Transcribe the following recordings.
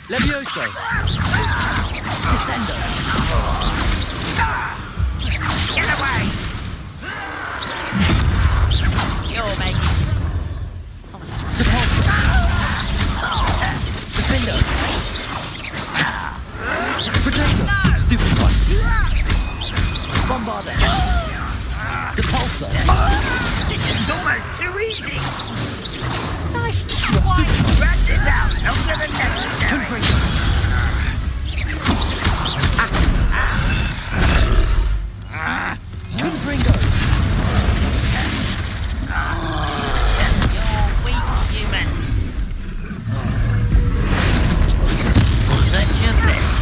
Levioso! Descendo! Get away! You're making... Repulsor! Defender! Protector! Stupid one! Bombarder! Repulsor! It's almost too easy! Nice Stupid try! one! Rat it out, longer than necessary! Confringo! Confringo! You're weak, human! Was that your best?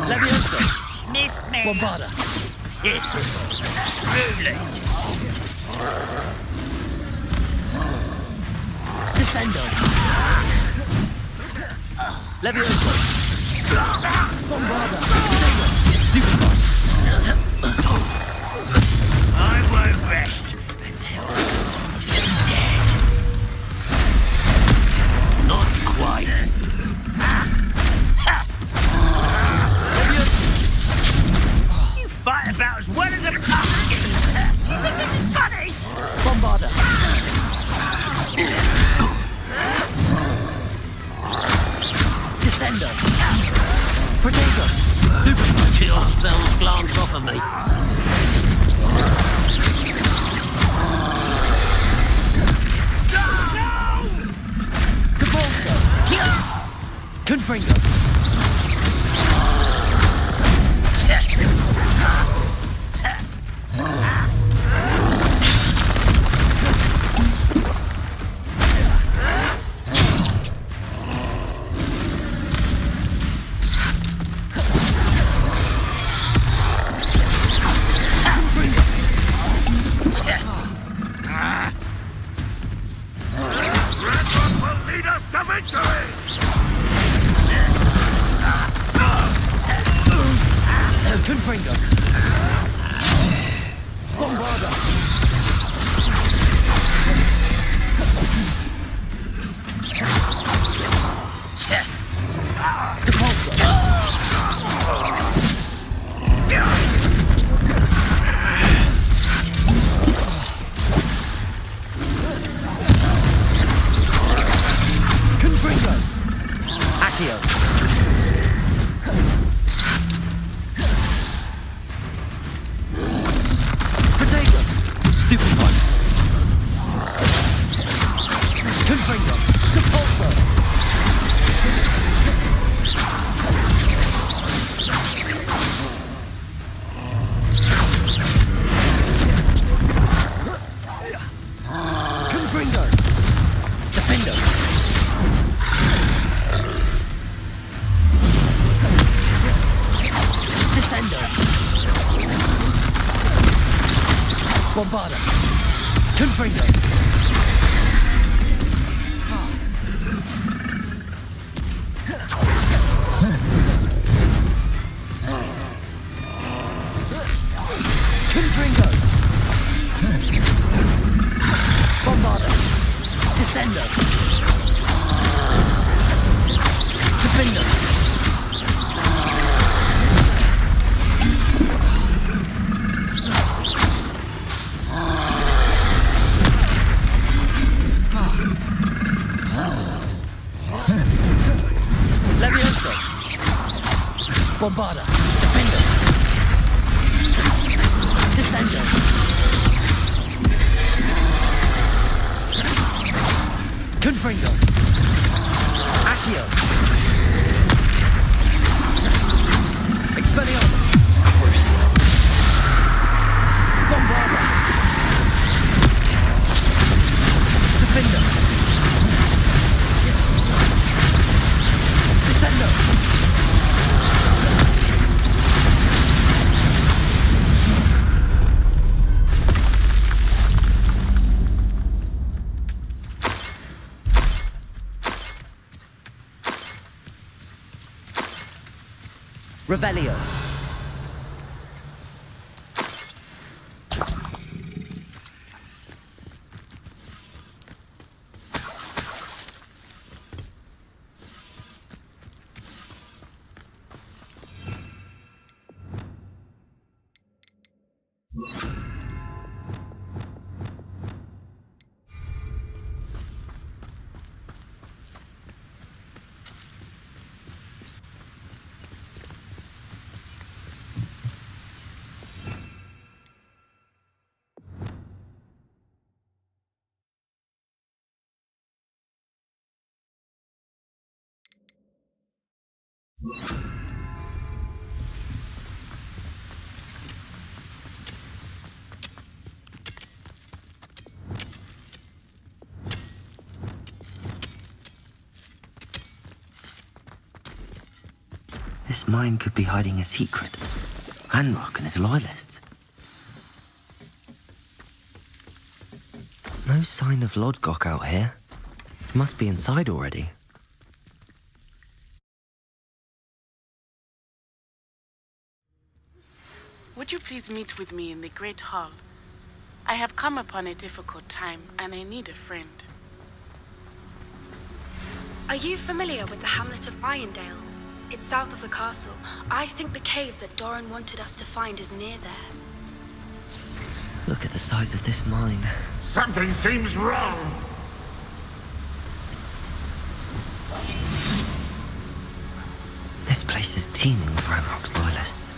Levioso! Missed me! Bombarder! Yes. Rudely! Descendo! Levioso! Bombarder! Stupid one! I won't rest until you're dead. Not quite. You fight about as well as a pumpkin. You think this is funny? Bombarder! Descendo! Protego! Stupid one! Your spells glance off of me. Capulso! Confringo! Lead us to victory! Confringo! Bombarder! Capulso! Confringo! Accio! Protego! Stupid one! Confringo! Capulso! Confringo! Defender! Descendo! Bombarder! Confringo! Confringo! Bombarder! Descendo! Defender! Levioso! Bombarder! Defender! Descendo! Confringo! Accio! Expelliarmus! Crucio! Bombarder! Defender! Descendo! Revelio. This mine could be hiding a secret. Ranrock and his loyalists. No sign of Lodgok out here. He must be inside already. Would you please meet with me in the Great Hall? I have come upon a difficult time, and I need a friend. Are you familiar with the hamlet of Irondale? It's south of the castle. I think the cave that Doran wanted us to find is near there. Look at the size of this mine. Something seems wrong. This place is teeming with Ranrock's loyalists.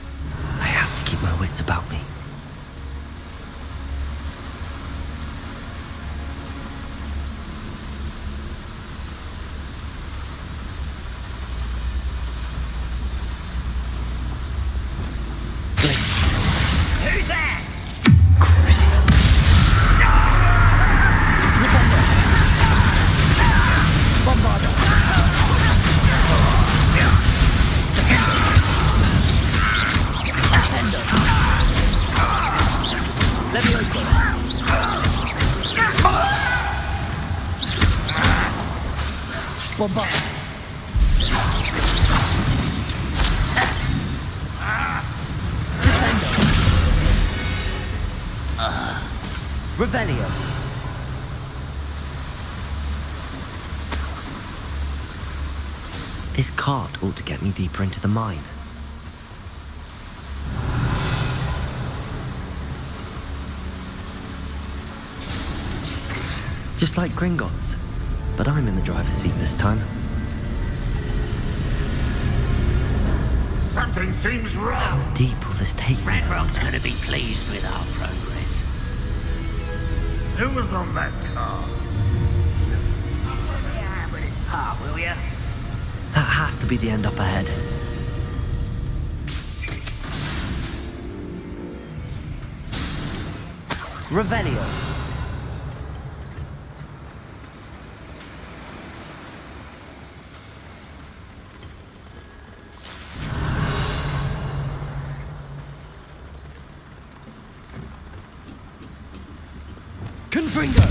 I have to keep my wits about me. Who's there? Crucial. Bombarder. Ascendo. Levioso. Bombarder. Descendo. Revelio. This cart ought to get me deeper into the mine. Just like Gringotts, but I'm in the driver's seat this time. Something seems How wrong. deep will this take me? Ranrock's gonna be pleased with our progress. Who was on that car? Yeah, but it's part, will ya? That has to be the end up ahead. Revelio. Confringo.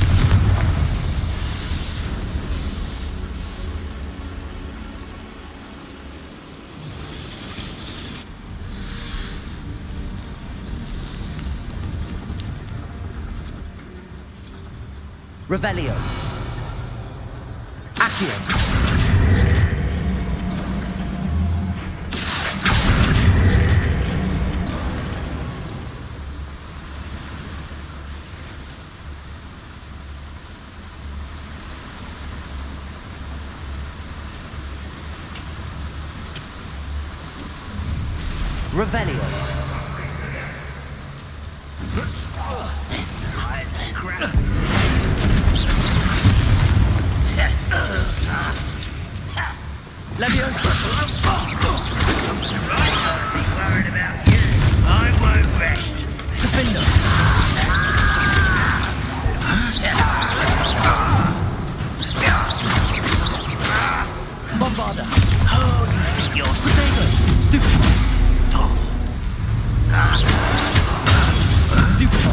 Revelio. Accio. Revelio. Levioso. Be worried about you. I won't rest. Defender. Bombarder. Oh, you think you're Crusader. Stupid. Stupid.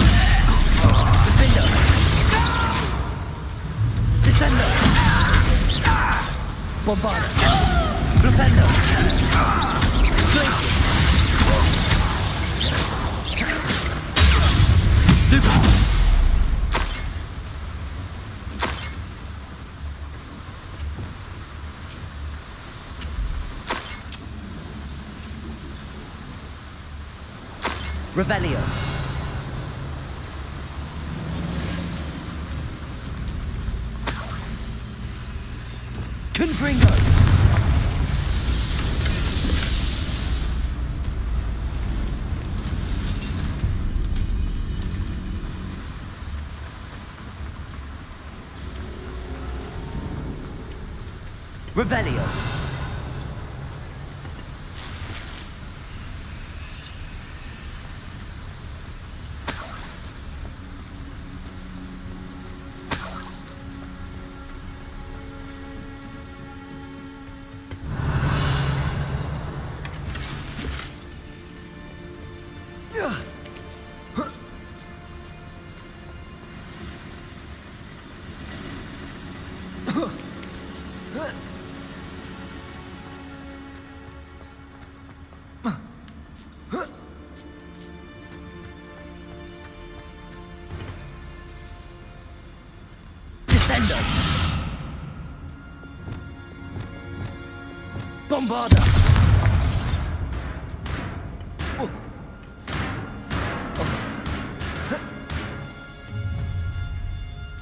Defender. Descender. Bombarder. Propendo. Glacier. Stupid. Revelio. Confringo. Revelio. Descendo! Bombarda!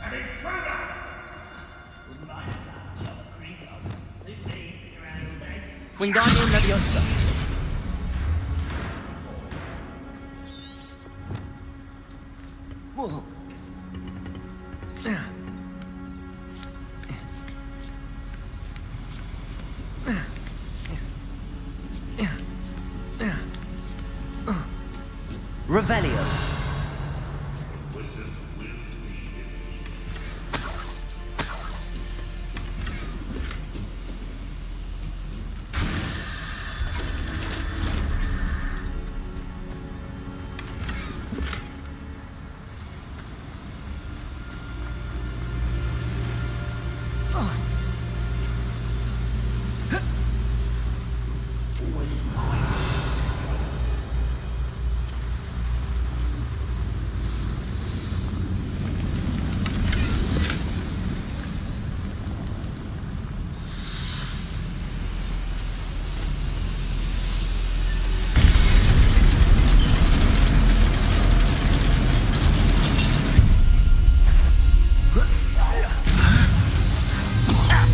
An intruder! Wingardium Leviosa! Whoa. Revelio.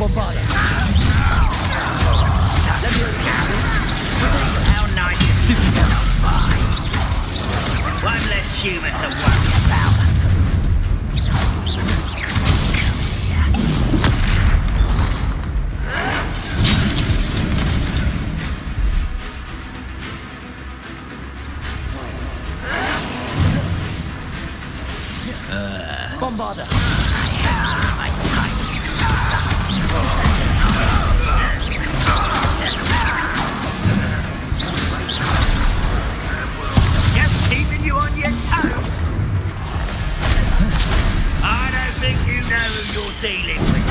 Bombarda. How nice of you to stop by. One less human to worry about. Bombarda. Just keeping you on your toes. I don't think you know who you're dealing with.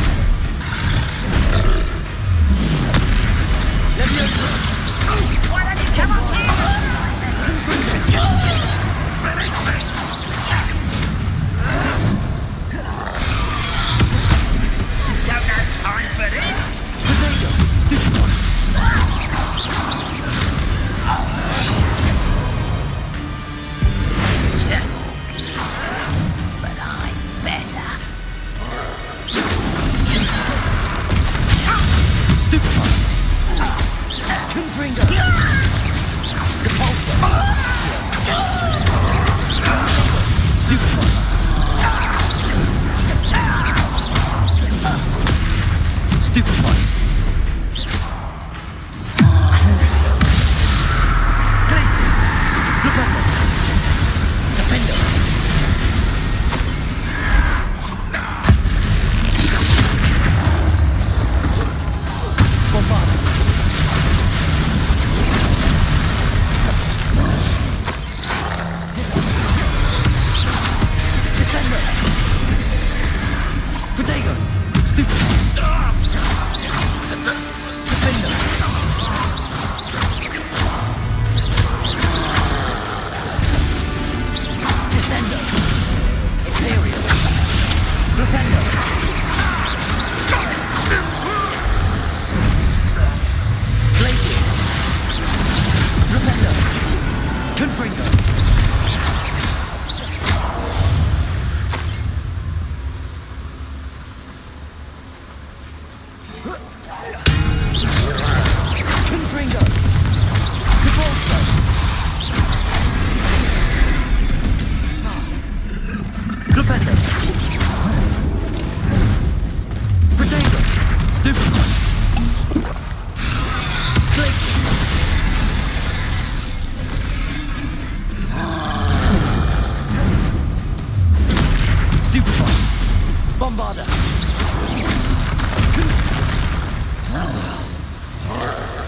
Why don't you come up here? Don't have time for this. But I'm better. Stupefy. Confringo. Depulso. Stupefy. Stupefy. Crucio. Places. Flipendo. Defendo. Bombarda. Descendo. Protego. Stupefy. Defendo. Descendo. Imperial. Flipendo. Glaciers. Flipendo. Confringo. Confringo. Depulso. Flipendo. Protego. Stupefy. Glaciers. Stupefy. Bombarda.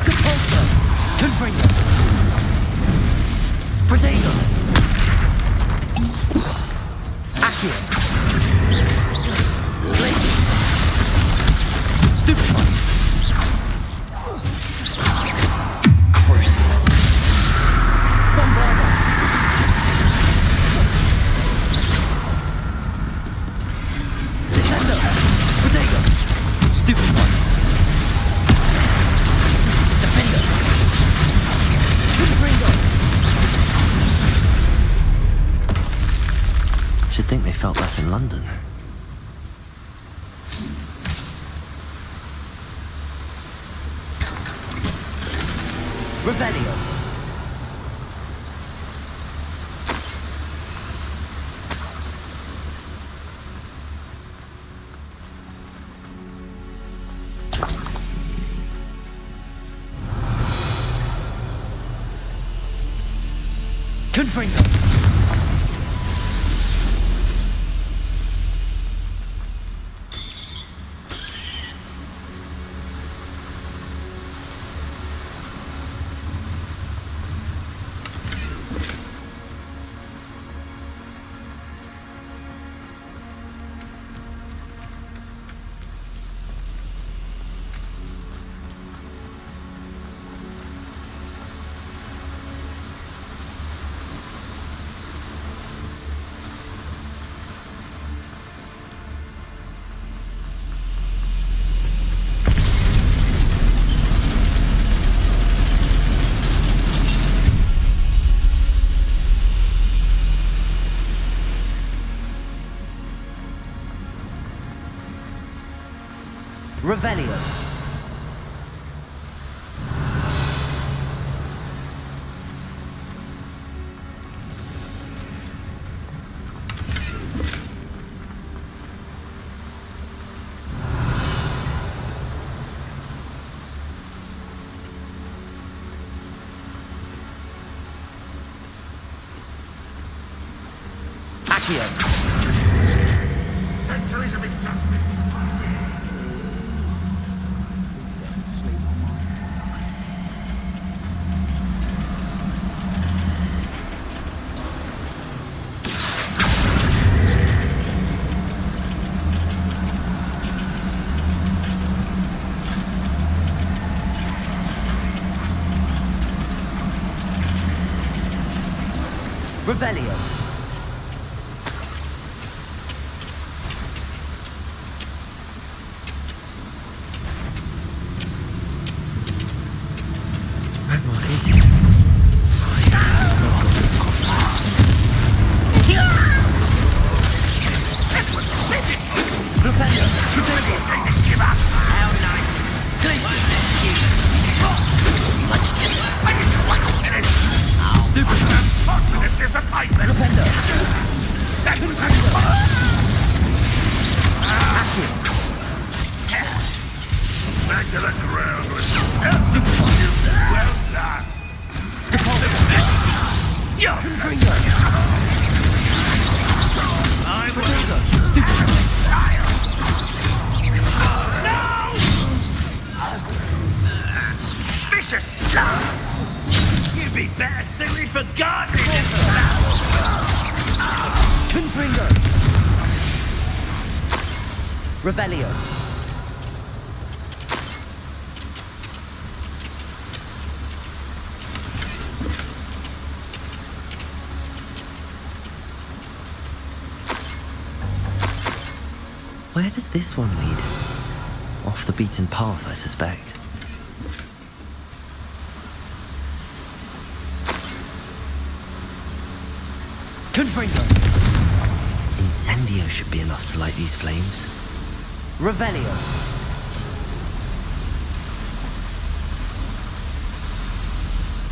Depulso. Confringo. Protego. Accio. Glaciers. Stupefy. one. Crucial. Descendo. Potato. Stupid one. Defender. Good Should think they felt that in London. Revelio. Confringo. Revelio. Accio. Centuries of injustice. Revelio. Ranrock is here. Propello. Give up. How nice. Glaciers. Stupid. Unfortunate disappointment. Propello. That was back to the ground. Stupid one. Well done. Yo. Confringo. I Potato. Stupid one. vicious blast. You'd be better suited for gardening than for battle. Confringo. Revelio. Where does this one lead? Off the beaten path, I suspect. Confringo. Incendio should be enough to light these flames. Revelio.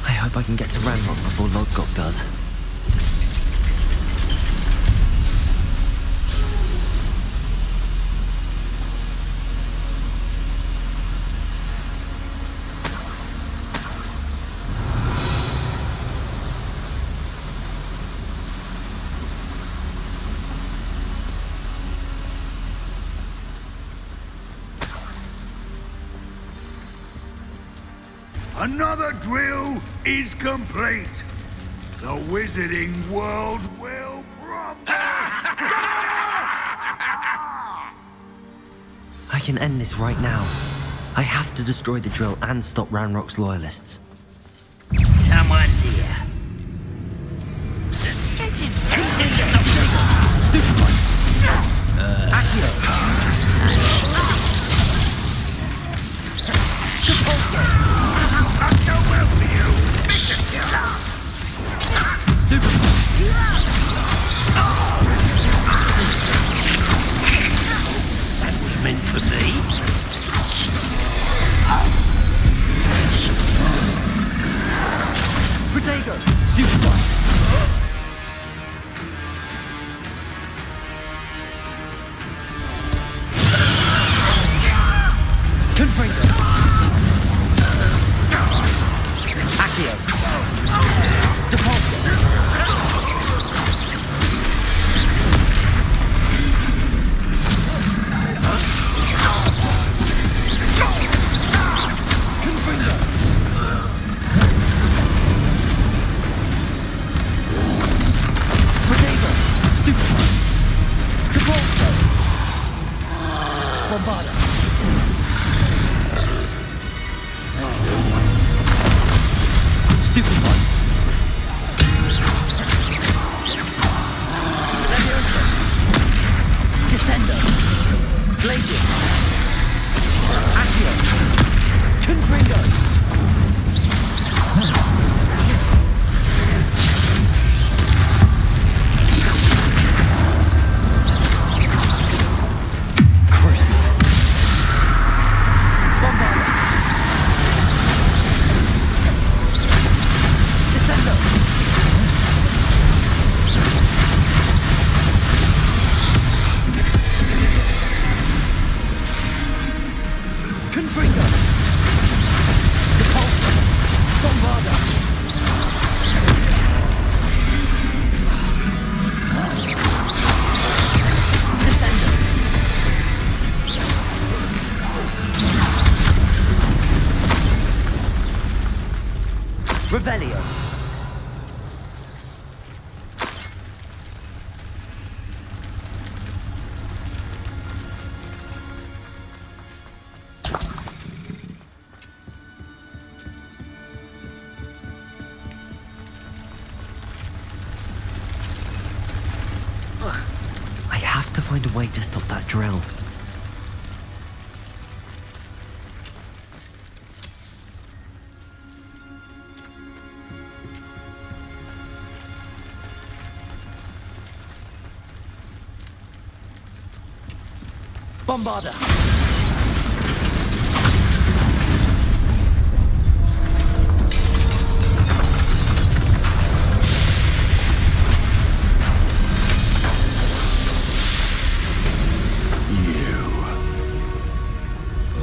I hope I can get to Ranrock before Lodgok does. Another drill is complete. The wizarding world will crumble. I can end this right now. I have to destroy the drill and stop Ranrock's loyalists. Someone's here. Stupid one! Accio! I've done well for you. Mission killer. Stupid one! That was meant for me. Protego! Stupid one! Confringo! Accio! Depulso! Confringo! Protego! Stupid one! Depulso! Bombarda! Stupid one. Leviosa. Descendo. Glacius. Accio. Confringo. Crucible. Bombarda. Descendo! Confringo! Depulso! Bombarda! Descendo! Revelio! I have to find a way to stop that drill. Bombarda!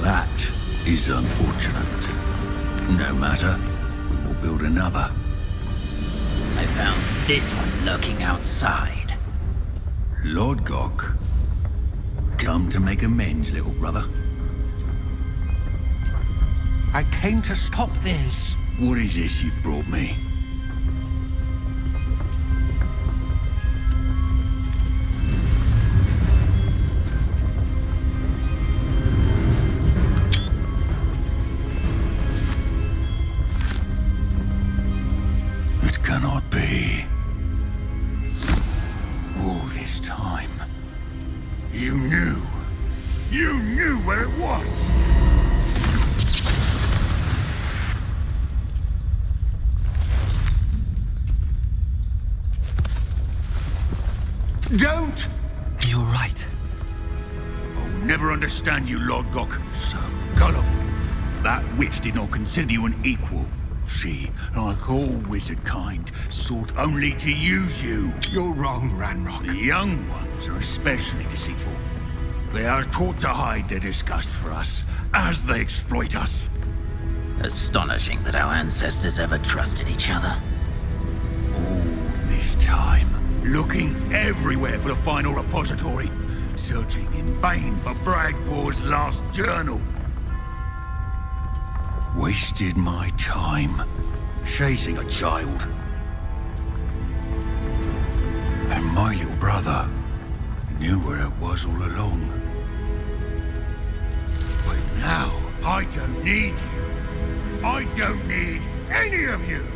That is unfortunate. No matter, we will build another. I found this one lurking outside. Lord Gok, come to make amends, little brother. I came to stop this. What is this you've brought me? It cannot be. All this time, you knew. You knew where it was. Don't! You're right. I'll never understand you, Lord Gok. So gullible. That witch did not consider you an equal. She, like all wizard kind, sought only to use you. You're wrong, Ranrock. The young ones are especially deceitful. They are taught to hide their disgust for us, as they exploit us. Astonishing that our ancestors ever trusted each other. All this time, looking everywhere for the final repository, searching in vain for Bragpor's last journal. Wasted my time chasing a child. And my little brother knew where it was all along. But now I don't need you. I don't need any of you.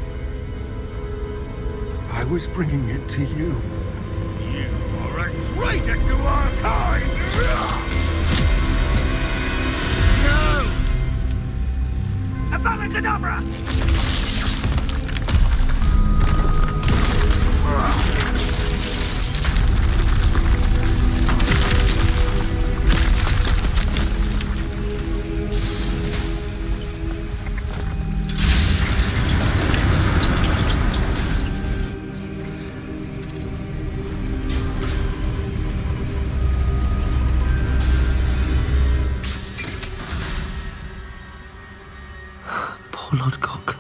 I was bringing it to you. You are a traitor to our kind! No! Avada Kedavra! Poor Lodgok.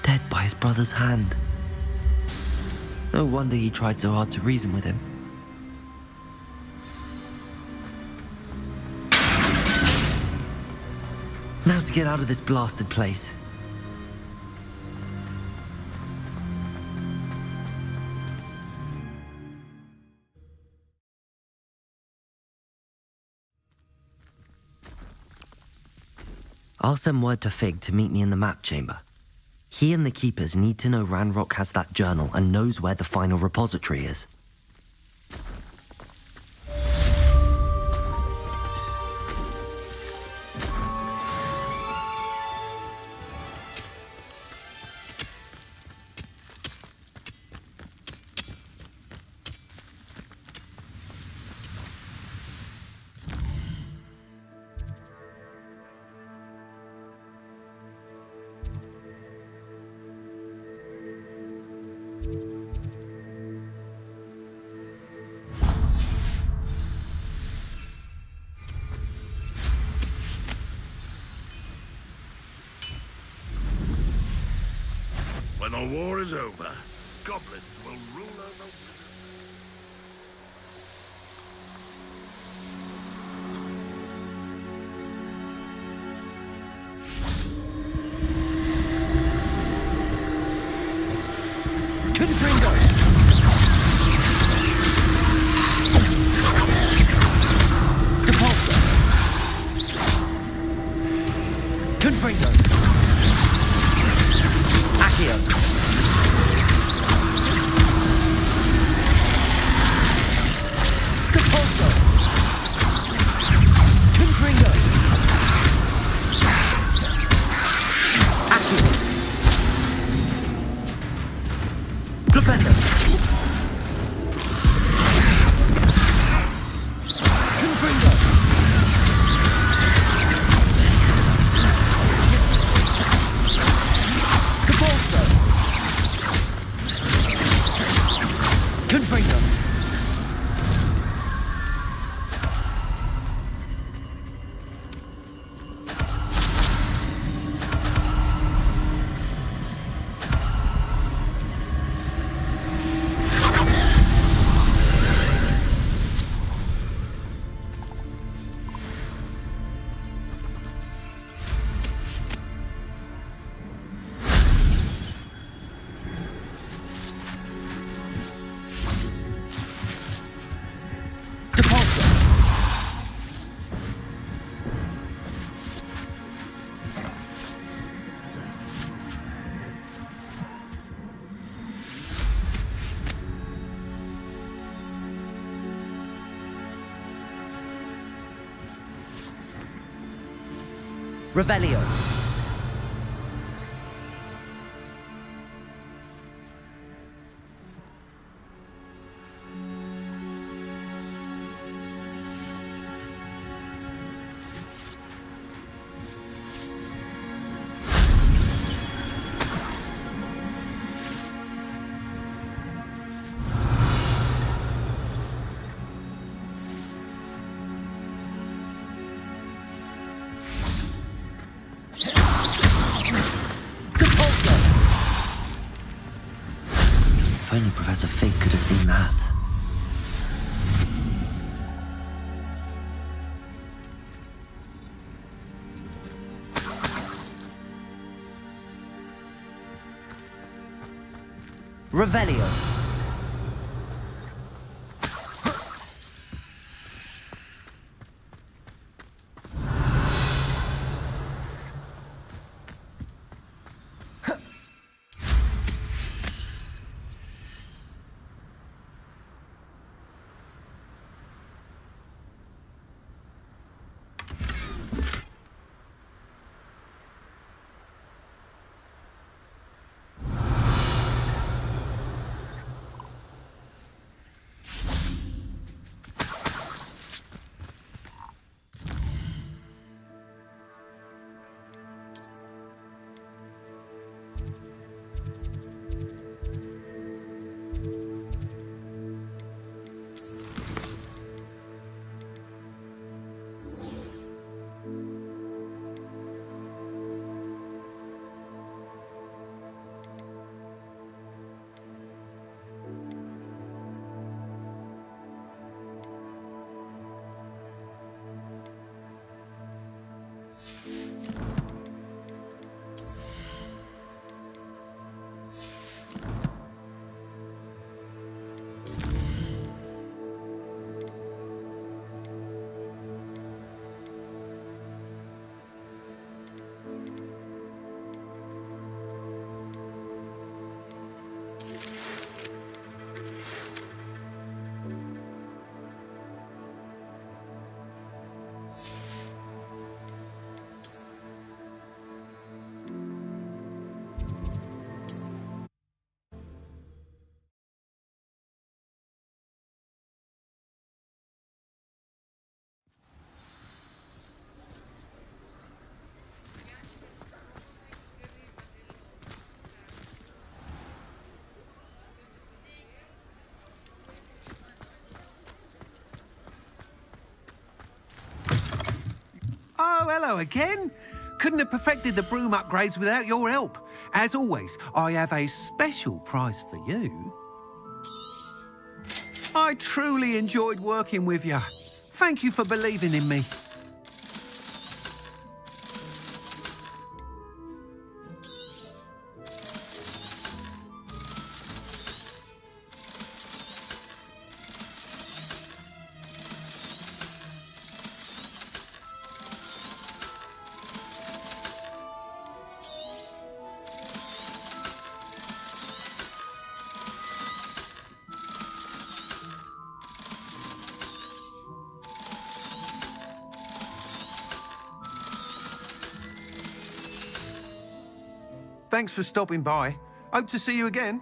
Dead by his brother's hand. No wonder he tried so hard to reason with him. Now to get out of this blasted place. I'll send word to Fig to meet me in the map chamber. He and the Keepers need to know Ranrock has that journal and knows where the final repository is. When the war is over, goblins will rule over wizards. Confringo! Depulso! Confringo! Accio! Depulso! Confringo! Accio! Flipendo! Confringo! Depulso! Confringo! Depulso! Revelio. If only Professor Fig could have seen that. Revelio. hello again. Couldn't have perfected the broom upgrades without your help. As always, I have a special prize for you. I truly enjoyed working with you. Thank you for believing in me. Thanks for stopping by. Hope to see you again.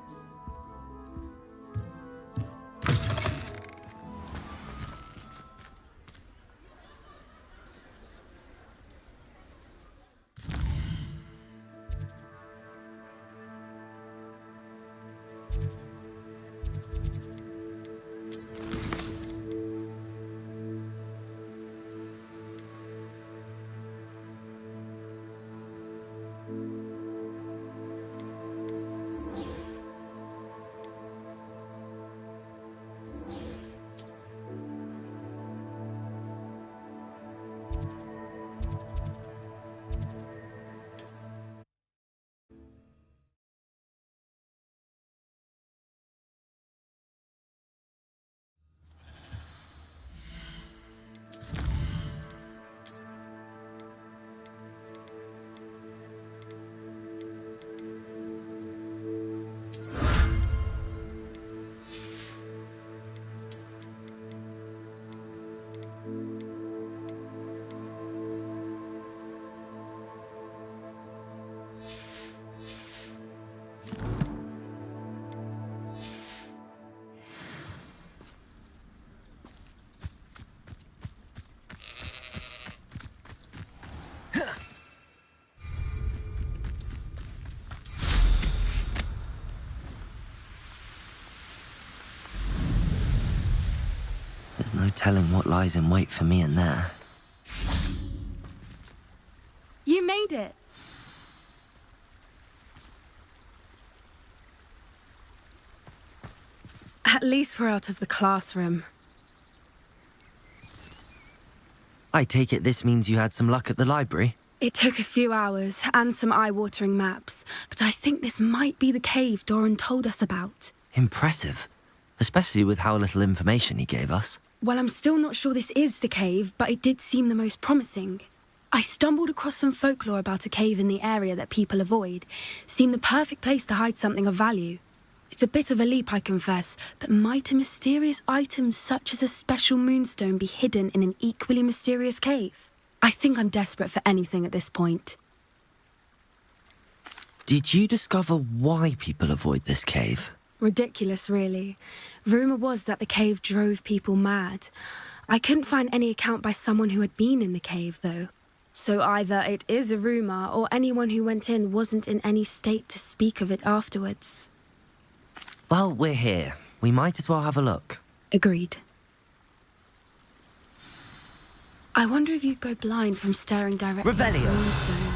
There's no telling what lies in wait for me in there. You made it. At least we're out of the classroom. I take it this means you had some luck at the library? It took a few hours and some eye-watering maps, but I think this might be the cave Doran told us about. Impressive. Especially with how little information he gave us. Well, I'm still not sure this is the cave, but it did seem the most promising. I stumbled across some folklore about a cave in the area that people avoid. Seemed the perfect place to hide something of value. It's a bit of a leap, I confess, but might a mysterious item such as a special moonstone be hidden in an equally mysterious cave? I think I'm desperate for anything at this point. Did you discover why people avoid this cave? Ridiculous, really. Rumour was that the cave drove people mad. I couldn't find any account by someone who had been in the cave, though. So either it is a rumour, or anyone who went in wasn't in any state to speak of it afterwards. Well, we're here. We might as well have a look. Agreed. I wonder if you'd go blind from staring directly at the Revelio. moonstone.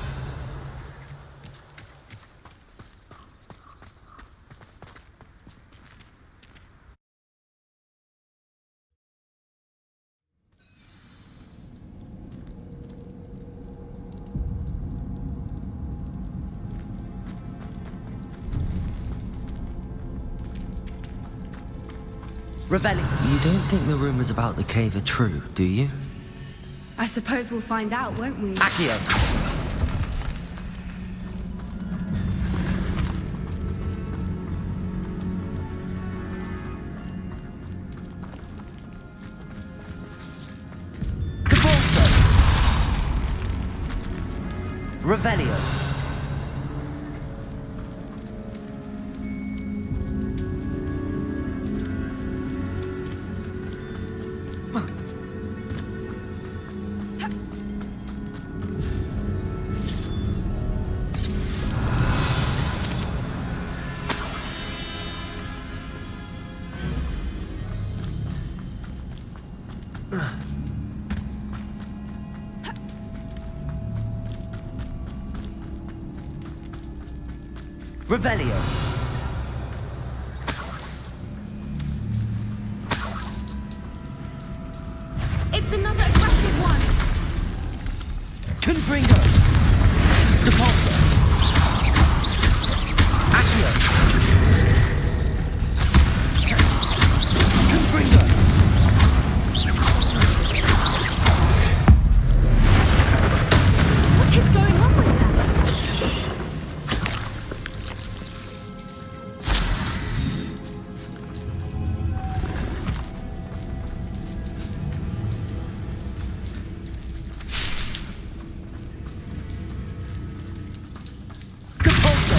Revelio. You don't think the rumours about the cave are true, do you? I suppose we'll find out, won't we? Accio. Caporso. Revelio. Revelio. It's another aggressive one. Confringo. Depulso. Accio. Confringo. What is going on with that? Depulso.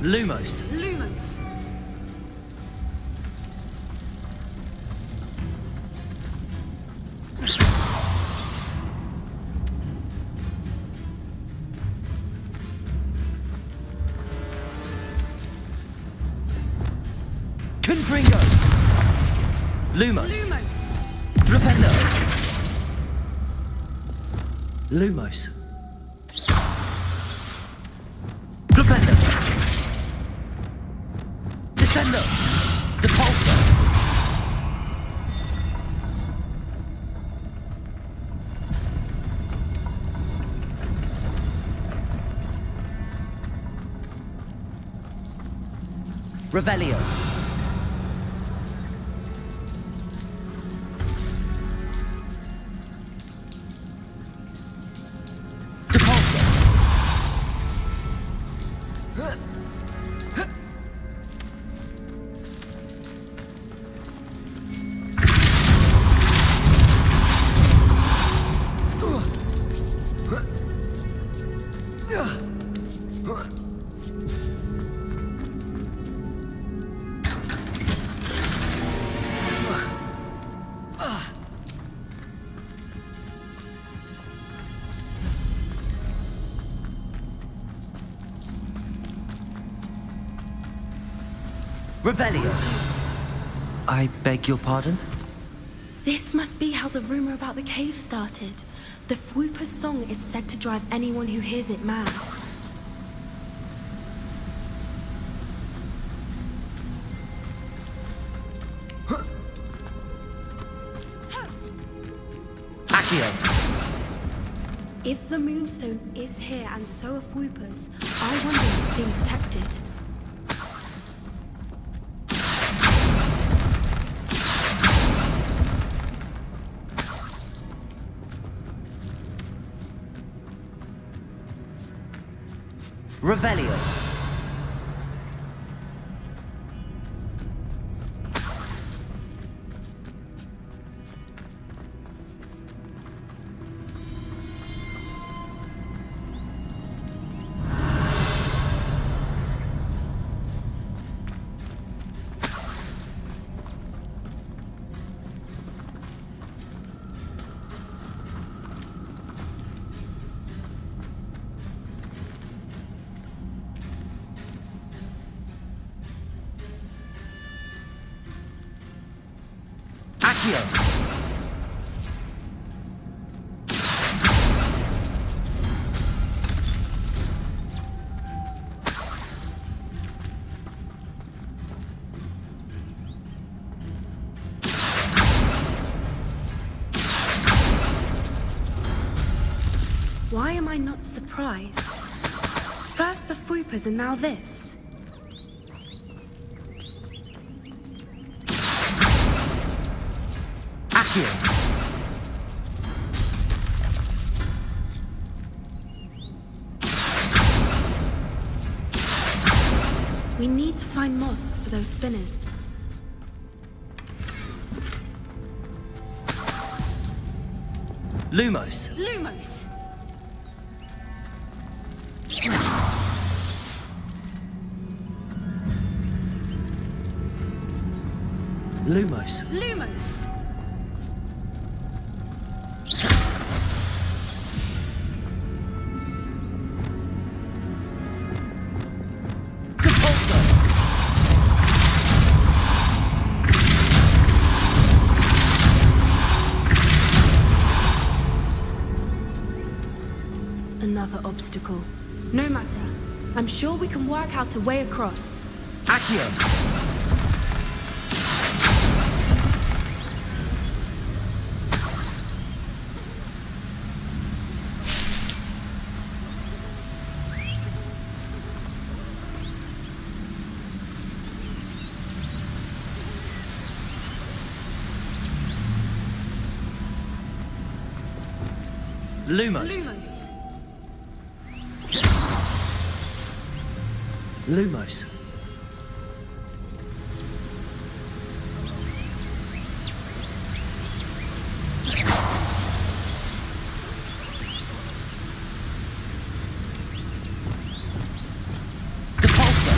Lumos. Lumos. Confringo. Lumos. Lumos. Flipendo. Lumos. Flipendo. Descendo. Depulso. Revelio. Depulso. Revelio. I beg your pardon? This must be how the rumor about the cave started. The Whooper's song is said to drive anyone who hears it mad. Accio. If the Moonstone is here and so are Whoopers, I wonder if it's being protected. Revelio. Accio. Why am I not surprised? First the Whoopers and now this. Accio. We need to find moths for those spinners. Lumos. Lumos! Lumos. Lumos! Another obstacle. No matter. I'm sure we can work out a way across. Accio. Lumos. Lumos. Lumos. Depulso.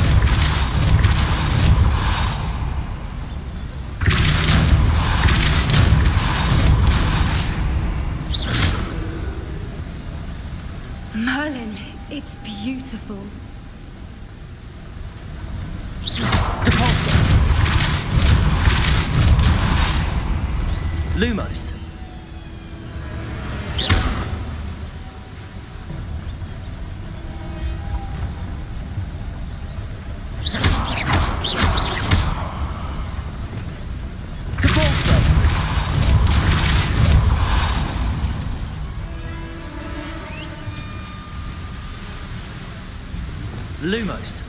Merlin, it's beautiful. Depulso. Lumos. Depulso. Lumos.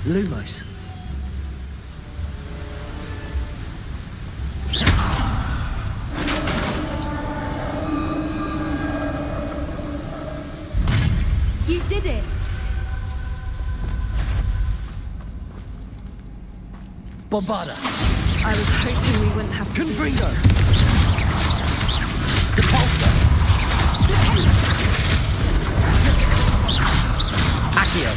Lumos. You did it! Bombarda. I was hoping we wouldn't have to. Confringo. Depulso. Accio.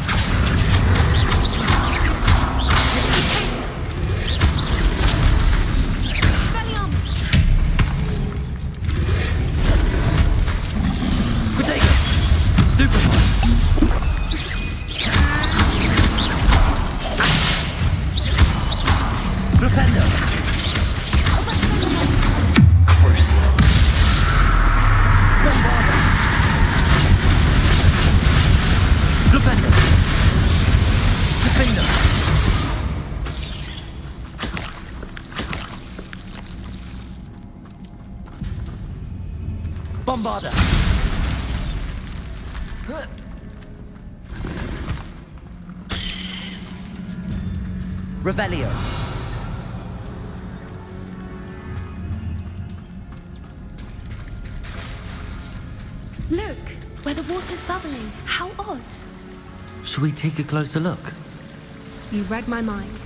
Protego. Stupefy. Flipendo. Crucio. Bombarda. Flipendo. Defender. Bombarda. Revelio. Look, where the water's bubbling. How odd. Shall we take a closer look? You read my mind.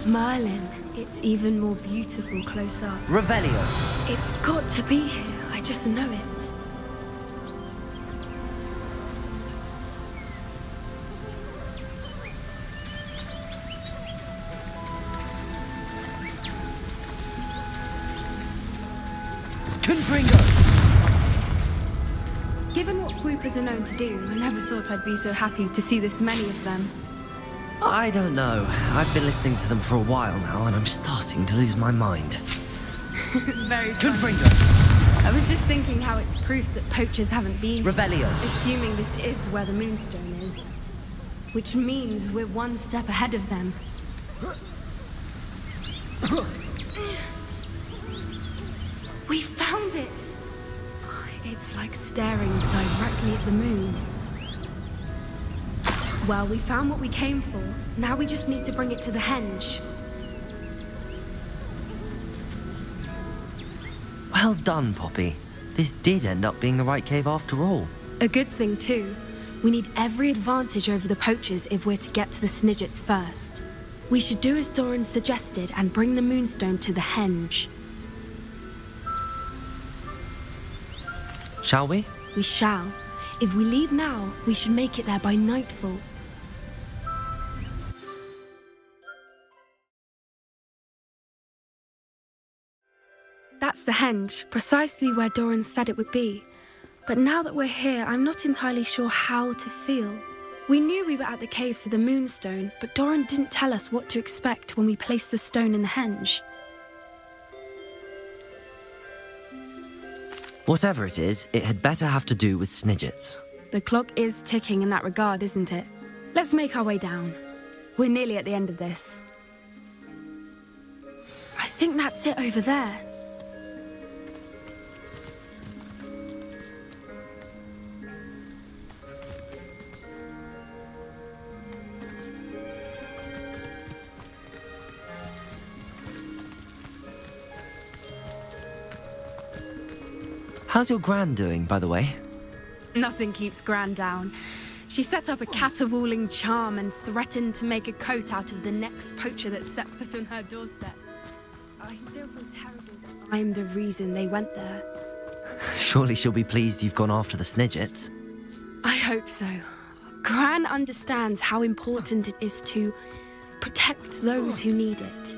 Merlin, it's even more beautiful close up. Revelio. It's got to be here. I just know it. Confringo. Given what swoopers are known to do, I never thought I'd be so happy to see this many of them. I don't know. I've been listening to them for a while now, and I'm starting to lose my mind. Very fun. Confringo. I was just thinking how it's proof that poachers haven't been. Revelio. Assuming this is where the Moonstone is. Which means we're one step ahead of them. We found it! It's like staring directly at the moon. Well, we found what we came for. Now we just need to bring it to the henge. Well done, Poppy. This did end up being the right cave after all. A good thing, too. We need every advantage over the poachers if we're to get to the Snidgets first. We should do as Doran suggested and bring the Moonstone to the henge. Shall we? We shall. If we leave now, we should make it there by nightfall. That's the henge, precisely where Doran said it would be. But now that we're here, I'm not entirely sure how to feel. We knew we were at the cave for the Moonstone, but Doran didn't tell us what to expect when we placed the stone in the henge. Whatever it is, it had better have to do with Snidgets. The clock is ticking in that regard, isn't it? Let's make our way down. We're nearly at the end of this. I think that's it over there. How's your Gran doing, by the way? Nothing keeps Gran down. She set up a caterwauling charm and threatened to make a coat out of the next poacher that set foot on her doorstep. I still feel terrible that I'm the reason they went there. Surely she'll be pleased you've gone after the Snidgets. I hope so. Gran understands how important it is to protect those who need it.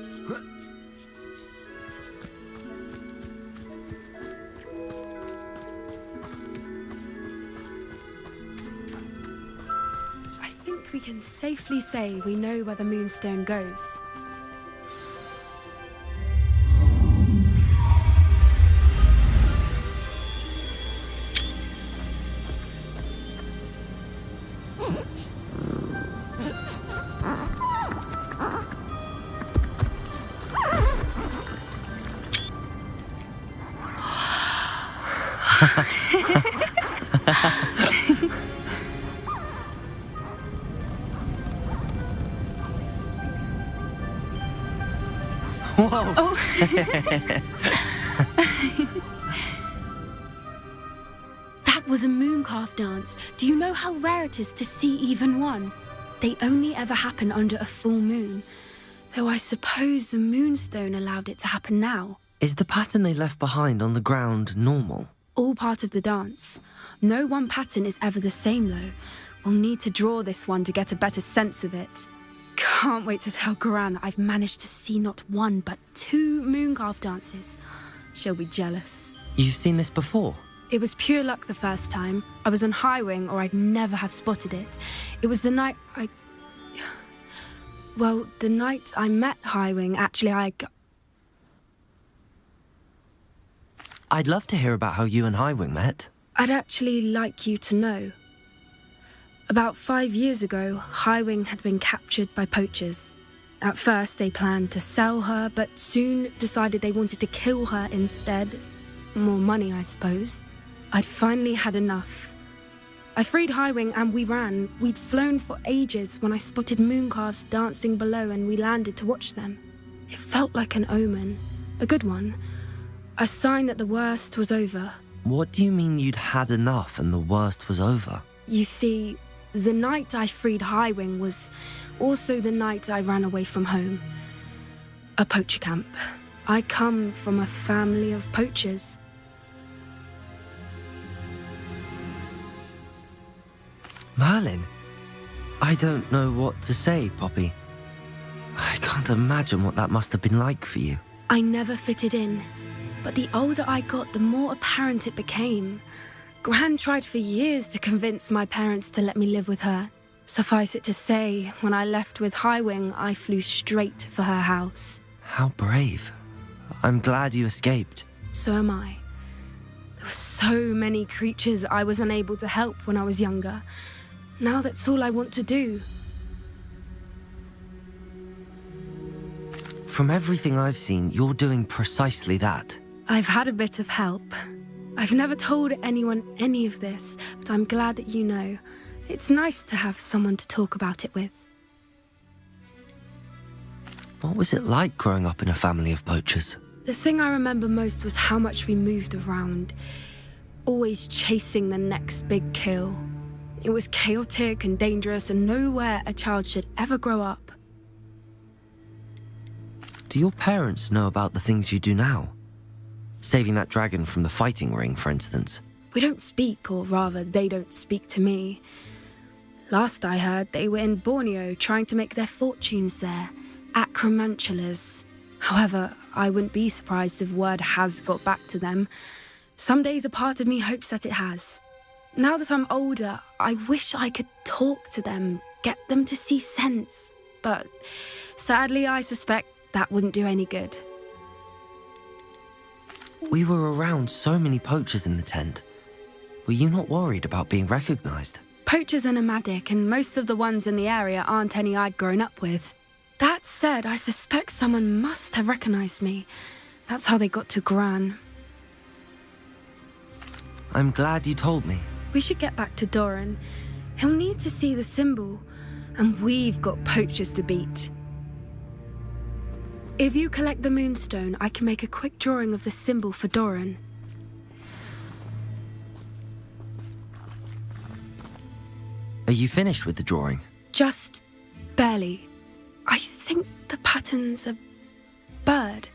We can safely say we know where the Moonstone goes. Whoa! Oh. That was a mooncalf dance. Do you know how rare it is to see even one? They only ever happen under a full moon. Though I suppose the Moonstone allowed it to happen now. Is the pattern they left behind on the ground normal? All part of the dance. No one pattern is ever the same, though. We'll need to draw this one to get a better sense of it. Can't wait to tell Gran that I've managed to see not one, but 2 mooncalf dances. She'll be jealous. You've seen this before? It was pure luck the first time. I was on Highwing, or I'd never have spotted it. It was the night the night I met Highwing, actually, I'd love to hear about how you and Highwing met. I'd actually like you to know. About 5 years ago, Highwing had been captured by poachers. At first, they planned to sell her, but soon decided they wanted to kill her instead. More money, I suppose. I'd finally had enough. I freed Highwing and we ran. We'd flown for ages when I spotted mooncalves dancing below and we landed to watch them. It felt like an omen. A good one. A sign that the worst was over. What do you mean you'd had enough and the worst was over? You see, the night I freed Highwing was also the night I ran away from home. A poacher camp. I come from a family of poachers. Merlin? I don't know what to say, Poppy. I can't imagine what that must have been like for you. I never fitted in, but the older I got, the more apparent it became. Gran tried for years to convince my parents to let me live with her. Suffice it to say, when I left with Highwing, I flew straight for her house. How brave. I'm glad you escaped. So am I. so many creatures I was unable to help when I was younger. Now that's all I want to do. From everything I've seen, you're doing precisely that. I've had a bit of help. I've never told anyone any of this, but I'm glad that you know. It's nice to have someone to talk about it with. What was it like growing up in a family of poachers? The thing I remember most was how much we moved around, always chasing the next big kill. It was chaotic and dangerous, and nowhere a child should ever grow up. Do your parents know about the things you do now? Saving that dragon from the fighting ring, for instance. We don't speak, or rather, they don't speak to me. Last I heard, they were in Borneo trying to make their fortunes there, acromantulas. However, I wouldn't be surprised if word has got back to them. Some days a part of me hopes that it has. Now that I'm older, I wish I could talk to them, get them to see sense. But sadly, I suspect that wouldn't do any good. We were around so many poachers in the tent. Were you not worried about being recognized? Poachers are nomadic, and most of the ones in the area aren't any I'd grown up with. That said, I suspect someone must have recognized me. That's how they got to Gran. I'm glad you told me. We should get back to Doran. He'll need to see the symbol, and we've got poachers to beat. If you collect the moonstone, I can make a quick drawing of the symbol for Doran. Are you finished with the drawing? Just barely. I think the pattern's a bird.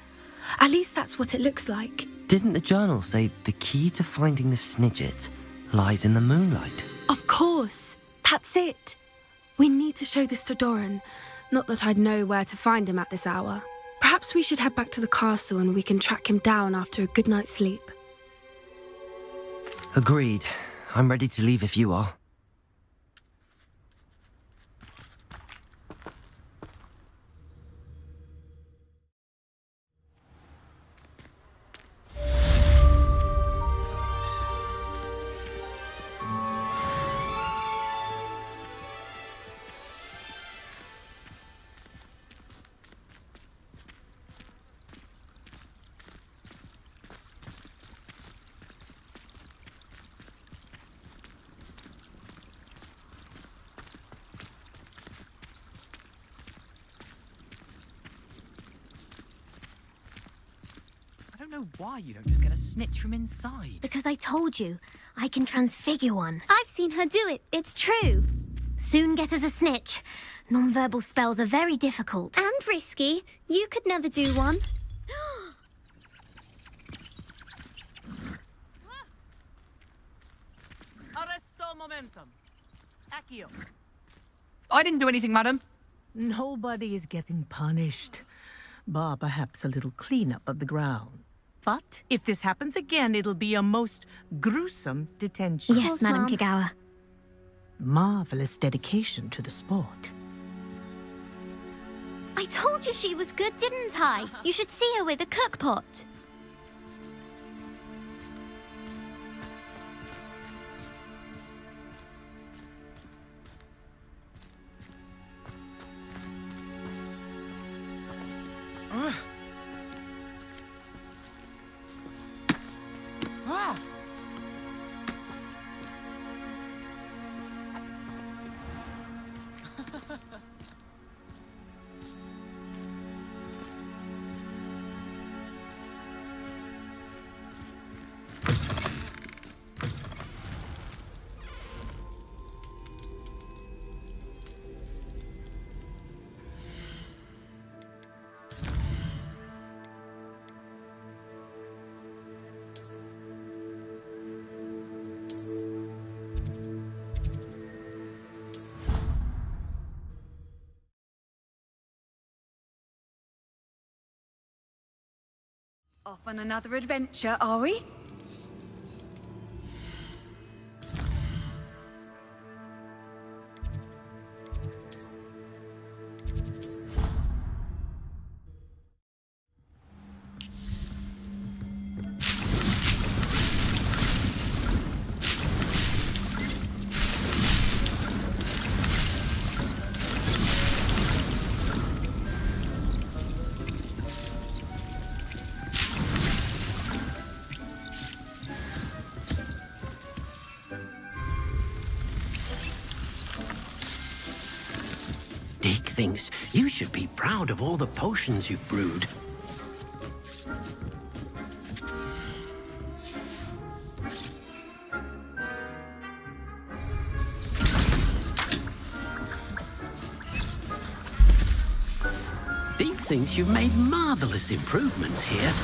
At least that's what it looks like. Didn't the journal say the key to finding the Snidget lies in the moonlight? Of course. That's it. We need to show this to Doran. Not that I'd know where to find him at this hour. Perhaps we should head back to the castle and we can track him down after a good night's sleep. Agreed. I'm ready to leave if you are. I don't know why you don't just get a snitch from inside. Because I told you, I can transfigure one. I've seen her do it, it's true. Soon get us a snitch. Non-verbal spells are very difficult. And risky. You could never do one. Arresto momentum. Accio. I didn't do anything, madam. Nobody is getting punished. Bar perhaps a little cleanup of the ground. But if this happens again, it'll be a most gruesome detention. Yes, Madam Mom. Kagawa. Marvelous dedication to the sport. I told you she was good, didn't I? You should see her with a cookpot. Off on another adventure, are we? Vic thinks you should be proud of all the potions you've brewed. Vic thinks you've made marvelous improvements here.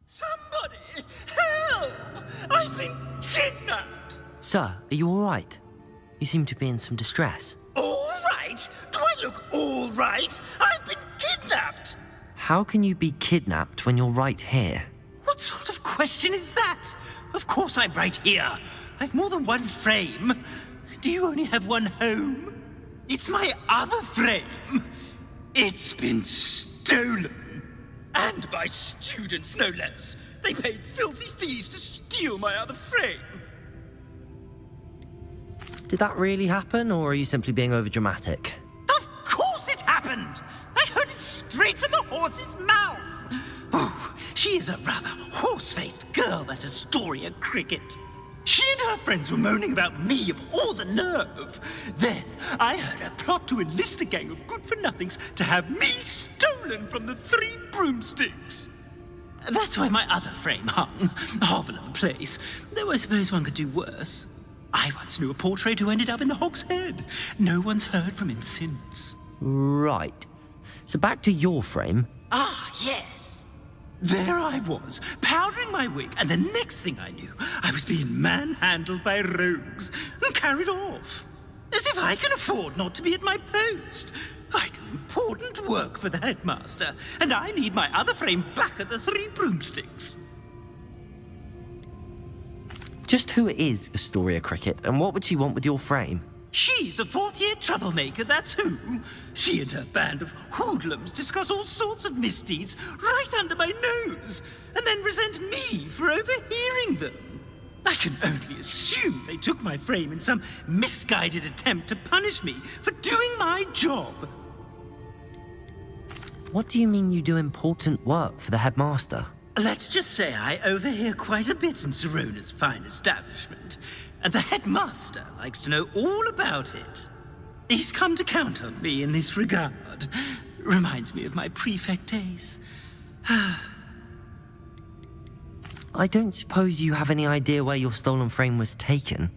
Somebody! Help! I've been kidnapped! Sir, are you all right? You seem to be in some distress. All right? Do I look all right? I've been kidnapped! How can you be kidnapped when you're right here? What sort of question is that? Of course I'm right here. I've more than one frame. Do you only have one home? It's my other frame. It's been stolen. And by students, no less. They paid filthy thieves to steal my other frame. Did that really happen, or are you simply being overdramatic? Of course it happened! I heard it straight from the horse's mouth! Oh, she is a rather horse-faced girl, that Astoria Cricket. She and her friends were moaning about me of all the nerve. Then I heard her plot to enlist a gang of good-for-nothings to have me stolen from the 3 broomsticks. That's where my other frame hung. Marvel of a place. Though I suppose one could do worse. I once knew a portrait who ended up in the Hog's Head. No one's heard from him since. Right. So back to your frame. Ah, yes. There I was, powdering my wig, and the next thing I knew, I was being manhandled by rogues and carried off. As if I can afford not to be at my post. I do important work for the headmaster, and I need my other frame back at the 3 broomsticks. Just who is Astoria Cricket, and what would she want with your frame? She's a 4th-year troublemaker, that's who. She and her band of hoodlums discuss all sorts of misdeeds right under my nose, and then resent me for overhearing them. I can only assume they took my frame in some misguided attempt to punish me for doing my job. What do you mean you do important work for the headmaster? Let's just say I overhear quite a bit in Serona's fine establishment, and the headmaster likes to know all about it. He's come to count on me in this regard. Reminds me of my prefect days. I don't suppose you have any idea where your stolen frame was taken.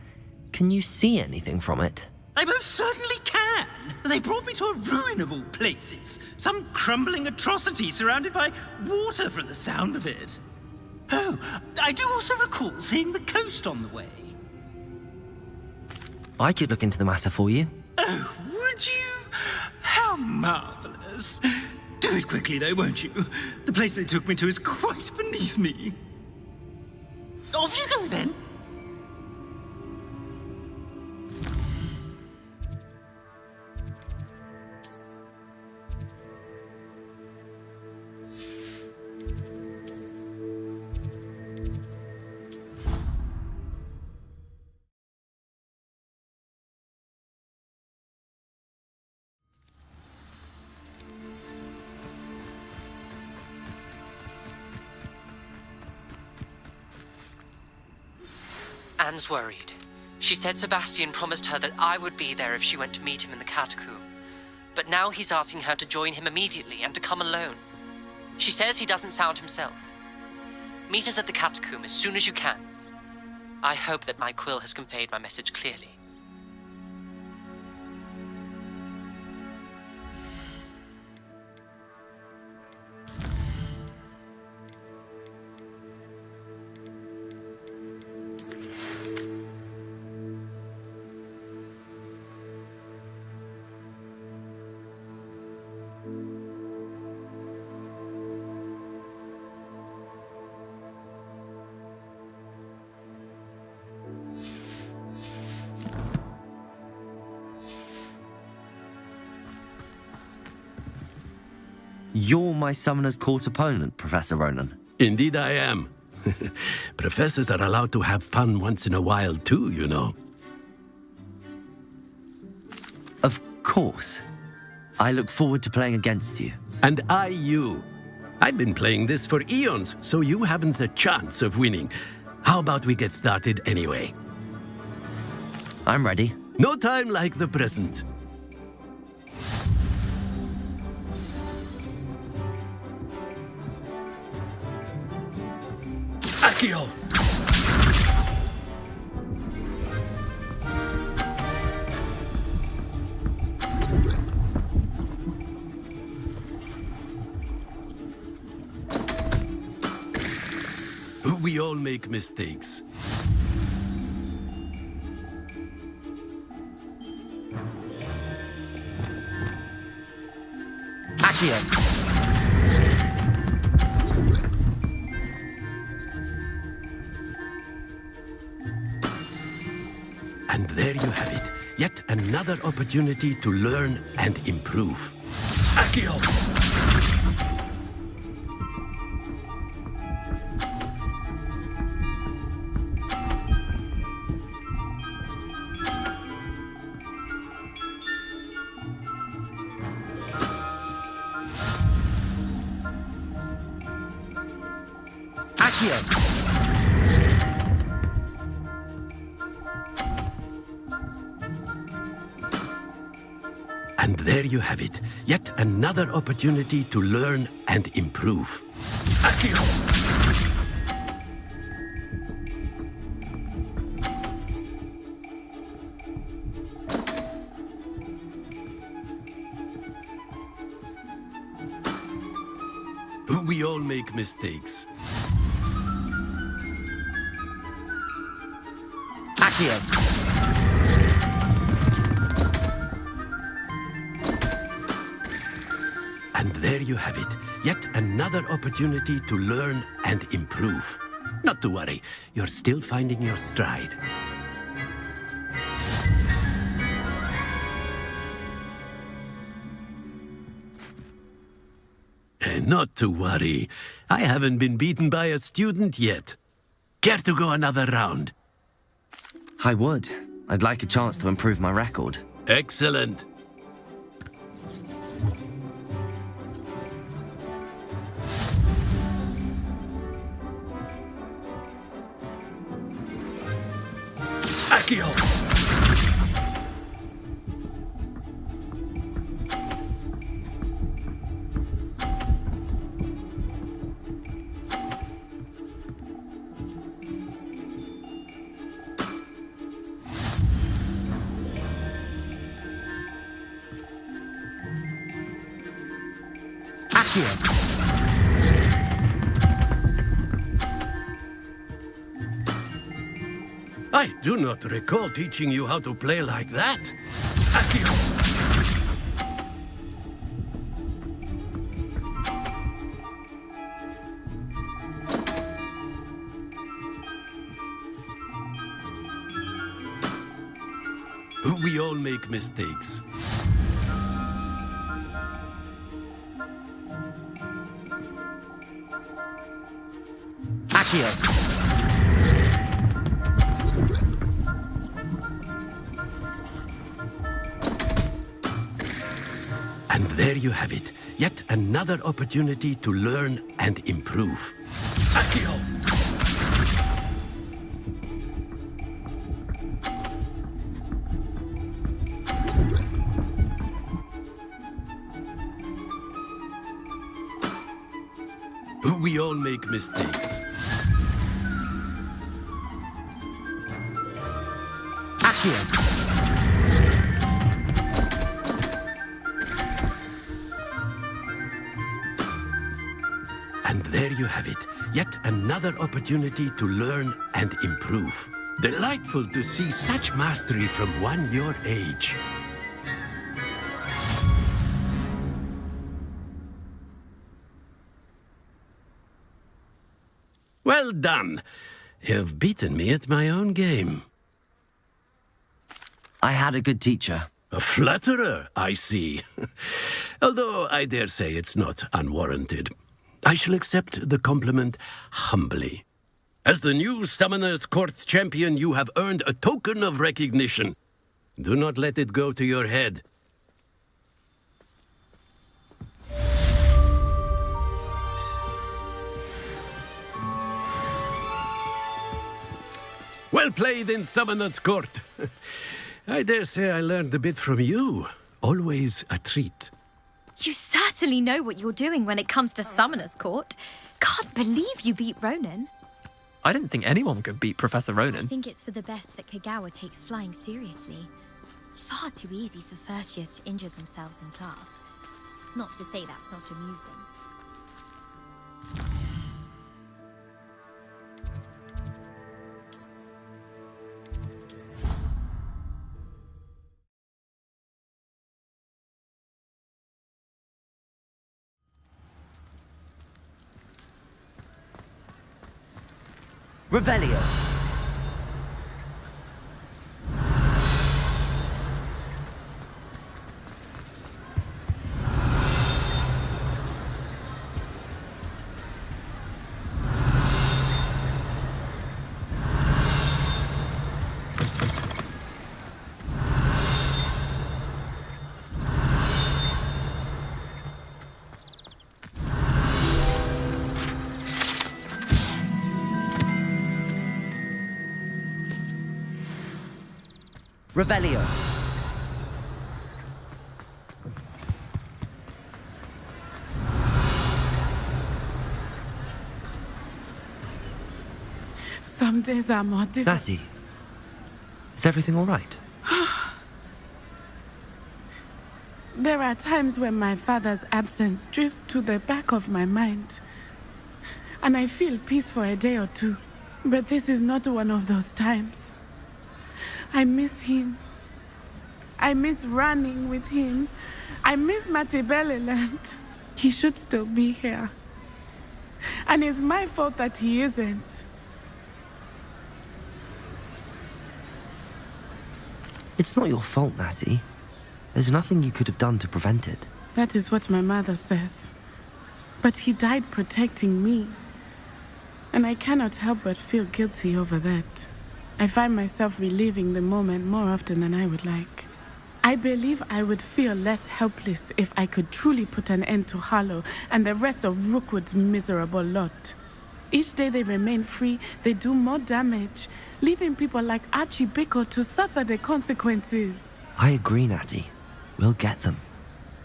Can you see anything from it? I most certainly can. They brought me to a ruin of all places. Some crumbling atrocity surrounded by water from the sound of it. Oh, I do also recall seeing the coast on the way. I could look into the matter for you. Oh, would you? How marvelous. Do it quickly though, won't you? The place they took me to is quite beneath me. Off you go then. Anne's worried. She said Sebastian promised her that I would be there if she went to meet him in the catacomb. But now he's asking her to join him immediately and to come alone. She says he doesn't sound himself. Meet us at the catacomb as soon as you can. I hope that my quill has conveyed my message clearly. You're my Summoner's Court opponent, Professor Ronan. Indeed I am. Professors are allowed to have fun once in a while too, you know. Of course. I look forward to playing against you. And I you. I've been playing this for eons, so you haven't a chance of winning. How about we get started anyway? I'm ready. No time like the present. Accio! We all make mistakes. Accio! And there you have it. Yet another opportunity to learn and improve. Accio! Accio! And there you have it. Yet another opportunity to learn and improve. Accio! We all make mistakes. Accio! And there you have it. Yet another opportunity to learn and improve. Not to worry, you're still finding your stride. Not to worry. I haven't been beaten by a student yet. Care to go another round? I would. I'd like a chance to improve my record. Excellent. Accio! I do not recall teaching you how to play like that. Accio! We all make mistakes. Accio! And there you have it. Yet another opportunity to learn and improve. Accio! We all make mistakes. Accio! And there you have it. Yet another opportunity to learn and improve. Delightful to see such mastery from one your age. Well done. You've beaten me at my own game. I had a good teacher. A flatterer, I see. Although I dare say it's not unwarranted. I shall accept the compliment humbly. As the new Summoner's Court champion, you have earned a token of recognition. Do not let it go to your head. Well played in Summoner's Court. I dare say I learned a bit from you. Always a treat. You certainly know what you're doing when it comes to Summoner's Court. Can't believe you beat Ronan. I didn't think anyone could beat Professor Ronan. I think it's for the best that Kagawa takes flying seriously. Far too easy for first years to injure themselves in class. Not to say that's not amusing. Revelio. Revelio. Some days are more difficult. Natty, is everything all right? There are times when my father's absence drifts to the back of my mind, and I feel peace for a day or two. But this is not one of those times. I miss him. I miss running with him. I miss Matibeleland. He should still be here. And it's my fault that he isn't. It's not your fault, Natty. There's nothing you could have done to prevent it. That is what my mother says. But he died protecting me. And I cannot help but feel guilty over that. I find myself reliving the moment more often than I would like. I believe I would feel less helpless if I could truly put an end to Harlow and the rest of Rookwood's miserable lot. Each day they remain free, they do more damage, leaving people like Archie Bickle to suffer the consequences. I agree, Natty. We'll get them.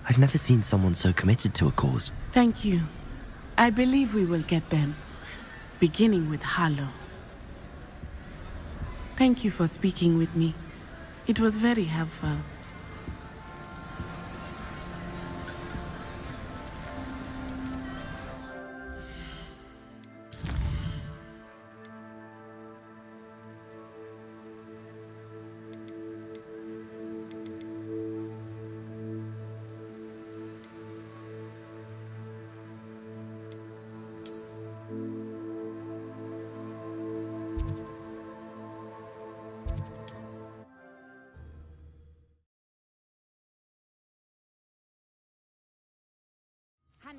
I've never seen someone so committed to a cause. Thank you. I believe we will get them, beginning with Harlow. Thank you for speaking with me. It was very helpful.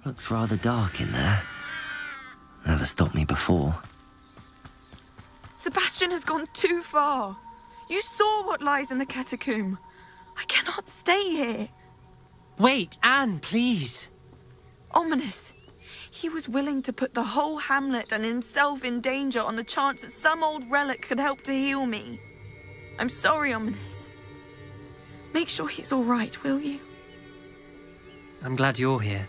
Looks rather dark in there. Never stopped me before. Sebastian has gone too far. You saw what lies in the catacomb. I cannot stay here. Wait, Anne, please. Ominous. He was willing to put the whole hamlet and himself in danger on the chance that some old relic could help to heal me. I'm sorry, Ominous. Make sure he's all right, will you? I'm glad you're here.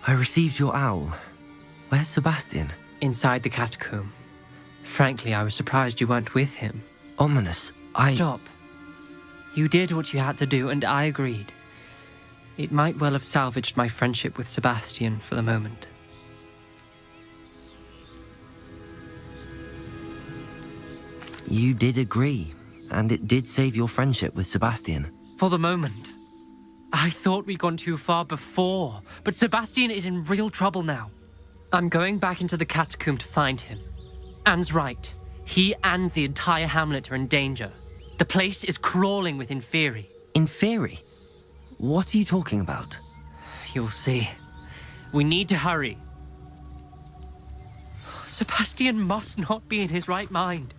I received your owl. Where's Sebastian? Inside the catacomb. Frankly, I was surprised you weren't with him. Ominous, Stop. You did what you had to do, and I agreed. It might well have salvaged my friendship with Sebastian for the moment. You did agree, and it did save your friendship with Sebastian. For the moment. I thought we'd gone too far before, but Sebastian is in real trouble now. I'm going back into the catacomb to find him. Anne's right. He and the entire hamlet are in danger. The place is crawling with Inferi. Inferi? What are you talking about? You'll see. We need to hurry. Sebastian must not be in his right mind.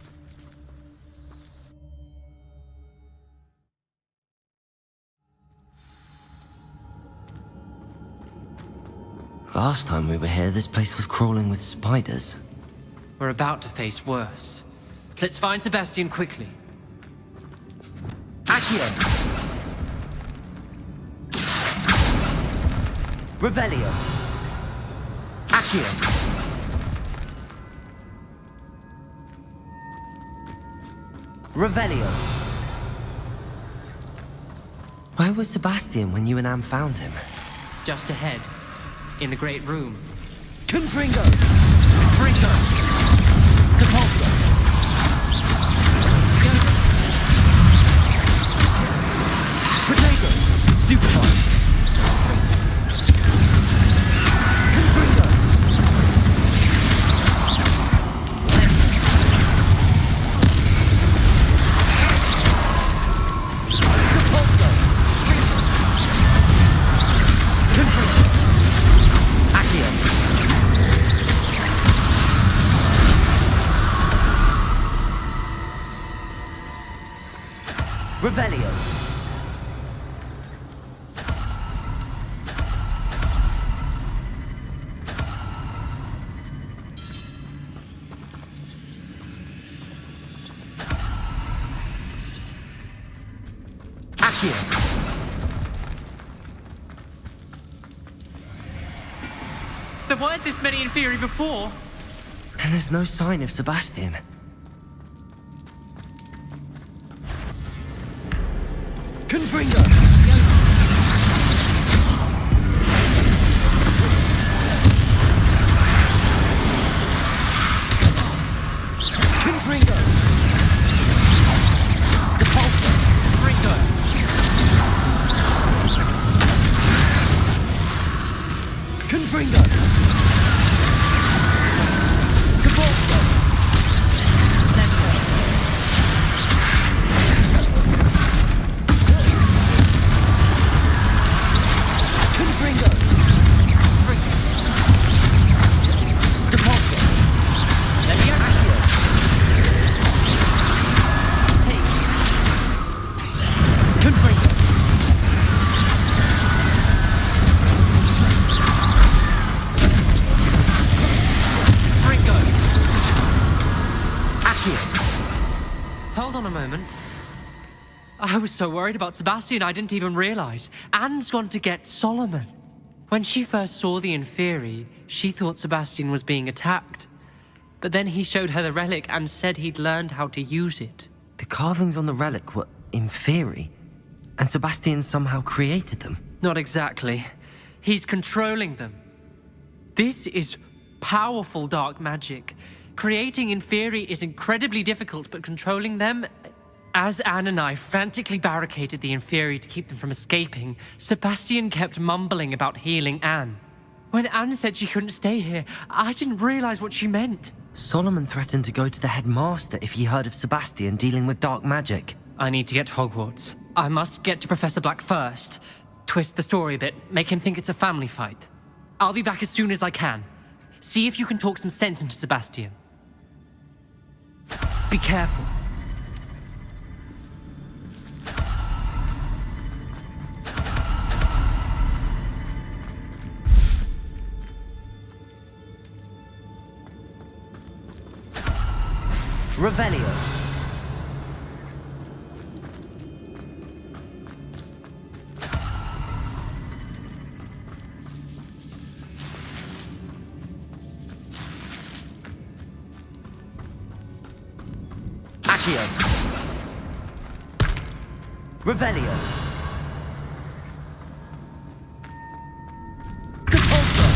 Last time we were here, this place was crawling with spiders. We're about to face worse. Let's find Sebastian quickly. Accio! Revelio! Accio! Revelio! Where was Sebastian when you and Anne found him? Just ahead. In the great room. Confringo! Confringo! Depulso! Potato! Stupefy! Confringo! Depulso! Confringo! Accio! Accio! There weren't this many Inferi before. And there's no sign of Sebastian. Confringo! Confringo! Depulso! Confringo! Confringo! Depulso! Confringo! Depulso! Accio! Confringo! Confringo! Accio! Hold on a moment. I was so worried about Sebastian I didn't even realize. Anne's gone to get Solomon. When she first saw the Inferi, she thought Sebastian was being attacked. But then he showed her the relic and said he'd learned how to use it. The carvings on the relic were Inferi, and Sebastian somehow created them. Not exactly. He's controlling them. This is powerful dark magic. Creating Inferi is incredibly difficult, but controlling them... As Anne and I frantically barricaded the Inferi to keep them from escaping, Sebastian kept mumbling about healing Anne. When Anne said she couldn't stay here, I didn't realize what she meant. Solomon threatened to go to the headmaster if he heard of Sebastian dealing with dark magic. I need to get to Hogwarts. I must get to Professor Black first. Twist the story a bit, make him think it's a family fight. I'll be back as soon as I can. See if you can talk some sense into Sebastian. Be careful. Revelio. Accio. Revelio. Depulso.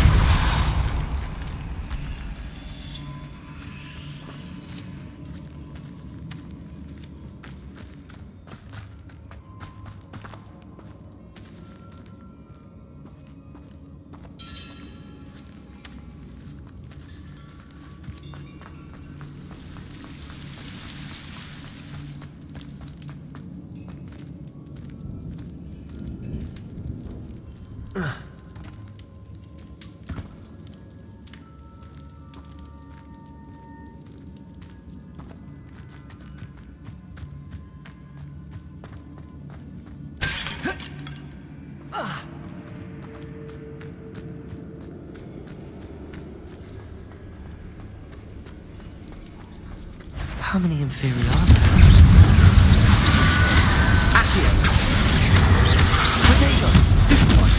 How many Inferi are there? Accio! Potato! Stupid one!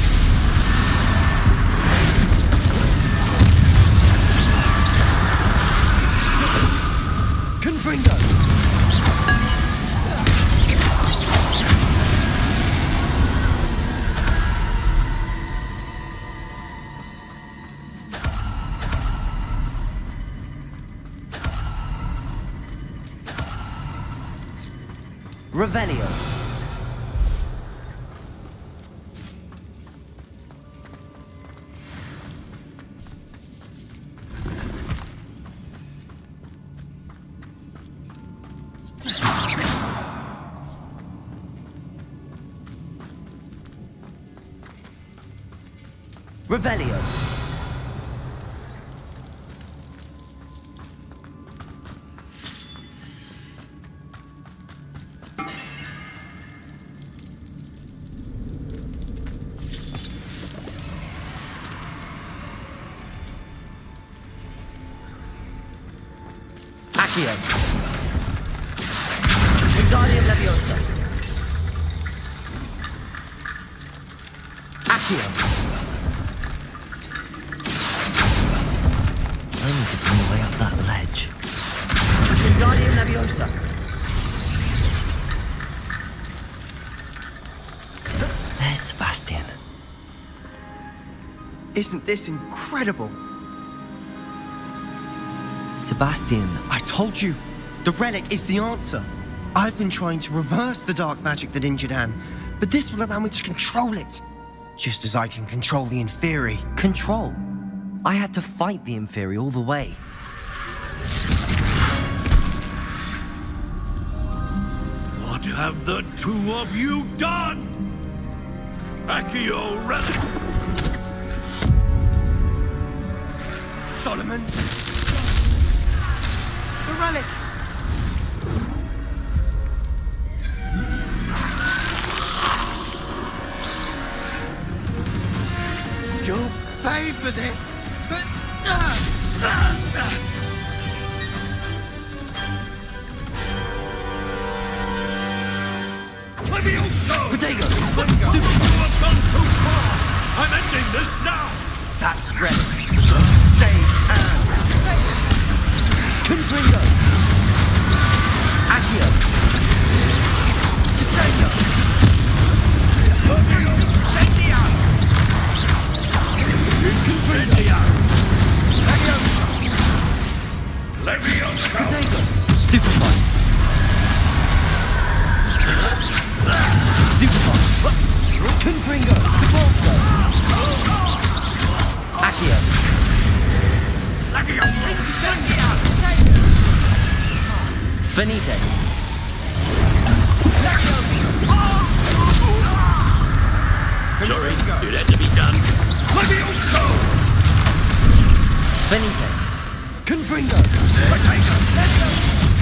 Confringo! Revelio. Revelio. Accio. Wingardium Leviosa. Accio! Only to find a way up that ledge. Wingardium Leviosa. There's Sebastian. Isn't this incredible? Sebastian. I told you, the relic is the answer. I've been trying to reverse the dark magic that injured Anne, but this will allow me to control it. Just as I can control the Inferi. Control? I had to fight the Inferi all the way. What have the two of you done? Accio relic! Solomon! The relic! You'll pay for this! Levioso! Potato! Stupid! You have gone too far! I'm ending this now! That's relic! Save Anne! Confringo! Accio! Descendo! Levioso! Potato! Stupefy! Stupefy! Confringo! Debolso! Accio! Finite! Sorry, it had to be done. Levioso! Finite! Confringo! Potato!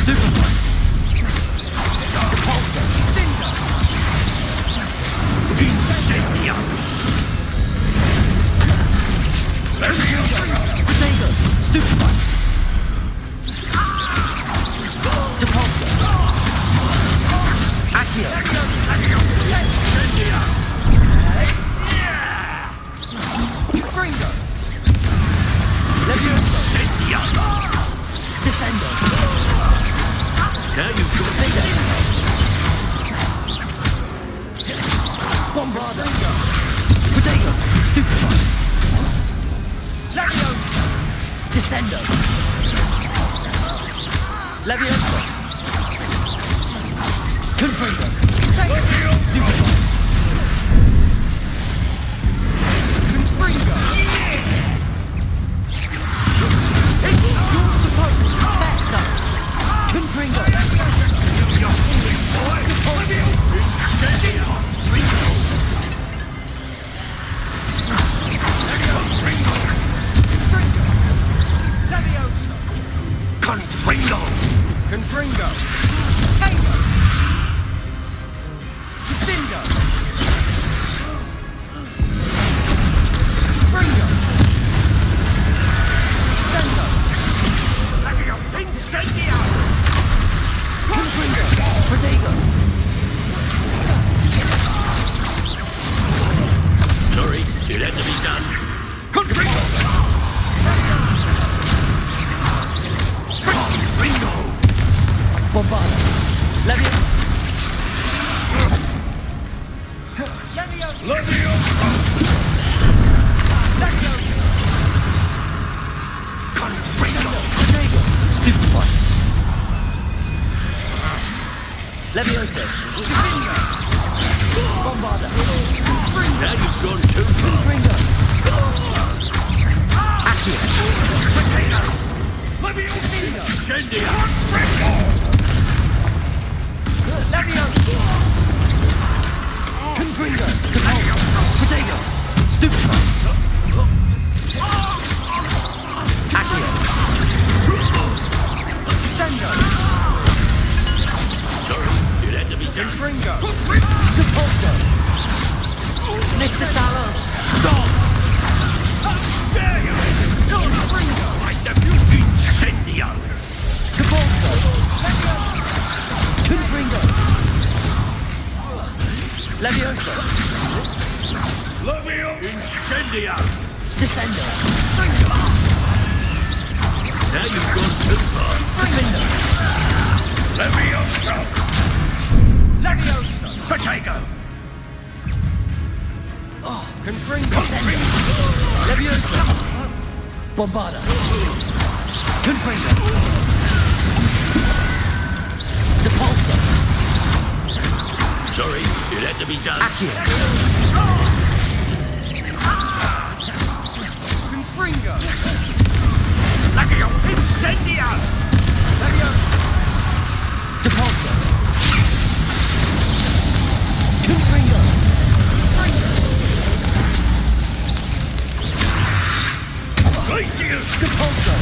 Stupefy! Debolso! Incendia! Levioso! Potato! Stupefy! Debolso! Accio! Incendia! Confringo! Levioso! Incendia! Descendo! Now you've got Bombarda! Potato! Stupefy! Leviosa! Descendo! Levioso! Confringo! Stupefy! Confringo! You're supposed to protect us! Confringo! Confringo! Confringo! Tango! Defendo! Confringo! Descendo! Incendia! Confringo! Potato! Sorry, it had to be done. Confringo! Confringo! Bombarda! Levioso! Levioso! Confringo! Potato! Stupefy! Levioso! Defendo! Bombarda! Now you've gone too far. Confringo! Accio! Potato! Levioso! Incendia! Confringo! Leviosa! Confringo! Debolso! Potato! Stupefy! Accio! Descendo! Sorry, it had to be done. Confringo! Debolso! Mr. Tallow! Stop! How dare you! Confringo! My nephew Incendio! Debolso! Confringo! Levioso! Levioso! Bombarda. Confringo. Depulso. Sorry, it had to be done. Accio. Confringo. Latios incendia! Depulso. Confringo. Glacius! Depulso.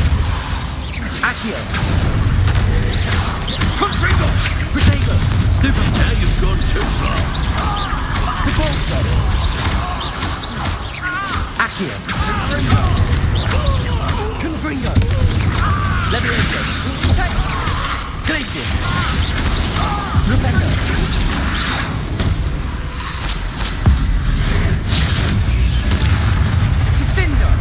Accio. Confringo! Protego. Stupid, now you've gone too far. Depulso. Accio. Confringo. Levioso. Glacius. Rependo. Defender.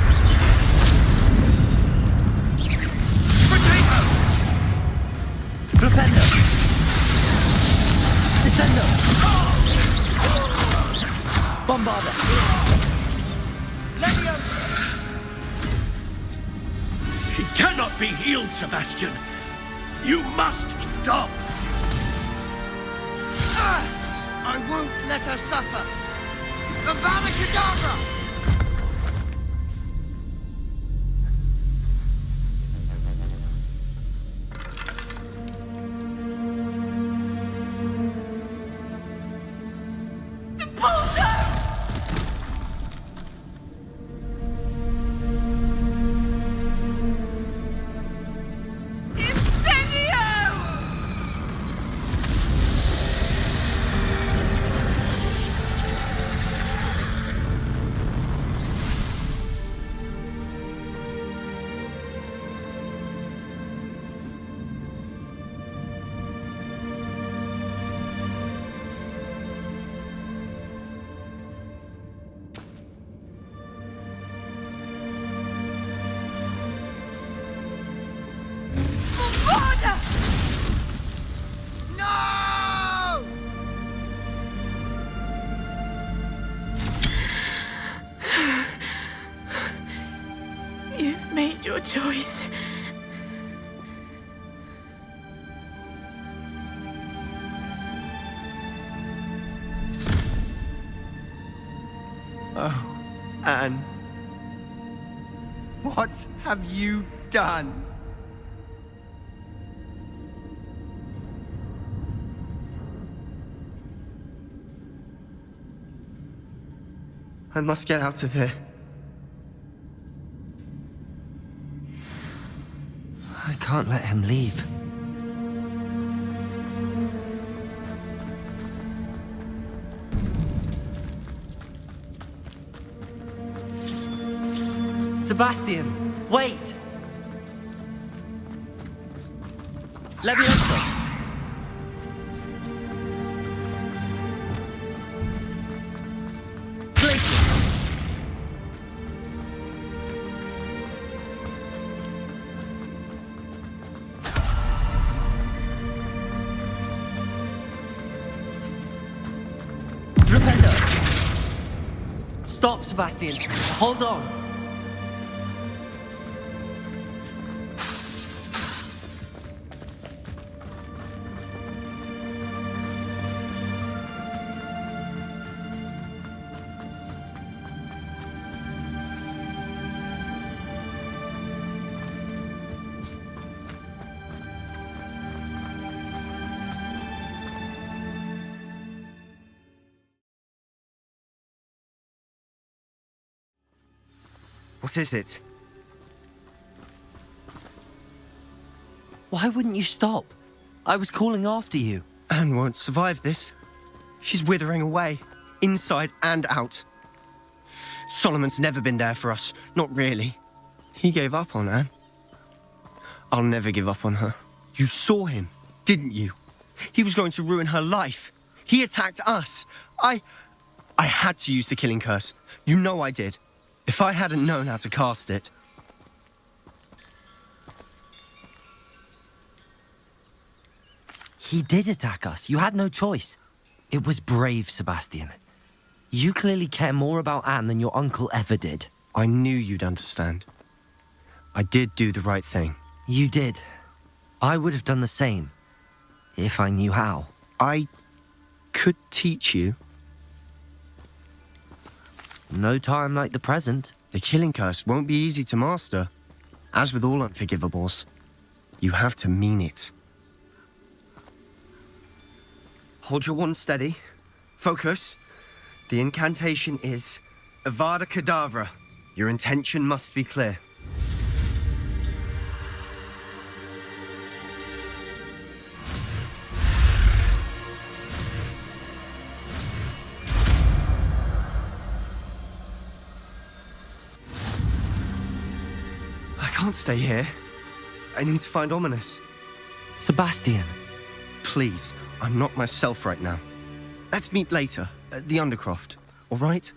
Flipendo. Descendo. Bombarda. She cannot be healed, Sebastian. You must stop. I won't let her suffer. Avada Kedavra! You've made your choice. Oh, Anne. What have you done? I must get out of here. I can't let him leave. Sebastian, wait! Levioso! Flipendo! Stop, Sebastian. Hold on. What is it? Why wouldn't you stop? I was calling after you. Anne won't survive this. She's withering away, inside and out. Solomon's never been there for us, not really. He gave up on Anne. I'll never give up on her. You saw him, didn't you? He was going to ruin her life. He attacked us. I had to use the killing curse. You know I did. If I hadn't known how to cast it... He did attack us. You had no choice. It was brave, Sebastian. You clearly care more about Anne than your uncle ever did. I knew you'd understand. I did do the right thing. You did. I would have done the same, if I knew how. I could teach you. No time like the present. The killing curse won't be easy to master. As with all unforgivables, you have to mean it. Hold your wand steady. Focus. The incantation is Avada Kedavra. Your intention must be clear. I can't stay here. I need to find Ominous. Sebastian. Please, I'm not myself right now. Let's meet later at the Undercroft, all right?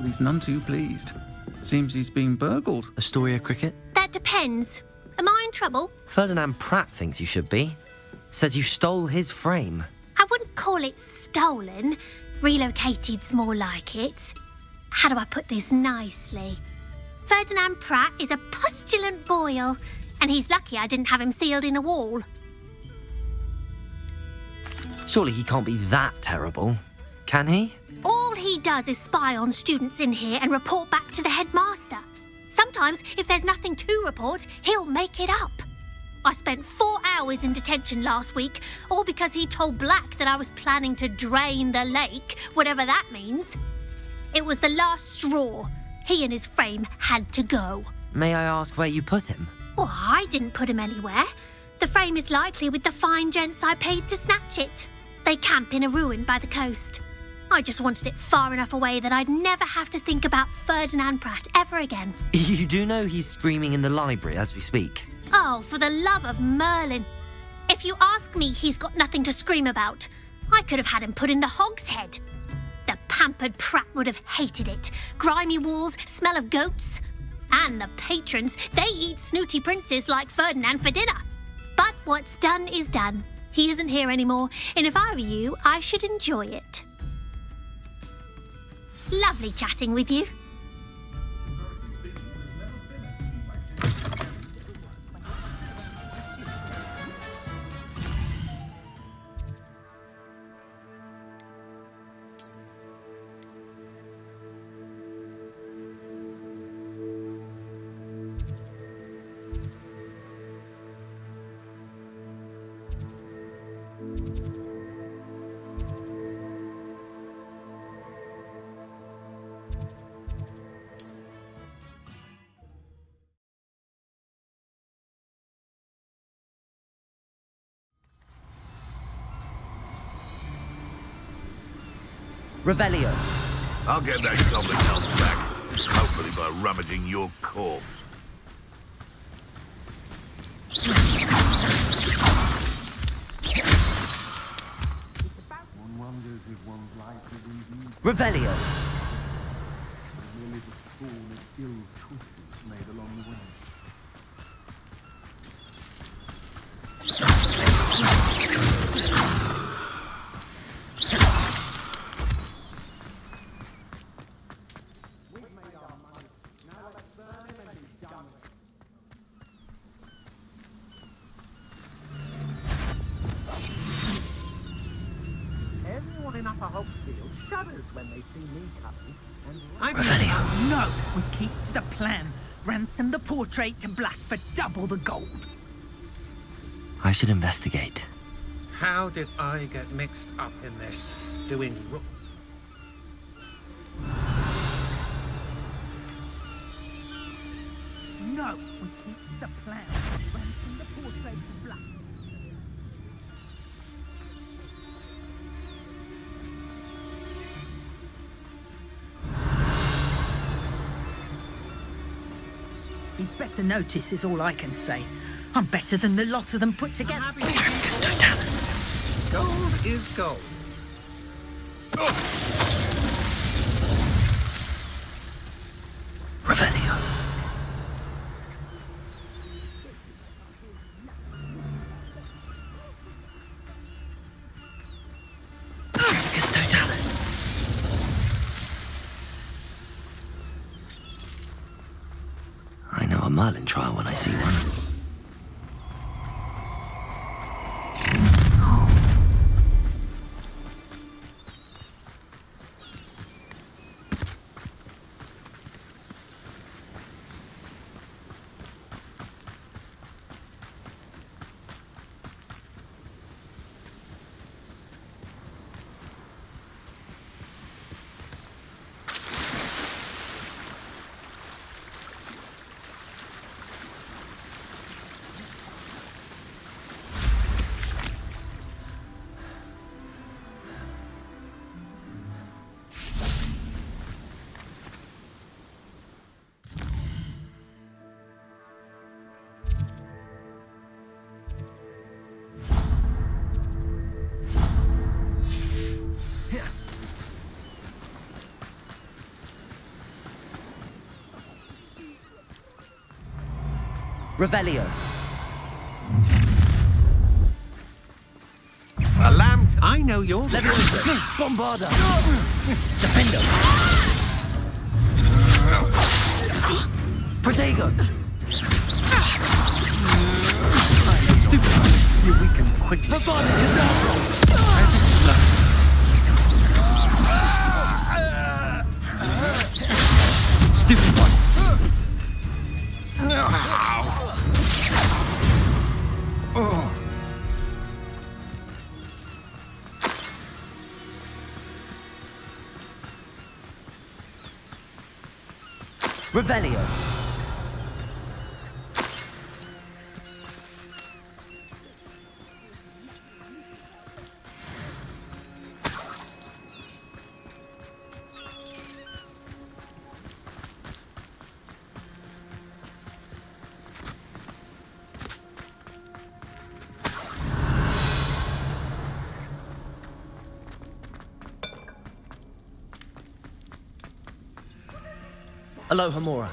He's none too pleased. Seems he's been burgled. Astoria Cricket? That depends. Am I in trouble? Ferdinand Pratt thinks you should be. Says you stole his frame. I wouldn't call it stolen. Relocated's more like it. How do I put this nicely? Ferdinand Pratt is a postulant boil, and he's lucky I didn't have him sealed in a wall. Surely he can't be that terrible, can he? All he does is spy on students in here and report back to the headmaster. Sometimes, if there's nothing to report, he'll make it up. I spent 4 hours in detention last week, all because he told Black that I was planning to drain the lake, whatever that means. It was the last straw. He and his frame had to go. May I ask where you put him? Well, I didn't put him anywhere. The frame is likely with the fine gents I paid to snatch it. They camp in a ruin by the coast. I just wanted it far enough away that I'd never have to think about Ferdinand Pratt ever again. You do know he's screaming in the library as we speak. Oh, for the love of Merlin. If you ask me, he's got nothing to scream about. I could have had him put in the hogshead. The pampered Pratt would have hated it. Grimy walls, smell of goats. And the patrons, they eat snooty princes like Ferdinand for dinner. But what's done is done. He isn't here anymore, and if I were you, I should enjoy it. Lovely chatting with you. Revelio. I'll get that goblin elf back, hopefully by rummaging your corpse. Revelio. Merely the spawn of ill choices made along the way. Everyone in Upper Hogsfield shudders when they see me coming. No, we keep to the plan. Ransom the portrait to Black for double the gold. I should investigate. How did I get mixed up in this? Doing No, we keep to the plan. Ransom the portrait to Black. He'd better notice is all I can say. I'm better than the lot of them put together. Gold is gold. Revelio. Tricus Totalis. I know a Merlin trial when I see one. Revelio. A lamb. I know yours. Leviosa. Bombarda. Defender. Protego. Stupid. You weaken quickly. Stupid one. Revelio. Aloha Mora.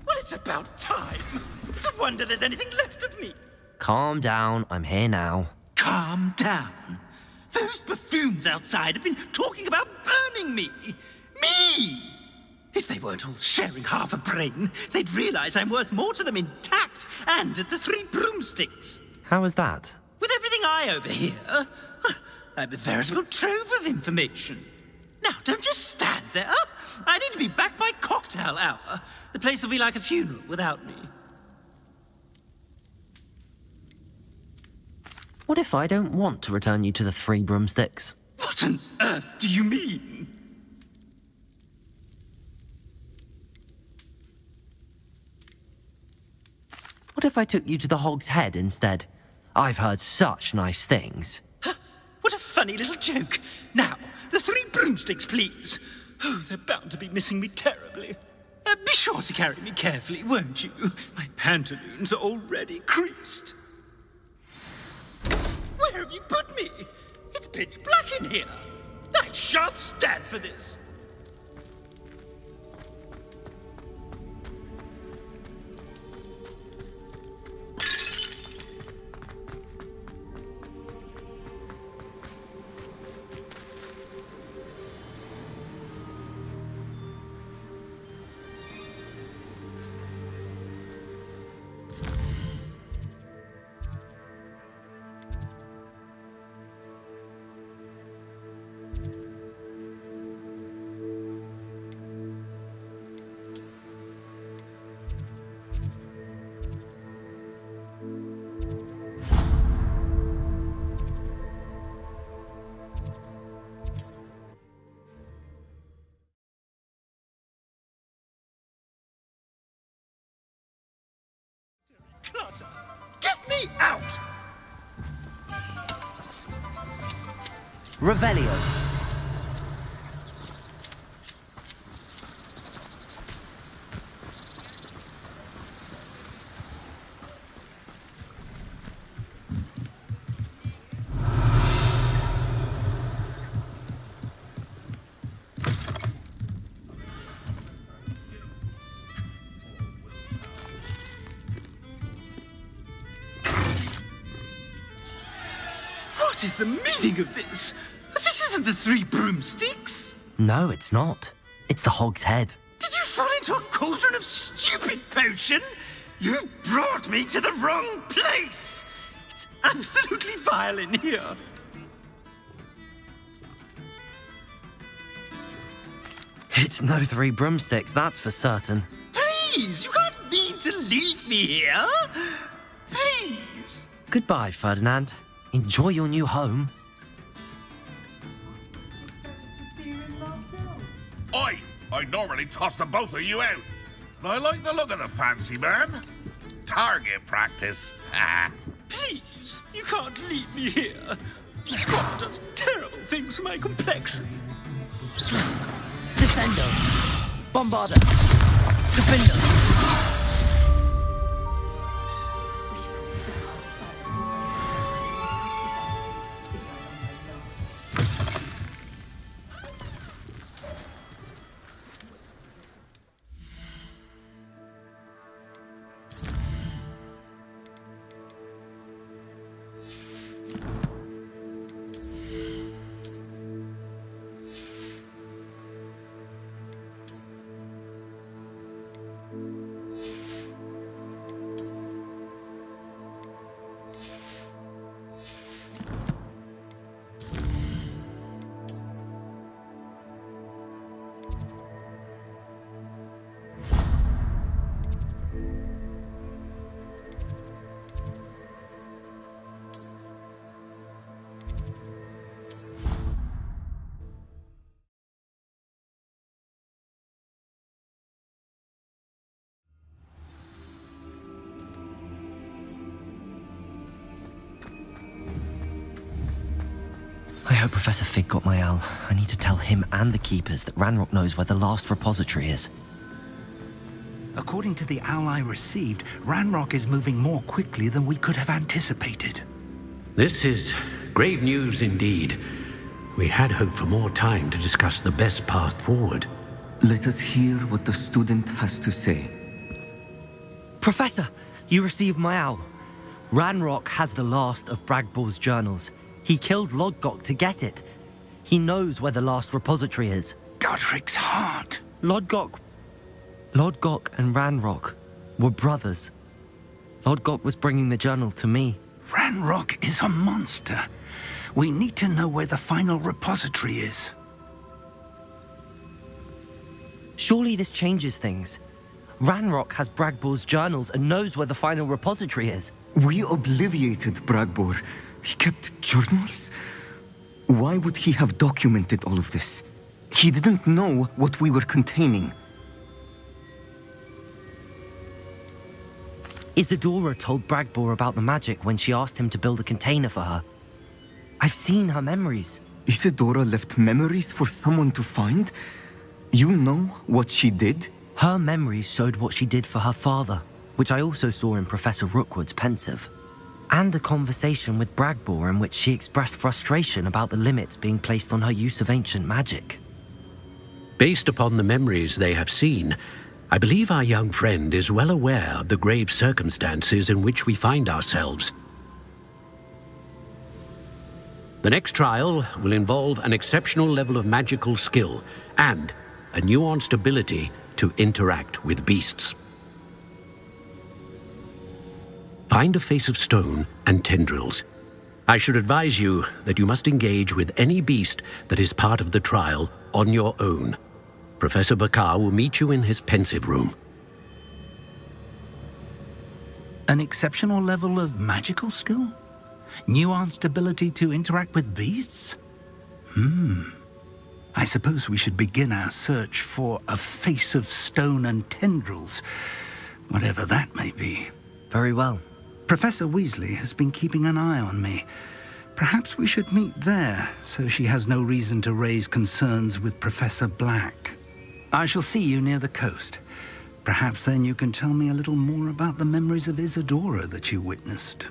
Well, it's about time. It's a wonder there's anything left of me. Calm down, I'm here now. Calm down. Those buffoons outside have been talking about burning me. Me! If they weren't all sharing half a brain, they'd realize I'm worth more to them intact and at the Three Broomsticks. How is that? With everything I overhear, I'm a veritable trove of information. Now, don't just stand there. I need to be back by cocktail hour. The place will be like a funeral without me. What if I don't want to return you to the Three Broomsticks? What on earth do you mean? What if I took you to the Hog's Head instead? I've heard such nice things. What a funny little joke. Now, the 3 broomsticks, please. Oh, they're bound to be missing me terribly. Be sure to carry me carefully, won't you? My pantaloons are already creased. Where have you put me? It's pitch black in here. I shan't stand for this. Clutter! Get me out! Revelio. What is the meaning of this? This isn't the 3 broomsticks. No, it's not. It's the Hog's Head. Did you fall into a cauldron of stupid potion? You've brought me to the wrong place. It's absolutely vile in here. It's no 3 broomsticks, that's for certain. Please, you can't mean to leave me here. Please. Goodbye, Ferdinand. Enjoy your new home. I'd normally toss the both of you out. But I like the look of the fancy man. Target practice. Please, you can't leave me here. The squad does terrible things to my complexion. Descendo. Bombarda. Defender. I hope Professor Fig got my owl. I need to tell him and the Keepers that Ranrock knows where the last repository is. According to the owl I received, Ranrock is moving more quickly than we could have anticipated. This is grave news indeed. We had hoped for more time to discuss the best path forward. Let us hear what the student has to say. Professor, you received my owl. Ranrock has the last of Bragbor's journals. He killed Lodgok to get it. He knows where the last repository is. Godric's heart. Lodgok and Ranrock were brothers. Lodgok was bringing the journal to me. Ranrock is a monster. We need to know where the final repository is. Surely this changes things. Ranrock has Bragbor's journals and knows where the final repository is. We obliviated Bragbor. He kept journals? Why would he have documented all of this? He didn't know what we were containing. Isadora told Bragbor about the magic when she asked him to build a container for her. I've seen her memories. Isadora left memories for someone to find? You know what she did? Her memories showed what she did for her father, which I also saw in Professor Rookwood's pensive. And a conversation with Bragbor in which she expressed frustration about the limits being placed on her use of ancient magic. Based upon the memories they have seen, I believe our young friend is well aware of the grave circumstances in which we find ourselves. The next trial will involve an exceptional level of magical skill and a nuanced ability to interact with beasts. Find a face of stone and tendrils. I should advise you that you must engage with any beast that is part of the trial on your own. Professor Bakar will meet you in his pensive room. An exceptional level of magical skill? Nuanced ability to interact with beasts? I suppose we should begin our search for a face of stone and tendrils, whatever that may be. Very well. Professor Weasley has been keeping an eye on me. Perhaps we should meet there, so she has no reason to raise concerns with Professor Black. I shall see you near the coast. Perhaps then you can tell me a little more about the memories of Isadora that you witnessed.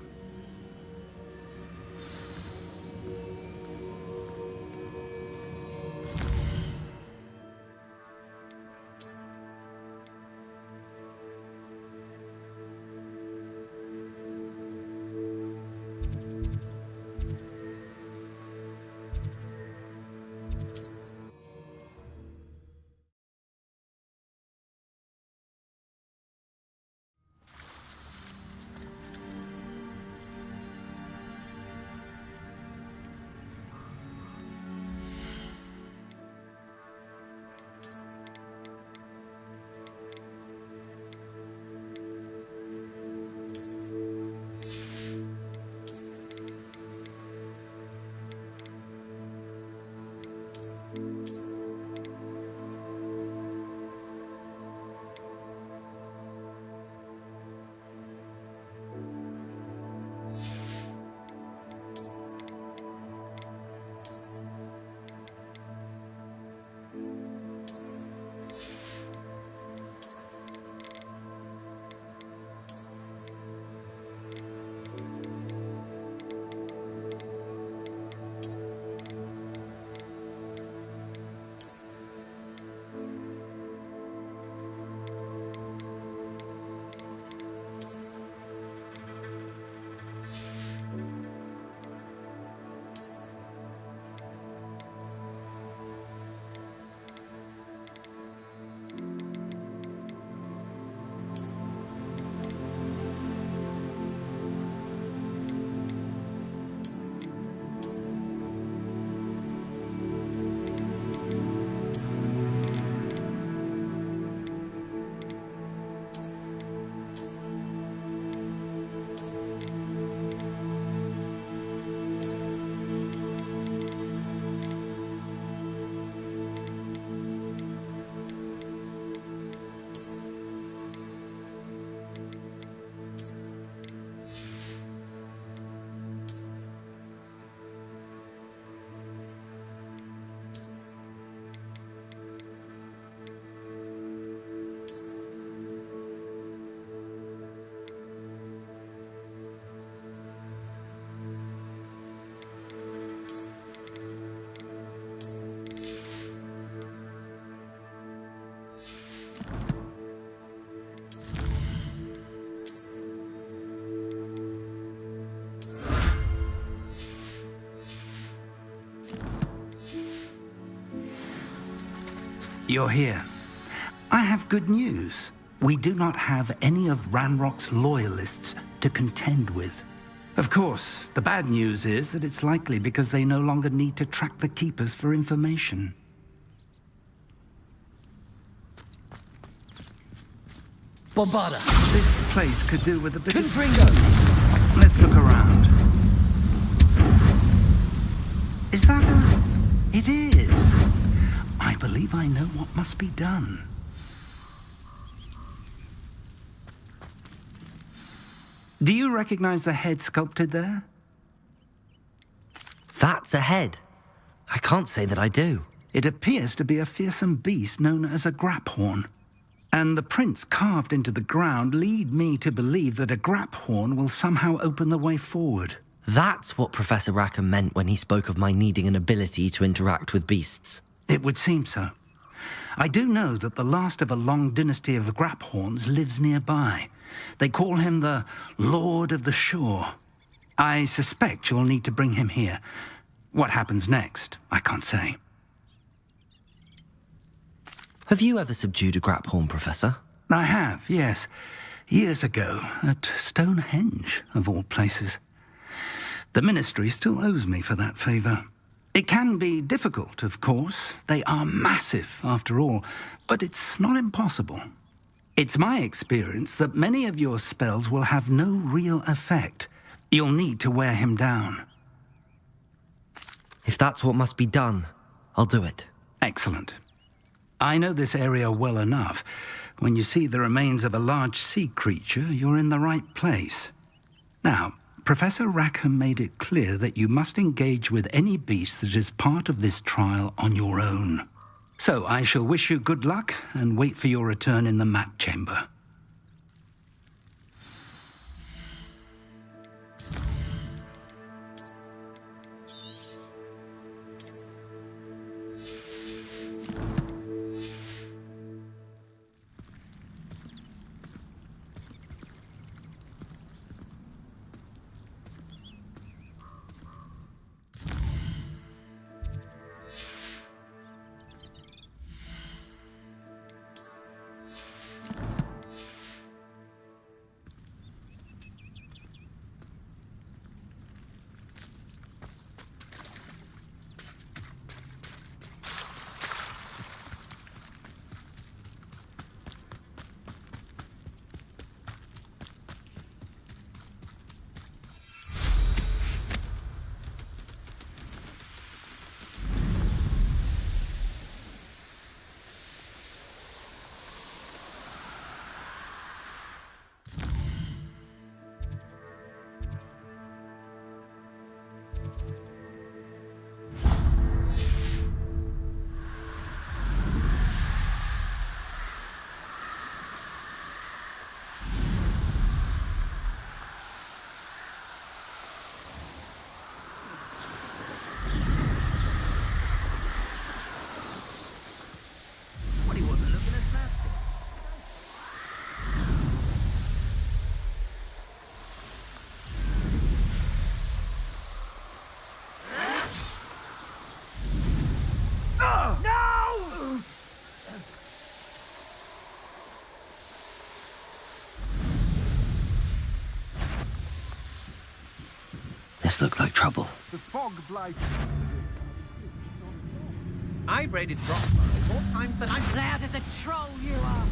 You're here. I have good news. We do not have any of Ranrock's loyalists to contend with. Of course, the bad news is that it's likely because they no longer need to track the Keepers for information. Bombarda. This place could do with a bit Confringo. Let's look around. Is that a... It is. I believe I know what must be done. Do you recognize the head sculpted there? That's a head. I can't say that I do. It appears to be a fearsome beast known as a graphorn. And the prints carved into the ground lead me to believe that a graphorn will somehow open the way forward. That's what Professor Rackham meant when he spoke of my needing an ability to interact with beasts. It would seem so. I do know that the last of a long dynasty of graphorns lives nearby. They call him the Lord of the Shore. I suspect you'll need to bring him here. What happens next, I can't say. Have you ever subdued a graphorn, Professor? I have, yes. Years ago, at Stonehenge, of all places. The Ministry still owes me for that favor. It can be difficult, of course. They are massive, after all, but it's not impossible. It's my experience that many of your spells will have no real effect. You'll need to wear him down. If that's what must be done, I'll do it. Excellent. I know this area well enough. When you see the remains of a large sea creature, you're in the right place. Now, Professor Rackham made it clear that you must engage with any beast that is part of this trial on your own. So I shall wish you good luck and wait for your return in the map chamber. This looks like trouble. The fog blight. I raided Rockburrow more times than I'm Loud as a troll you are.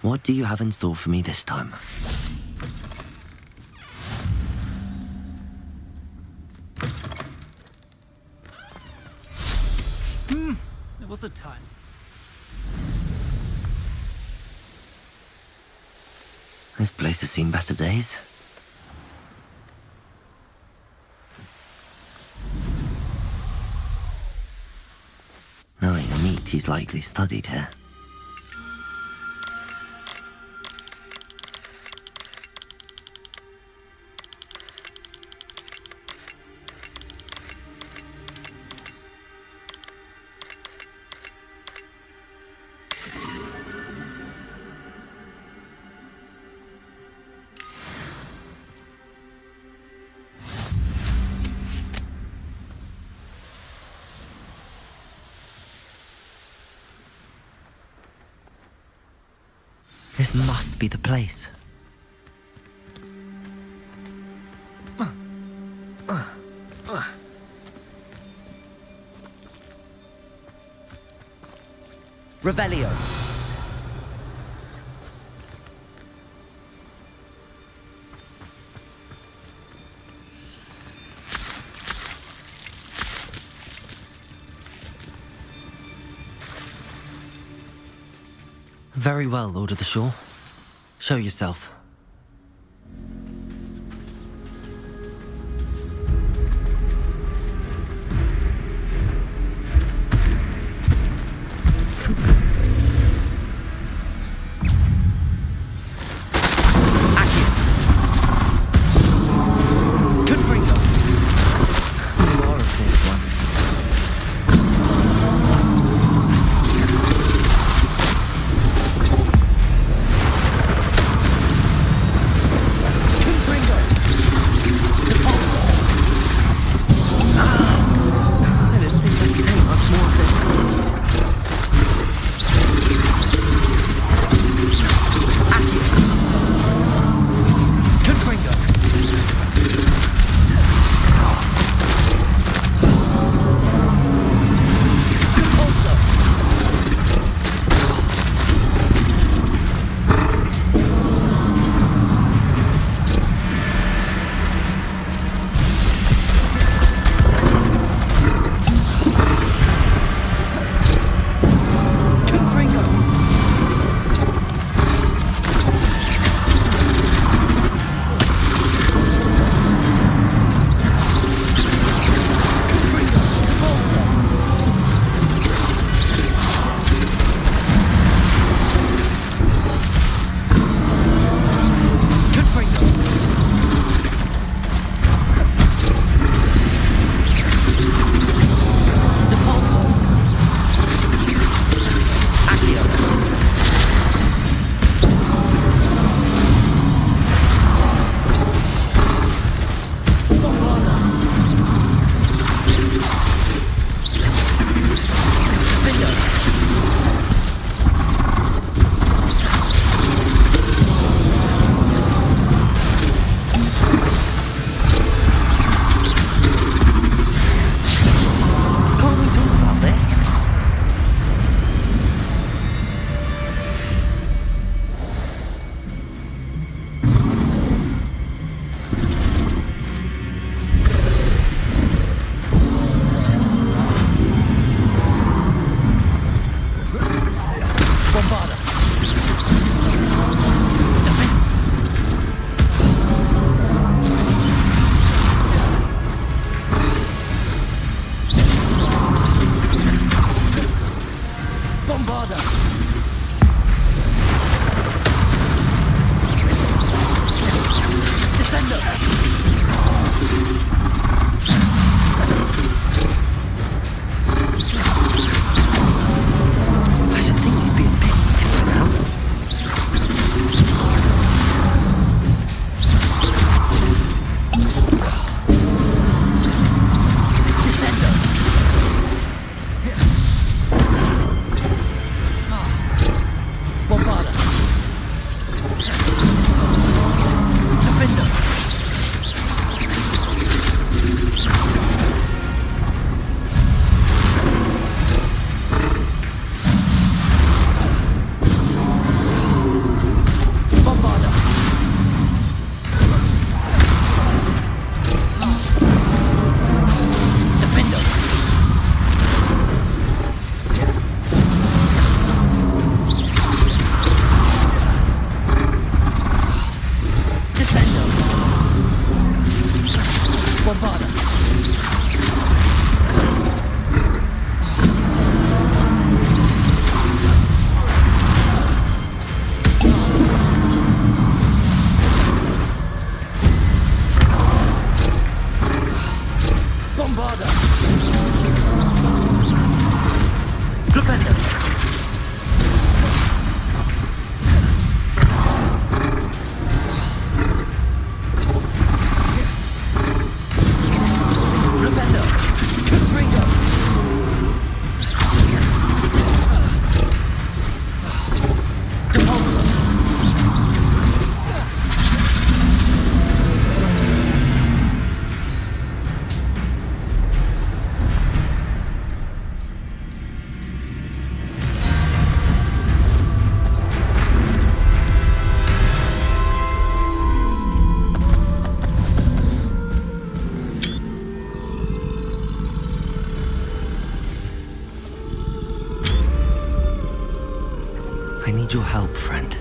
What do you have in store for me this time? There was a time. This place has seen better days. Knowing the meat, he's likely studied here. This must be the place. Revelio. Very well, Lord of the Shore. Show yourself. I need your help, friend.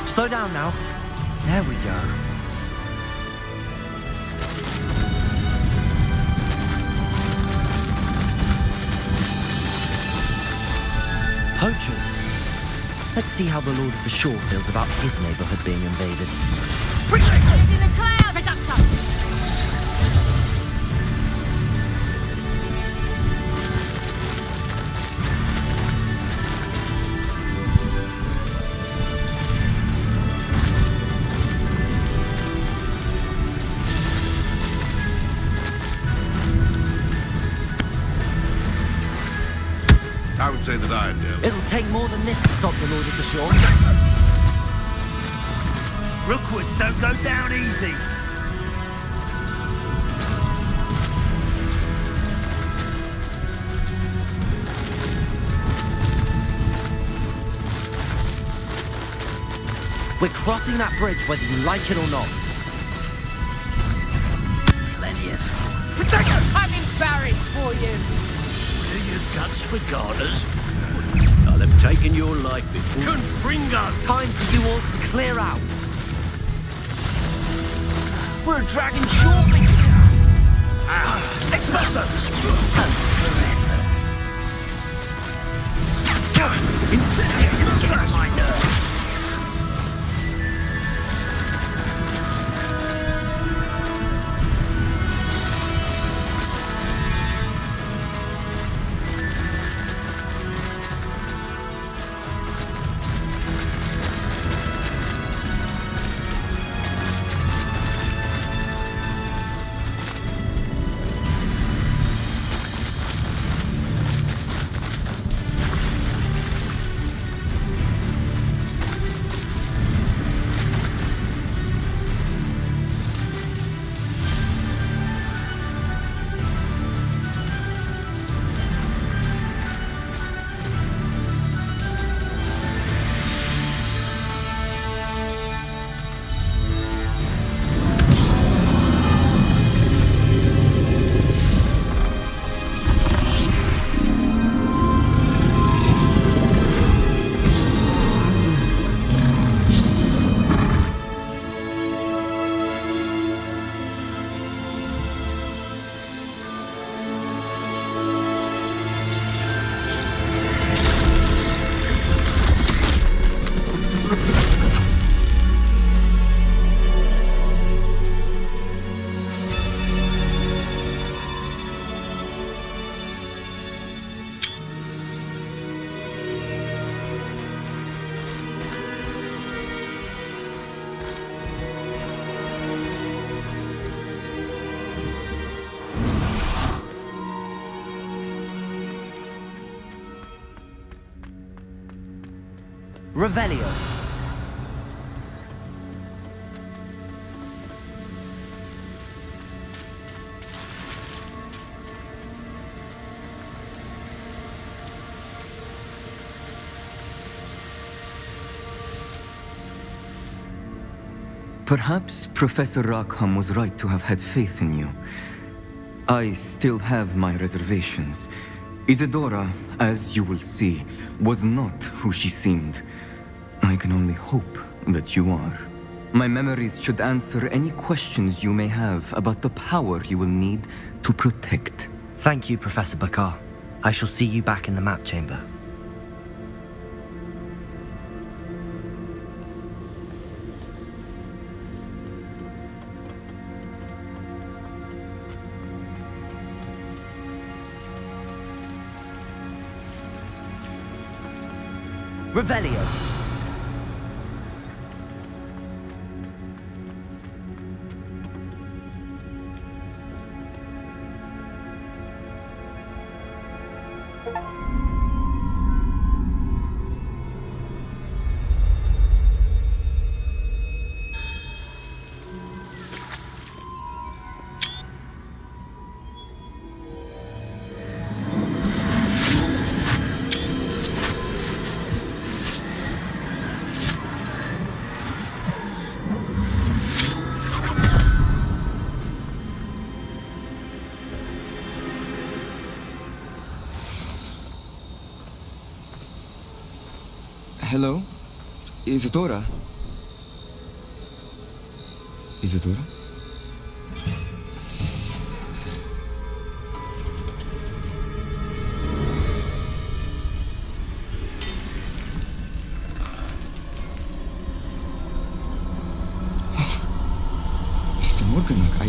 Slow down now. There we go. Poachers. Let's see how the Lord of the Shore feels about his neighborhood being invaded. In the cloud, Reductor! I would say that I do. It'll take more than this to stop the Lord of the Shore. Rookwoods don't go down easy. We're crossing that bridge whether you like it or not. Plenty of space. Protector! Having buried for you! What are your guts for garters? I'll have taken your life before. Confringo! Time for you all to clear out. We're a dragon shortly. Expulso! Incendiary! Get on my nerves! Revelio. Perhaps Professor Rackham was right to have had faith in you. I still have my reservations. Isadora, as you will see, was not who she seemed. I can only hope that you are. My memories should answer any questions you may have about the power you will need to protect. Thank you, Professor Bakar. I shall see you back in the map chamber. Revelio. Hello? Isadora? Isadora? Mr. Morganach,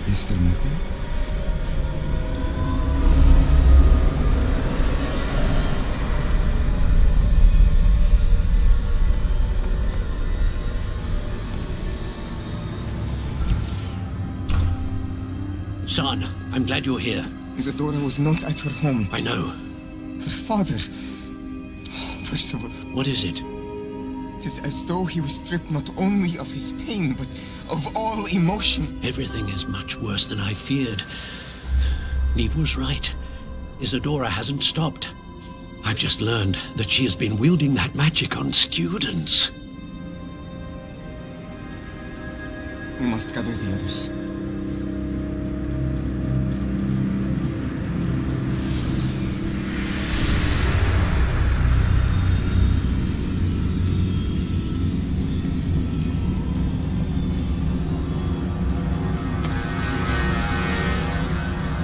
Mr. Morgan? Son, I'm glad you're here. Isadora was not at her home. I know. Her father... Percival. What is it? It is as though he was stripped not only of his pain, but of all emotion. Everything is much worse than I feared. Neve was right. Isadora hasn't stopped. I've just learned that she has been wielding that magic on students. We must gather the others.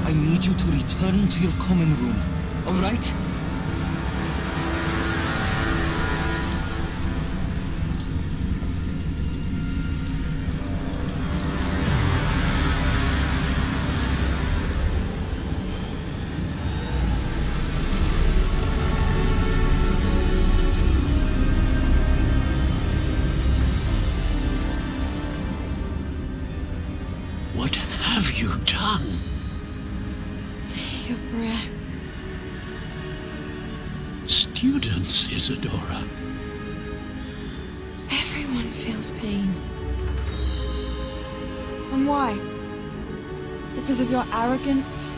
I need you to return to your common room, all right? What have you done? Take a breath. Students, Isadora. Everyone feels pain. And why? Because of your arrogance?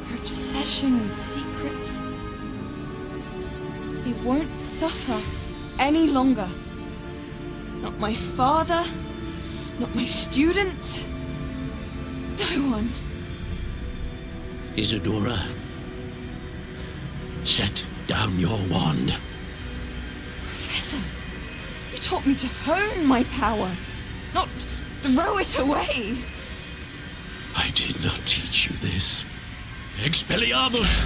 Your obsession with secrets? We won't suffer any longer. Not my father, not my students, no one. Isadora, set down your wand. Professor, you taught me to hone my power, not throw it away. I did not teach you this. Expelliarmus!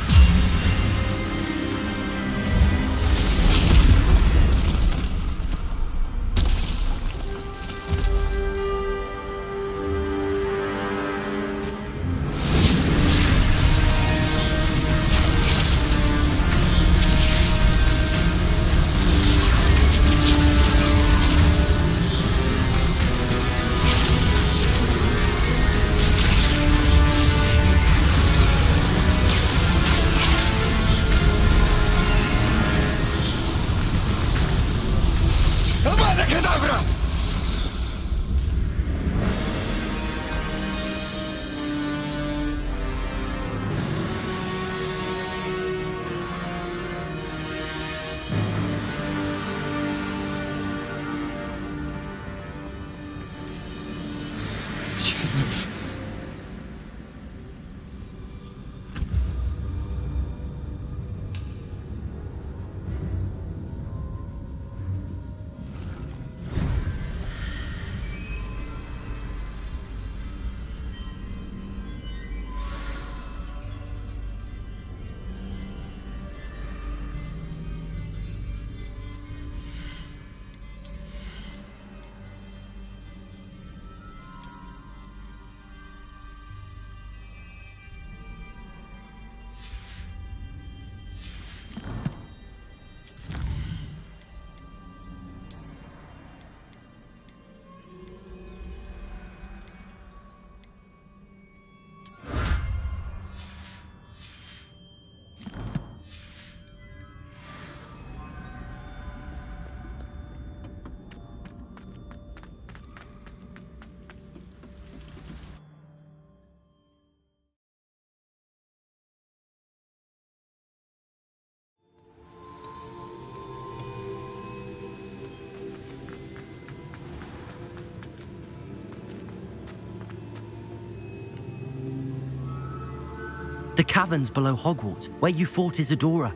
The caverns below Hogwarts, where you fought Isadora.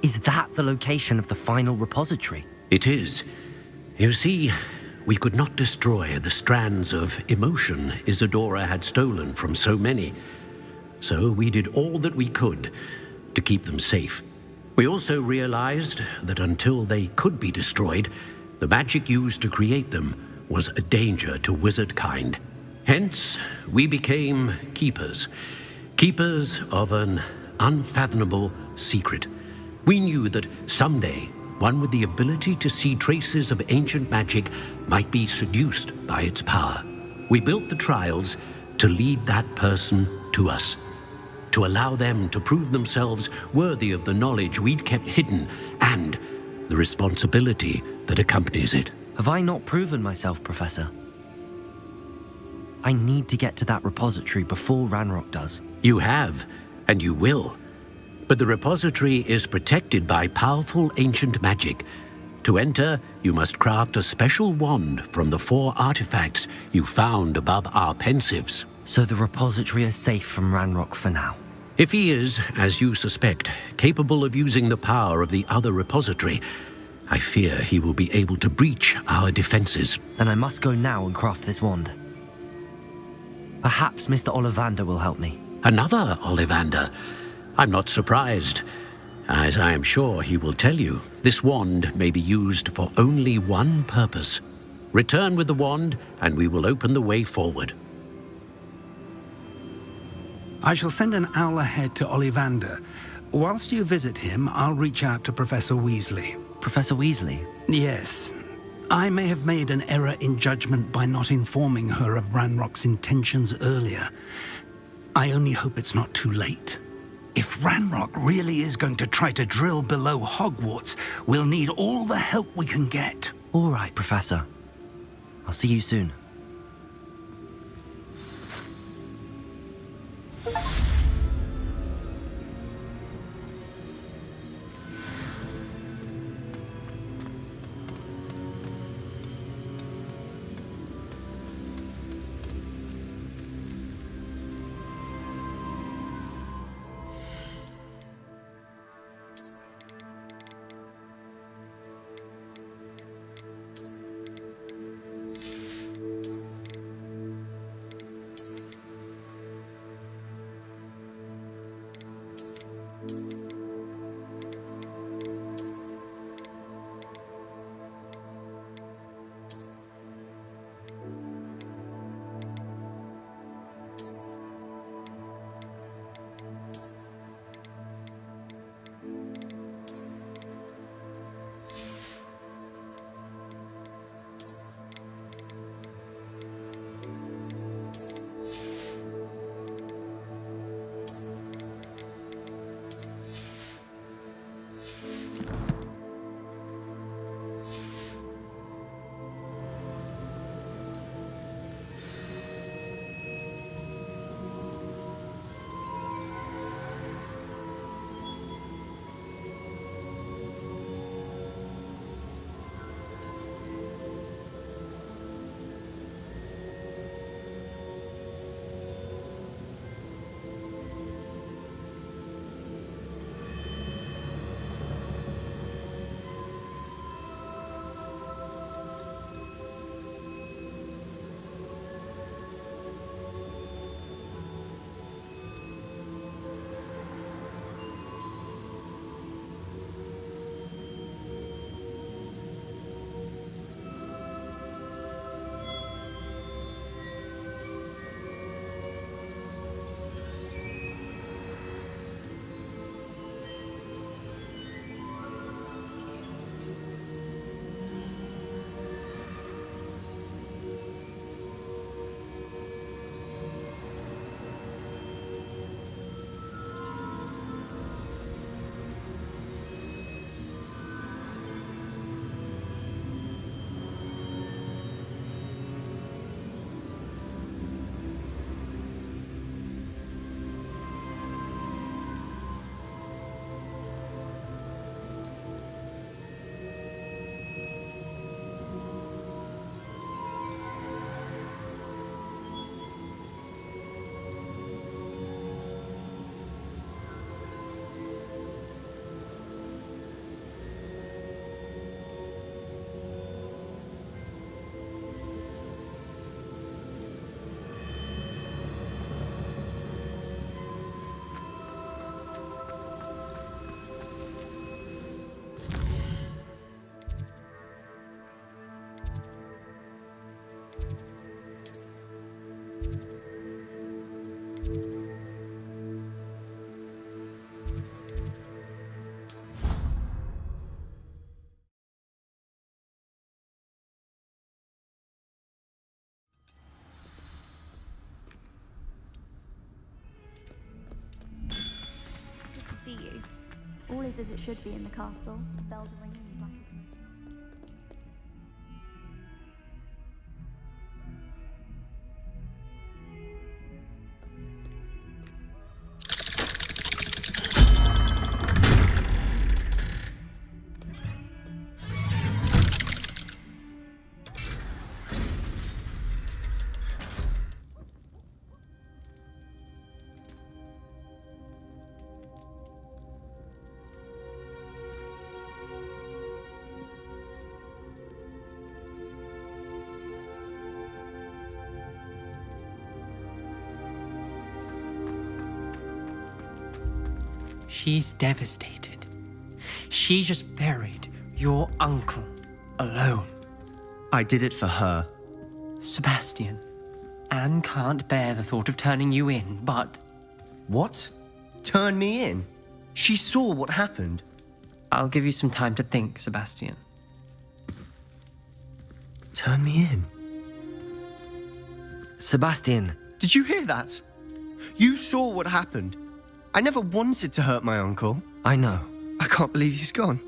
Is that the location of the final repository? It is. You see, we could not destroy the strands of emotion Isadora had stolen from so many. So we did all that we could to keep them safe. We also realized that until they could be destroyed, the magic used to create them was a danger to wizard kind. Hence, we became keepers. Keepers of an unfathomable secret. We knew that someday, one with the ability to see traces of ancient magic might be seduced by its power. We built the trials to lead that person to us, to allow them to prove themselves worthy of the knowledge we'd kept hidden and the responsibility that accompanies it. Have I not proven myself, Professor? I need to get to that repository before Ranrock does. You have, and you will. But the repository is protected by powerful ancient magic. To enter, you must craft a special wand from the 4 artifacts you found above our pensives. So the repository is safe from Ranrock for now. If he is, as you suspect, capable of using the power of the other repository, I fear he will be able to breach our defenses. Then I must go now and craft this wand. Perhaps Mr. Ollivander will help me. Another Ollivander? I'm not surprised. As I am sure he will tell you, this wand may be used for only one purpose. Return with the wand, and we will open the way forward. I shall send an owl ahead to Ollivander. Whilst you visit him, I'll reach out to Professor Weasley. Professor Weasley? Yes. I may have made an error in judgment by not informing her of Ranrock's intentions earlier. I only hope it's not too late. If Ranrock really is going to try to drill below Hogwarts, we'll need all the help we can get. All right, Professor. I'll see you soon. Good to see you. All is as it should be in the castle. Bells are ringing. She's devastated. She just buried your uncle alone. I did it for her. Sebastian, Anne can't bear the thought of turning you in, but... What? Turn me in? She saw what happened. I'll give you some time to think, Sebastian. Turn me in? Sebastian. Did you hear that? You saw what happened. I never wanted to hurt my uncle. I know. I can't believe he's gone.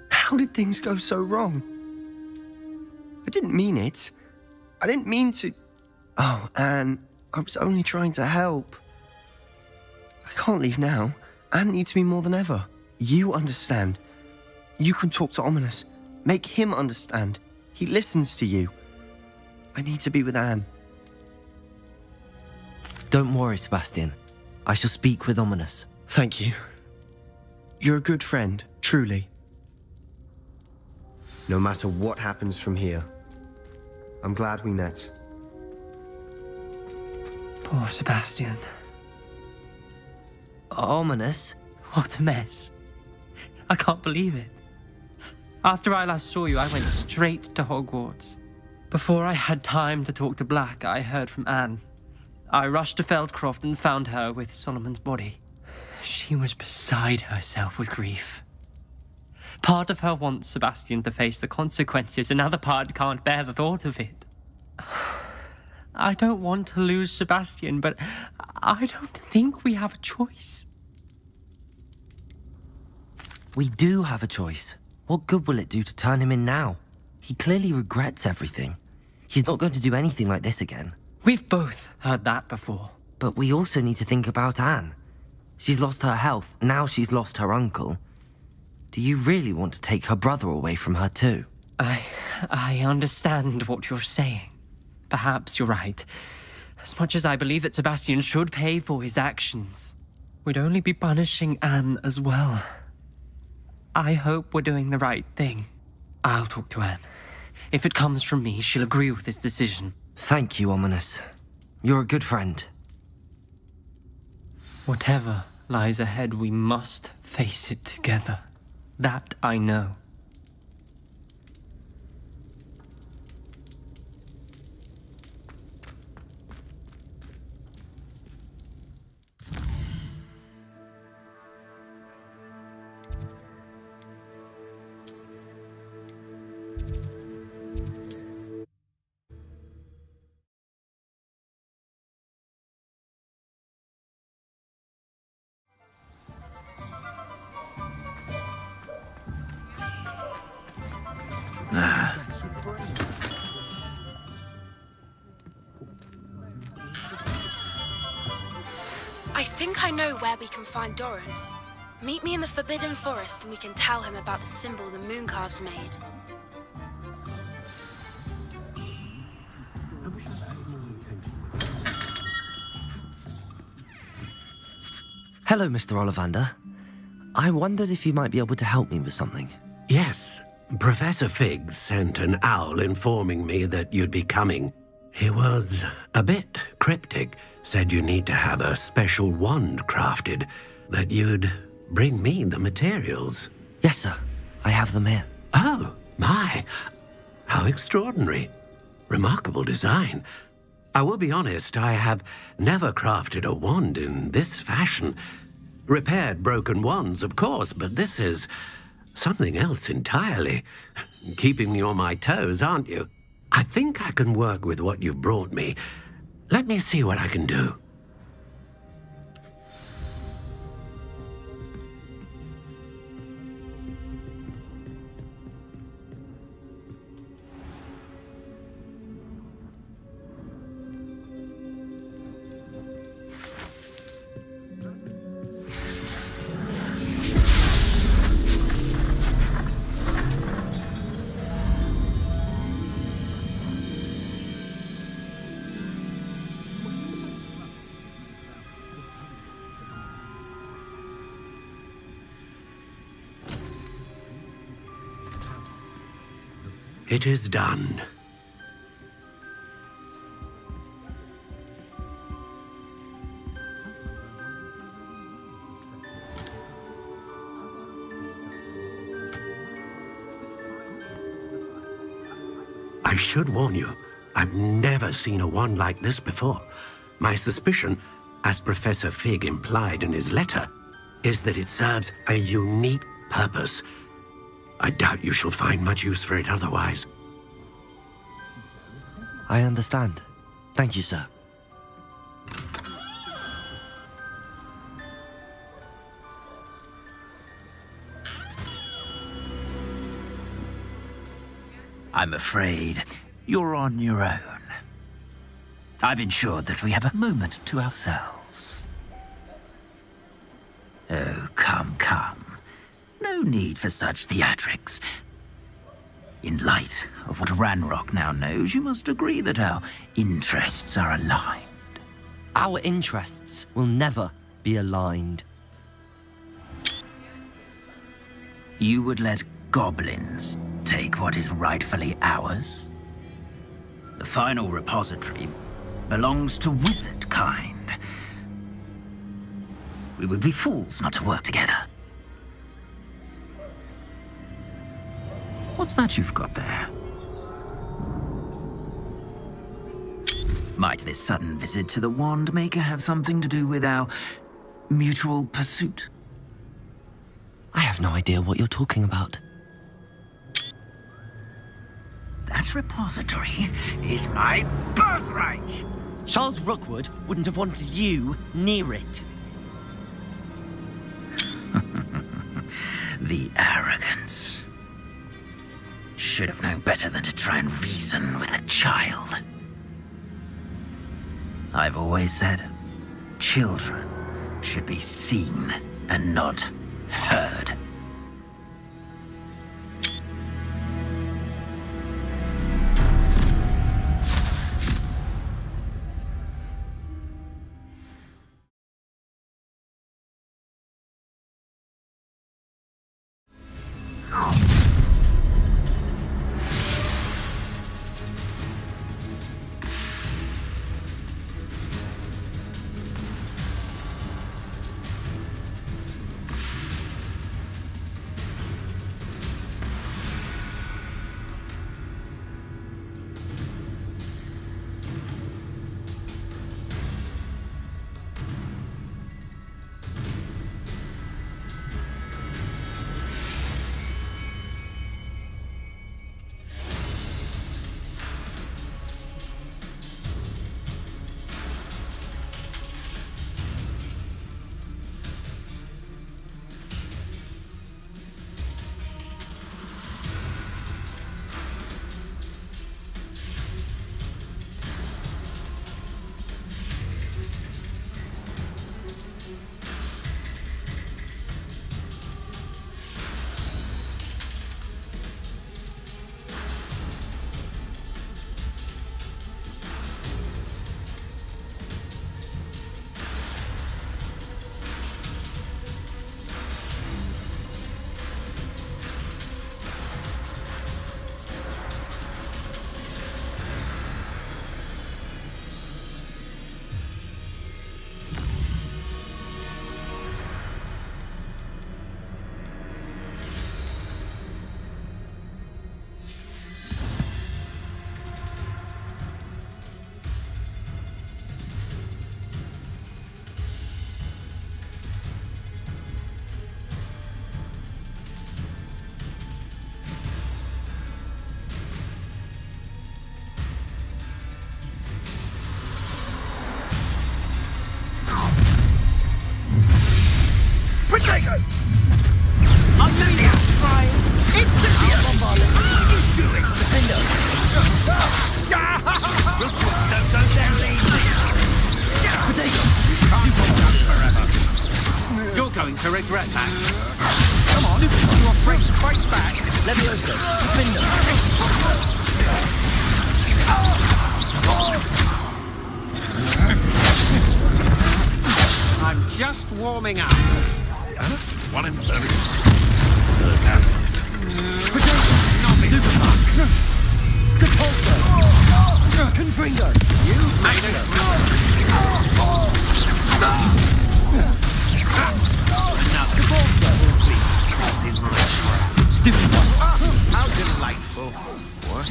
How did things go so wrong? I didn't mean it. I didn't mean to... Oh, Anne, I was only trying to help. I can't leave now. Anne needs me more than ever. You understand. You can talk to Ominous. Make him understand. He listens to you. I need to be with Anne. Don't worry, Sebastian. I shall speak with Ominous. Thank you. You're a good friend, truly. No matter what happens from here, I'm glad we met. Poor Sebastian. Ominous? What a mess. I can't believe it. After I last saw you, I went straight to Hogwarts. Before I had time to talk to Black, I heard from Anne. I rushed to Feldcroft and found her with Solomon's body. She was beside herself with grief. Part of her wants Sebastian to face the consequences, another part can't bear the thought of it. I don't want to lose Sebastian, but I don't think we have a choice. We do have a choice. What good will it do to turn him in now? He clearly regrets everything. He's not going to do anything like this again. We've both heard that before. But we also need to think about Anne. She's lost her health, now she's lost her uncle. Do you really want to take her brother away from her too? I understand what you're saying. Perhaps you're right. As much as I believe that Sebastian should pay for his actions, we'd only be punishing Anne as well. I hope we're doing the right thing. I'll talk to Anne. If it comes from me, she'll agree with this decision. Thank you, Ominous. You're a good friend. Whatever lies ahead, we must face it together. That I know. I think I know where we can find Doran. Meet me in the Forbidden Forest and we can tell him about the symbol the Mooncalves made. Hello, Mr. Ollivander. I wondered if you might be able to help me with something. Yes, Professor Fig sent an owl informing me that you'd be coming. He was a bit cryptic, said you need to have a special wand crafted, that you'd bring me the materials. Yes, sir. I have them here. Oh, my. How extraordinary. Remarkable design. I will be honest, I have never crafted a wand in this fashion. Repaired broken wands, of course, but this is something else entirely. Keeping me on my toes, aren't you? I think I can work with what you've brought me. Let me see what I can do. It is done. I should warn you, I've never seen a wand like this before. My suspicion, as Professor Fig implied in his letter, is that it serves a unique purpose. I doubt you shall find much use for it otherwise. I understand. Thank you, sir. I'm afraid you're on your own. I've ensured that we have a moment to ourselves. Oh, come, come. No need for such theatrics. In light of what Ranrock now knows, you must agree that our interests are aligned. Our interests will never be aligned. You would let goblins take what is rightfully ours? The final repository belongs to wizard kind. We would be fools not to work together. What's that you've got there? Might this sudden visit to the Wand Maker have something to do with our mutual pursuit? I have no idea what you're talking about. That repository is my birthright! Charles Rookwood wouldn't have wanted you near it. The arrogance. Should have known better than to try and reason with a child. I've always said, children should be seen and not heard. I'll do you! It's Cynthia! What are you doing? Defender! Don't go down easy! Potato! You're going to regret that. Come on, you're afraid to fight back. Levioso, defender! I'm just warming up. One in service. Catapulta! Confringo! You made it! Catapulta! Stupid one! How delightful. What?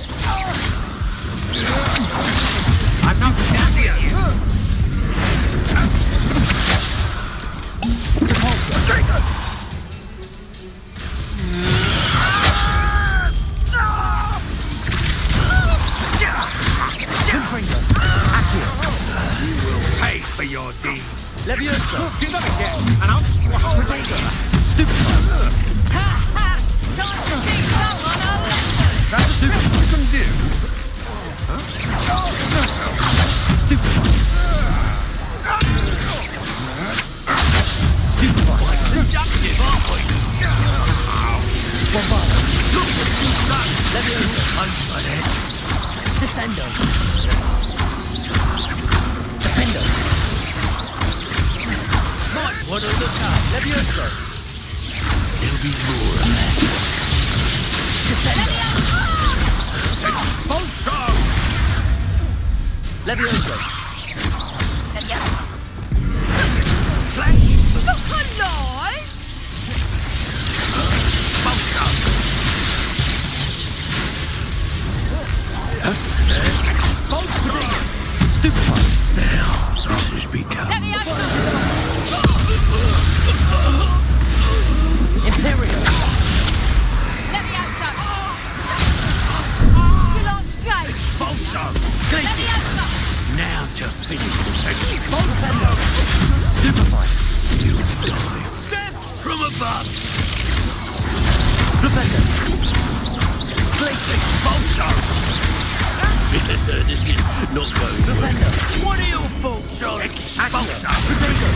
I'm not down here! Catapulta! Confringo! Accio! You will pay for your deed. Levioso! Do that again, and I'll squash Potato! Stupid one! That's the best you can do. Stupid one! Stupid one! Productive, aren't we? Bombardo! Look what you've done. Levioso! Unfunny. Descendo! Defendo! Might want to look up. Levioso! There'll be more of that. Descendo! Expulso! Levioso! Flash! Look alive! Expulso! Stupid one! Now, this has become... Imperial! Expulso! Glacius! Now to finish this. Defendo! Stupefy! You die. Death from above! Defender! Glacius! Expulso! This is not going well. Defender! What are your faults on? Expulso! Potato!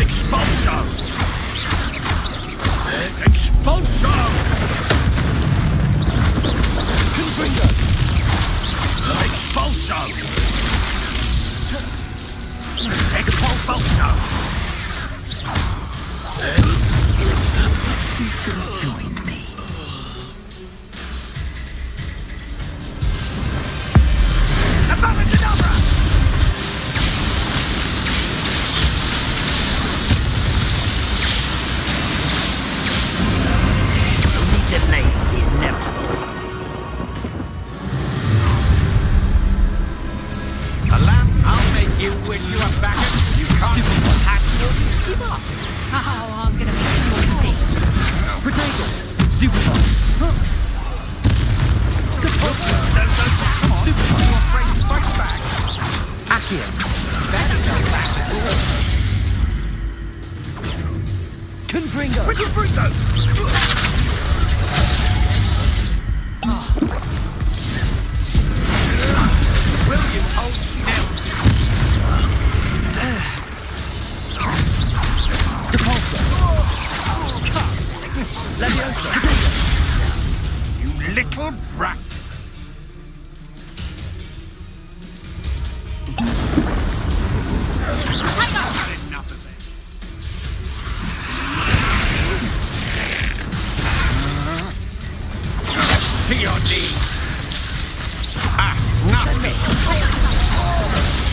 Expulso! Expulso! Confringo! Expulso! Expulso! Join me. Abracadabra! Only delay the inevitable. Alam, I'll make you wish you were back. You can't hack your give up. Oh, I'm gonna make you all this. Potato! Stupid one! Catapulta! Stupid one! You're afraid to fight back. Accio! That's a laugh. Confringo! Where'd you bring those? William holds now. Depulso! Levioso! You little brat. Had enough of it. To your knees. Ah, nothing.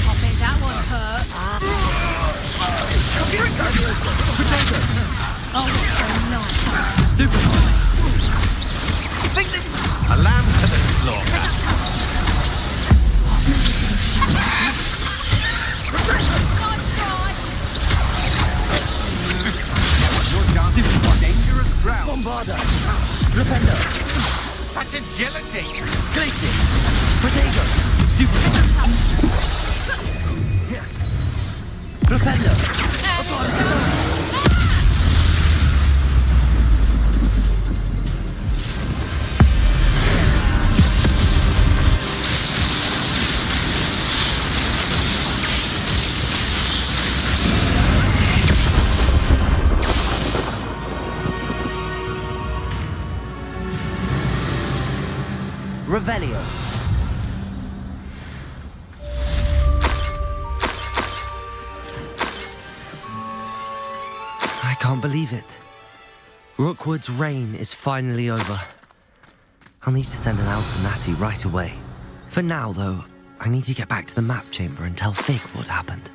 I bet that one hurt. Potato! Oh, so nice. Stupid one! A lamb to the slaughter. You're down to dangerous ground. Bombardo! Flipendo! Such agility. Glacius! Potato! Stupid one! Flipendo! Revelio. I can't believe it. Rookwood's reign is finally over. I'll need to send an owl to Natty right away. For now, though, I need to get back to the map chamber and tell Fig what happened.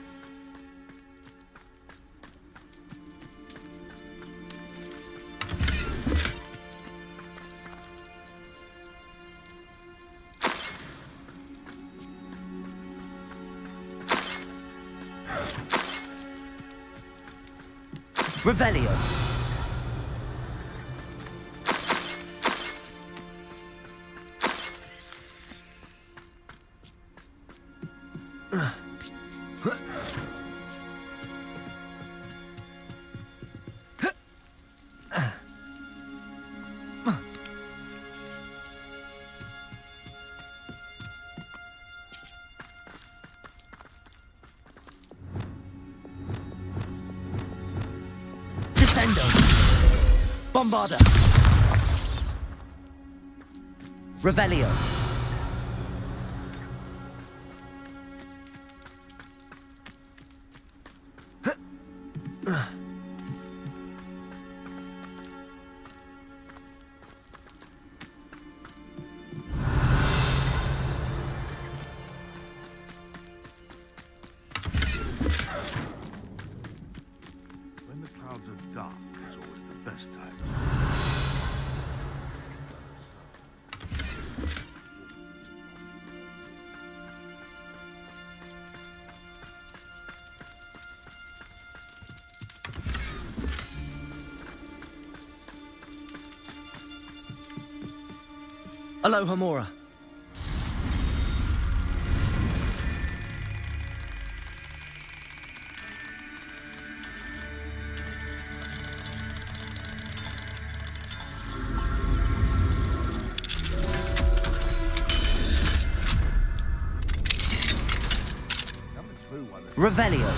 Revelio. Descendo. Bombarda. Revelio. When the clouds are dark, is always the best time. Aloha Mora. Revelio.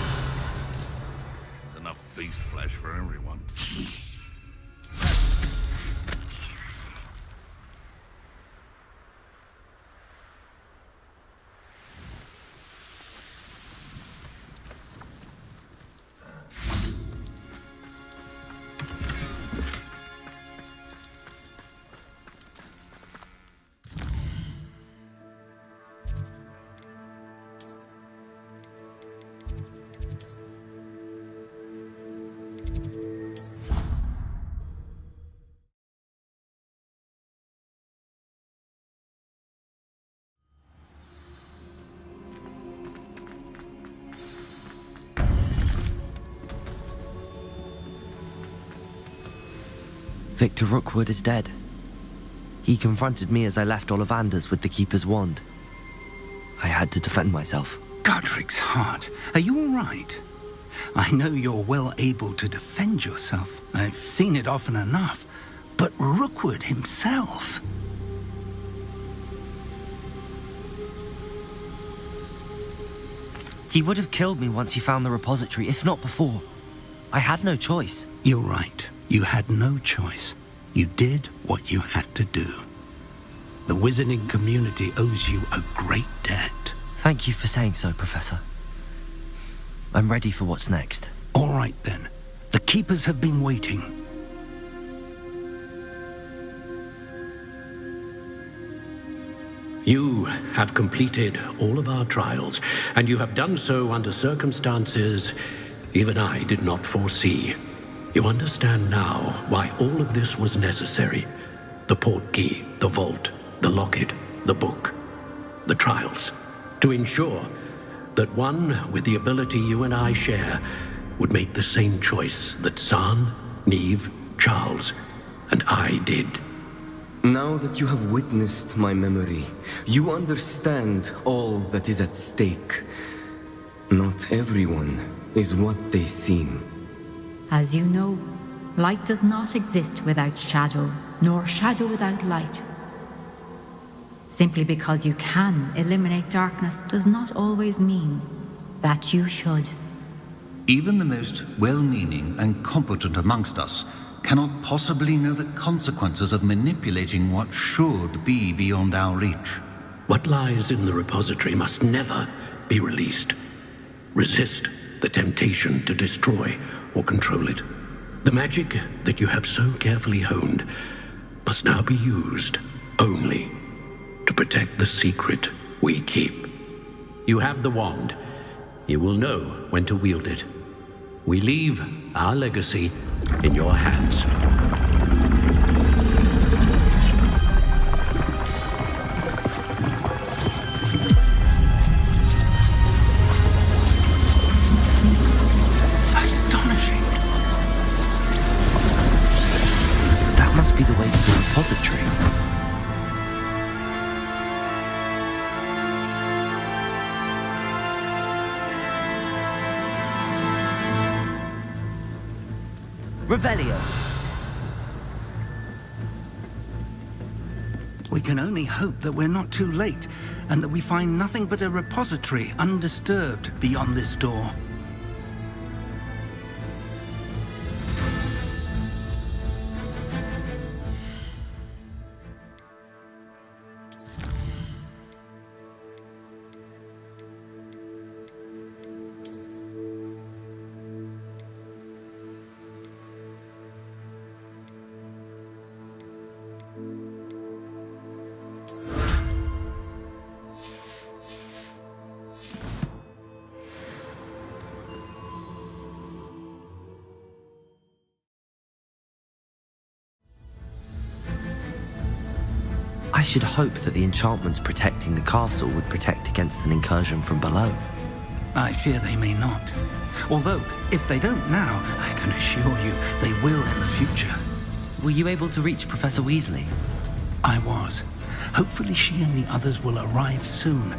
There's enough beast flesh for everyone. Victor Rookwood is dead. He confronted me as I left Ollivander's with the Keeper's wand. I had to defend myself. Godric's heart, are you all right? I know you're well able to defend yourself. I've seen it often enough. But Rookwood himself... He would have killed me once he found the repository, if not before. I had no choice. You're right. You had no choice. You did what you had to do. The wizarding community owes you a great debt. Thank you for saying so, Professor. I'm ready for what's next. All right, then. The Keepers have been waiting. You have completed all of our trials, and you have done so under circumstances even I did not foresee. You understand now why all of this was necessary. The portkey, the vault, the locket, the book, the trials. To ensure that one with the ability you and I share would make the same choice that San, Neve, Charles, and I did. Now that you have witnessed my memory, you understand all that is at stake. Not everyone is what they seem. As you know, light does not exist without shadow, nor shadow without light. Simply because you can eliminate darkness does not always mean that you should. Even the most well-meaning and competent amongst us cannot possibly know the consequences of manipulating what should be beyond our reach. What lies in the repository must never be released. Resist the temptation to destroy or control it. The magic that you have so carefully honed must now be used only to protect the secret we keep. You have the wand. You will know when to wield it. We leave our legacy in your hands. Astonishing. That must be the way to the repository. Revelio. We can only hope that we're not too late, and that we find nothing but a repository undisturbed beyond this door. I should hope that the enchantments protecting the castle would protect against an incursion from below. I fear they may not. Although, if they don't now, I can assure you they will in the future. Were you able to reach Professor Weasley? I was. Hopefully she and the others will arrive soon.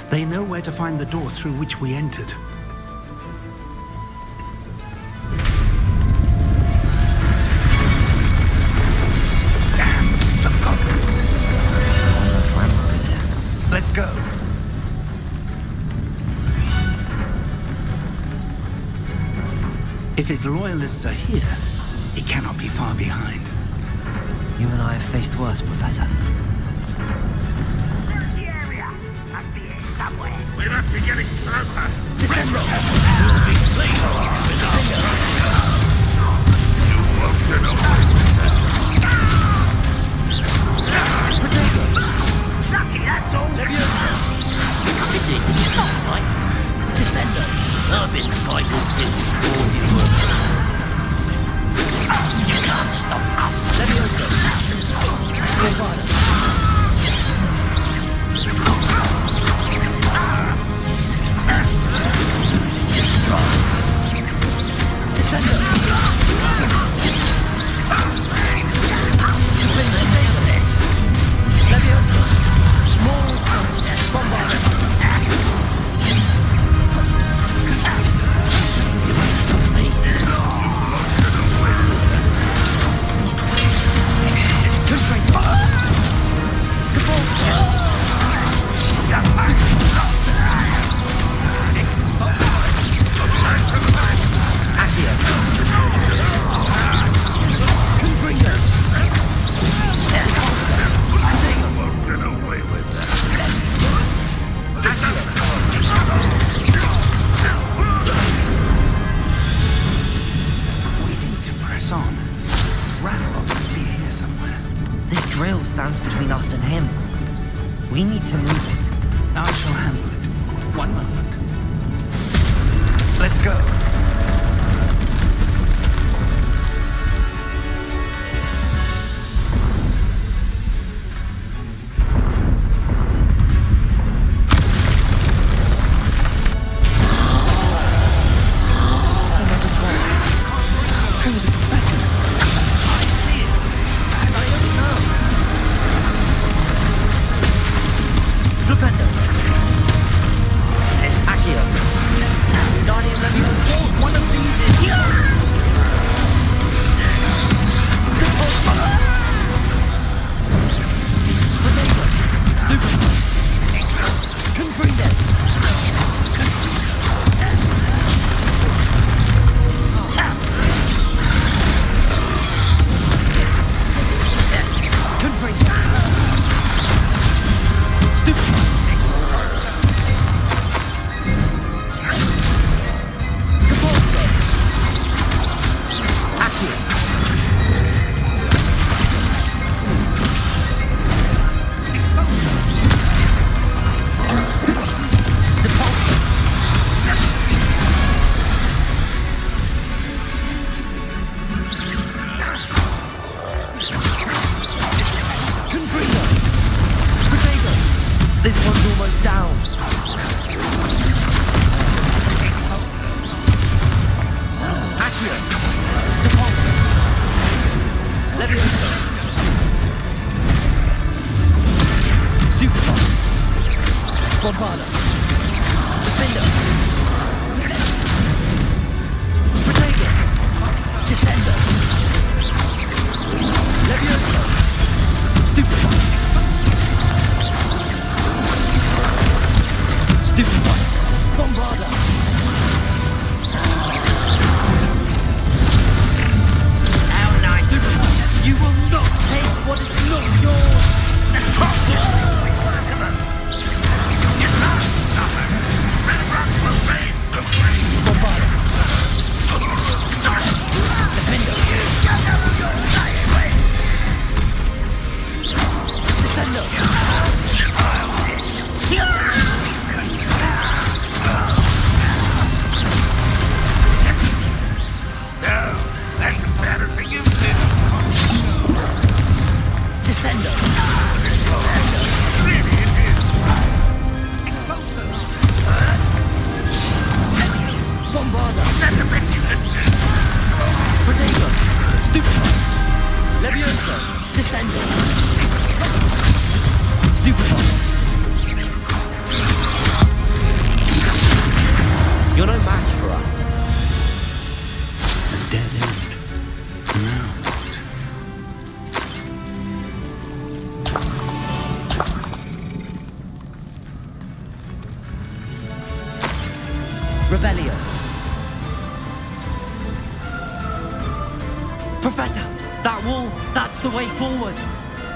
They know where to find the door through which we entered. Let's go. If his loyalists are here, he cannot be far behind. You and I have faced worse, Professor. We must be getting closer. Descend. Lucky, that's all. Pity. Right. Descendo. I've been fighting since before you were. You can't stop us. Levioso. Descendo. Levioso. More bombardment. You won't stop me. Good friend. Good ball, sir. Accio. Confringo. We need to press on. Ranrock must be here somewhere. This drill stands between us and him. We need to move it. I shall handle it. One moment. Let's go. The match for us. A dead end. Now what? Revelio. Professor, that wall, that's the way forward.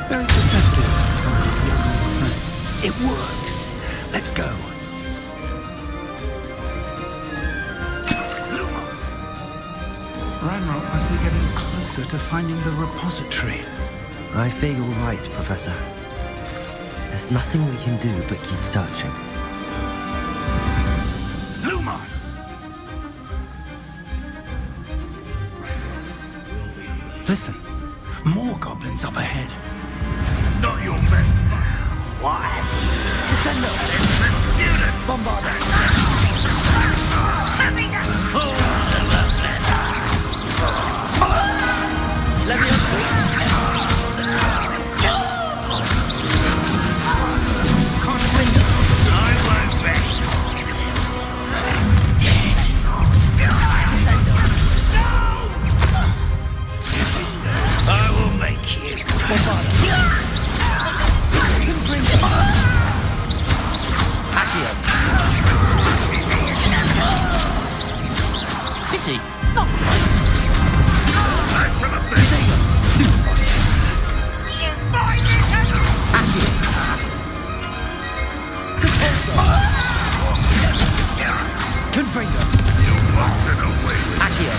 Very perceptive. It worked. Let's go. Ranrock must be getting closer to finding the repository. I fear you're right, Professor. There's nothing we can do but keep searching. Lumos! Listen, more goblins up ahead. Not your best fun. What have you? Descendo! It's the student! Bombarda! Leviosa! Confringo! I won't rest. Descendo! I will make you. Bombarda! Confringo! Accio! Pity! Not quite! Confringo! Accio!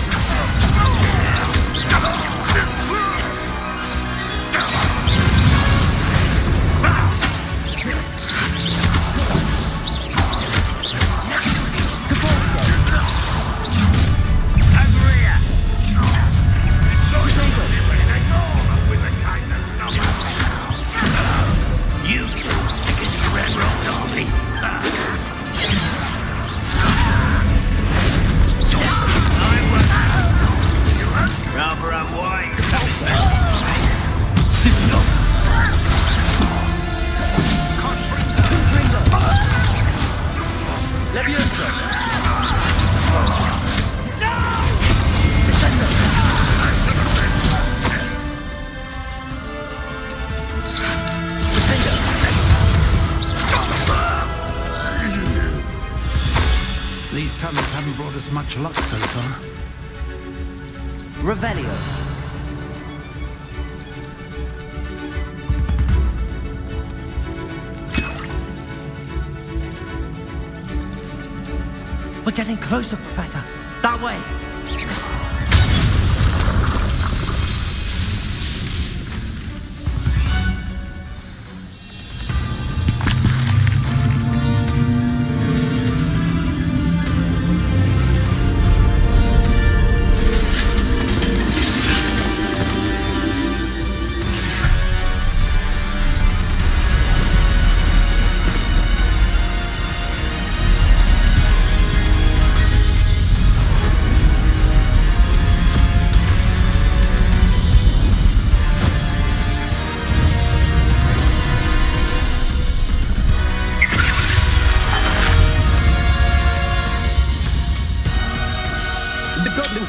Rather unwise. Leviosa! These tunnels haven't brought us much luck so far. Revelio. We're getting closer, Professor. That way.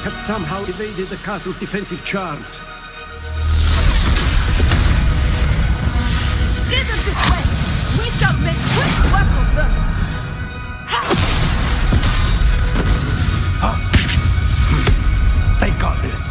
Have somehow evaded the castle's defensive charms. Steer them this way! We shall make quick work of them! They got this.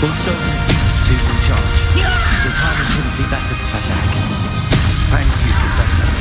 Also, who's in charge? The timing couldn't be better, Professor. Thank you, Professor.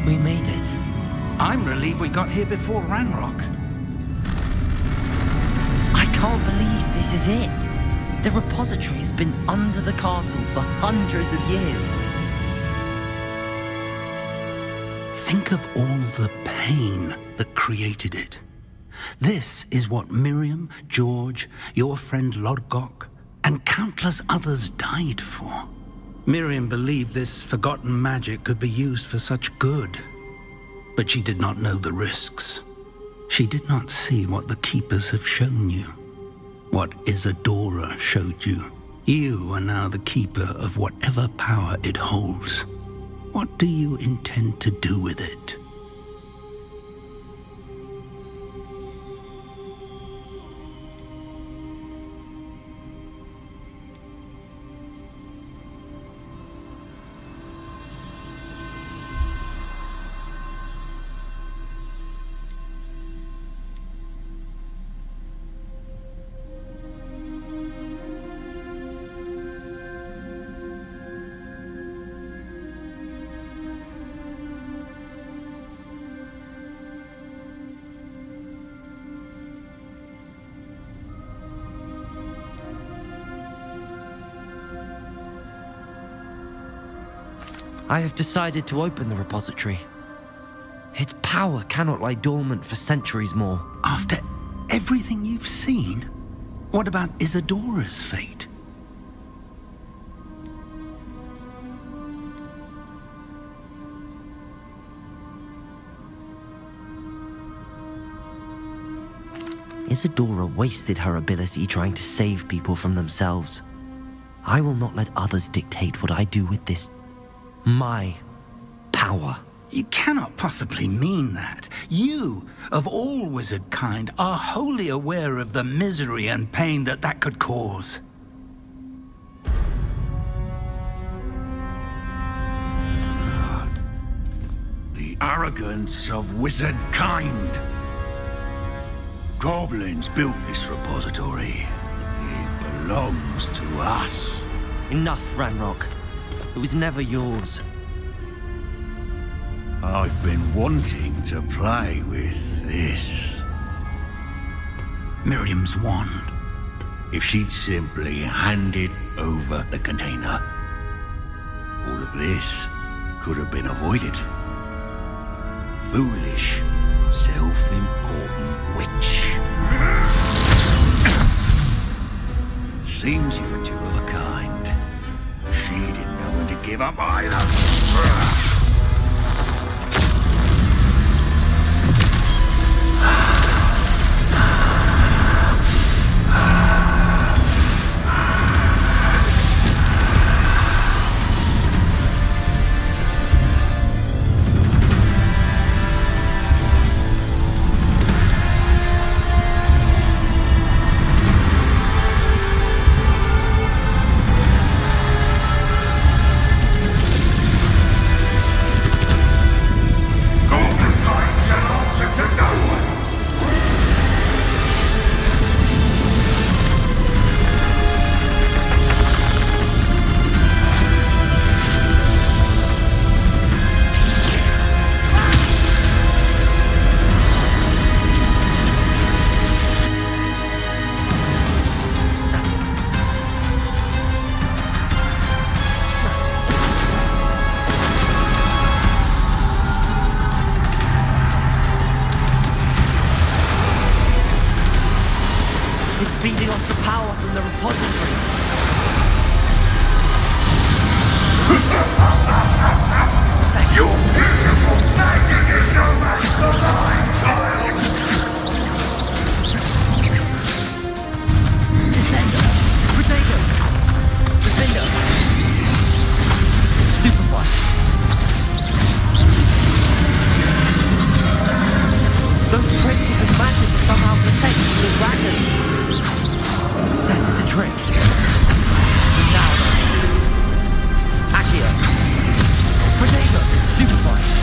We made it. I'm relieved we got here before Ranrock. I can't believe this is it. The repository has been under the castle for hundreds of years. Think of all the pain that created it. This is what Miriam, George, your friend Lodgok, and countless others died for. Miriam believed this forgotten magic could be used for such good, but she did not know the risks. She did not see what the Keepers have shown you, what Isadora showed you. You are now the Keeper of whatever power it holds. What do you intend to do with it? I have decided to open the repository. Its power cannot lie dormant for centuries more. After everything you've seen? What about Isadora's fate? Isadora wasted her ability trying to save people from themselves. I will not let others dictate what I do with this. My power. You cannot possibly mean that. You, of all wizard kind, are wholly aware of the misery and pain that could cause. The arrogance of wizard kind. Goblins built this repository. It belongs to us. Enough, Ranrock. It was never yours. I've been wanting to play with this. Miriam's wand. If she'd simply handed over the container, all of this could have been avoided. Foolish, self-important witch. Seems you're two of a kind. She didn't know when to give up either. Feeding off the power from the repository. Your beautiful magic is no match for mine, child! Descender! Protego! Defender! Stupefy! Those traces of magic are somehow protecting the dragon. That's the trick. Now then. Accio. Protego. Stupefy.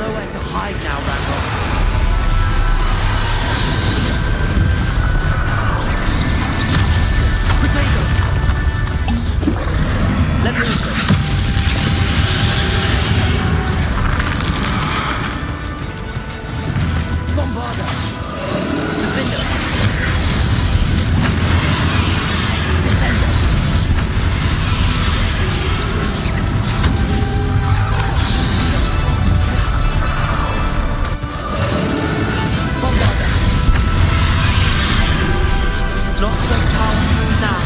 nowhere to hide now, Ranrock. Potato! Let me also. Bombarder! Defender! Descender! Bombarder! Not so powerful now.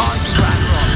I'm Ranrock.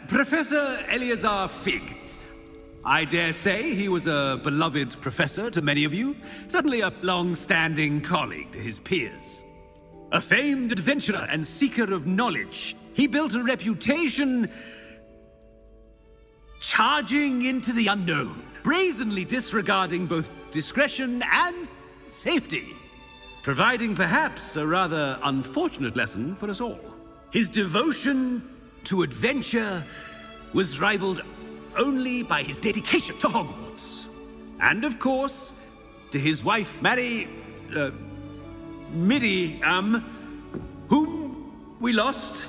Professor Eleazar Fig. I dare say he was a beloved professor to many of you, certainly a long-standing colleague to his peers. A famed adventurer and seeker of knowledge, he built a reputation charging into the unknown, brazenly disregarding both discretion and safety, providing perhaps a rather unfortunate lesson for us all. His devotion to adventure was rivaled only by his dedication to Hogwarts. And of course, to his wife, Midi, whom we lost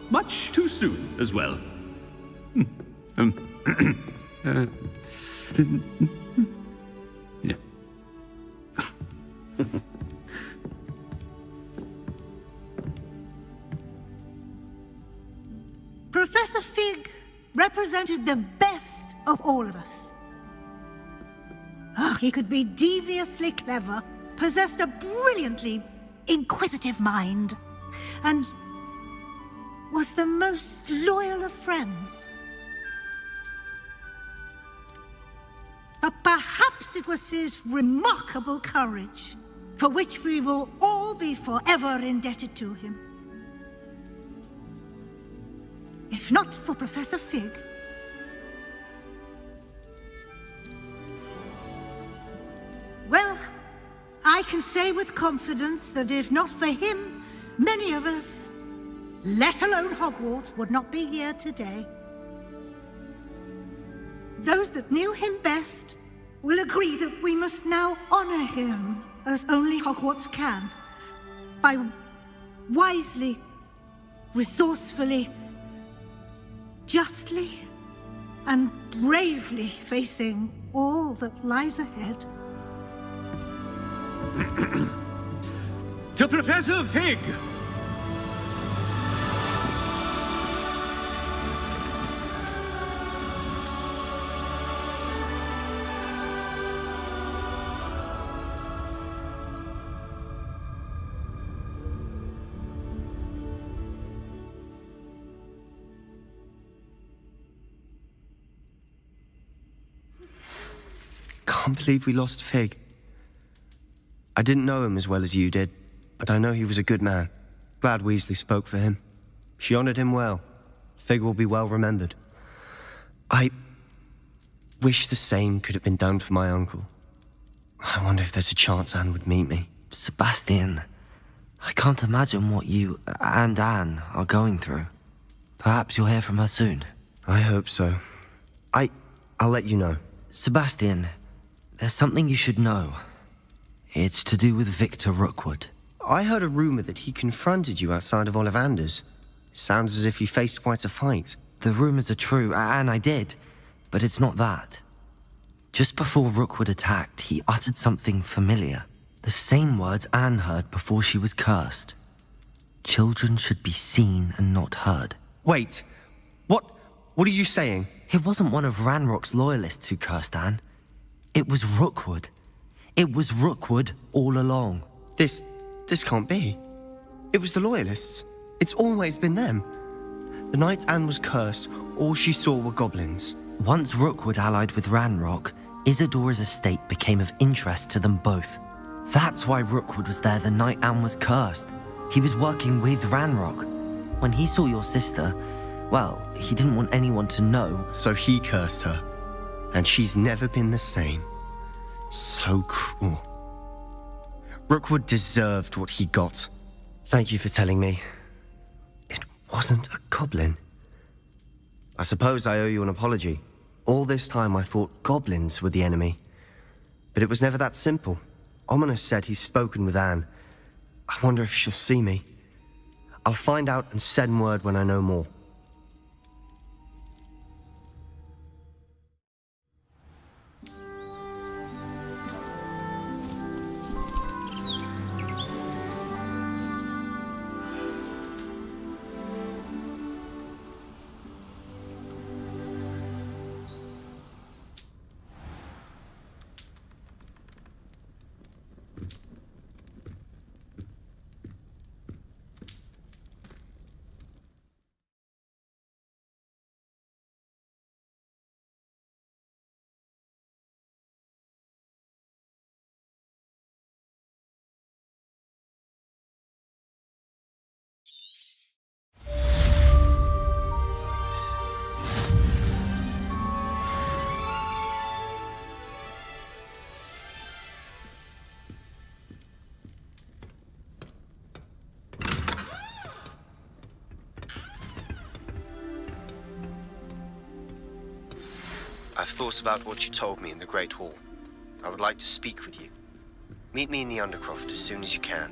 much too soon as well. Yeah. Professor Fig represented the best of all of us. He could be deviously clever, possessed a brilliantly inquisitive mind, and was the most loyal of friends. But perhaps it was his remarkable courage, for which we will all be forever indebted to him. If not for Professor Fig, well, I can say with confidence that if not for him, many of us, let alone Hogwarts, would not be here today. Those that knew him best will agree that we must now honor him as only Hogwarts can, by wisely, resourcefully, justly and bravely facing all that lies ahead. To Professor Fig! Can't believe we lost Fig. I didn't know him as well as you did, but I know he was a good man. Glad Weasley spoke for him. She honored him well. Fig will be well remembered. I wish the same could have been done for my uncle. I wonder if there's a chance Anne would meet me. Sebastian, I can't imagine what you and Anne are going through. Perhaps you'll hear from her soon. I hope so. I'll let you know. Sebastian, there's something you should know. It's to do with Victor Rookwood. I heard a rumor that he confronted you outside of Ollivander's. Sounds as if you faced quite a fight. The rumors are true, and I did, but it's not that. Just before Rookwood attacked, he uttered something familiar. The same words Anne heard before she was cursed. Children should be seen and not heard. Wait, what are you saying? It wasn't one of Ranrock's loyalists who cursed Anne. It was Rookwood. It was Rookwood all along. This can't be. It was the Loyalists. It's always been them. The night Anne was cursed, all she saw were goblins. Once Rookwood allied with Ranrock, Isadora's estate became of interest to them both. That's why Rookwood was there the night Anne was cursed. He was working with Ranrock. When he saw your sister, well, he didn't want anyone to know. So he cursed her. And she's never been the same. So cruel. Rookwood deserved what he got. Thank you for telling me. It wasn't a goblin. I suppose I owe you an apology. All this time I thought goblins were the enemy. But it was never that simple. Ominous said he's spoken with Anne. I wonder if she'll see me. I'll find out and send word when I know more. I've thought about what you told me in the Great Hall. I would like to speak with you. Meet me in the Undercroft as soon as you can.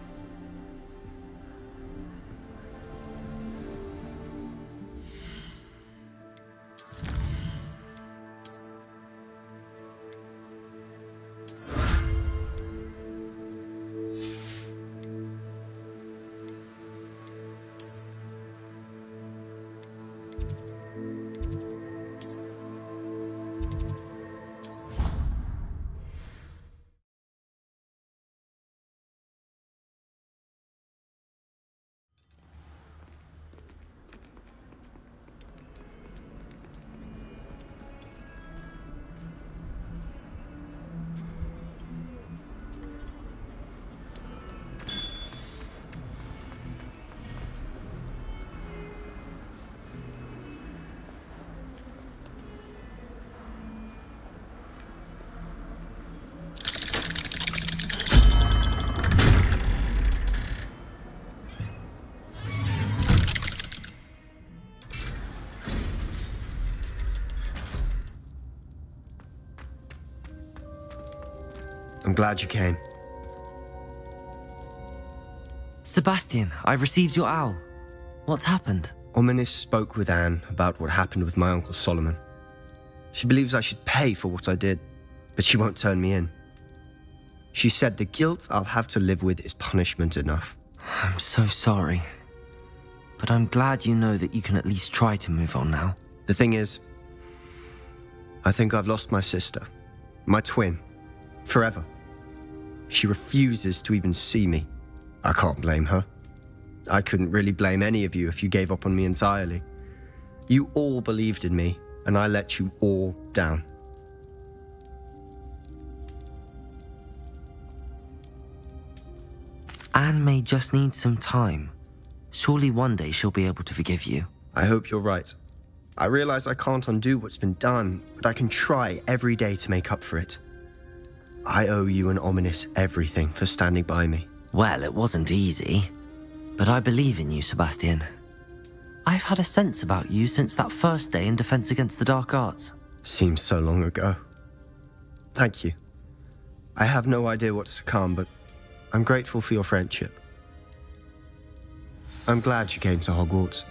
I'm glad you came. Sebastian, I've received your owl. What's happened? Ominis spoke with Anne about what happened with my Uncle Solomon. She believes I should pay for what I did, but she won't turn me in. She said the guilt I'll have to live with is punishment enough. I'm so sorry. But I'm glad you know that you can at least try to move on now. The thing is, I think I've lost my sister, my twin, forever. She refuses to even see me. I can't blame her. I couldn't really blame any of you if you gave up on me entirely. You all believed in me, and I let you all down. Anne may just need some time. Surely one day she'll be able to forgive you. I hope you're right. I realize I can't undo what's been done, but I can try every day to make up for it. I owe you and Ominis everything for standing by me. Well, it wasn't easy, but I believe in you, Sebastian. I've had a sense about you since that first day in Defense Against the Dark Arts. Seems so long ago. Thank you. I have no idea what's to come, but I'm grateful for your friendship. I'm glad you came to Hogwarts.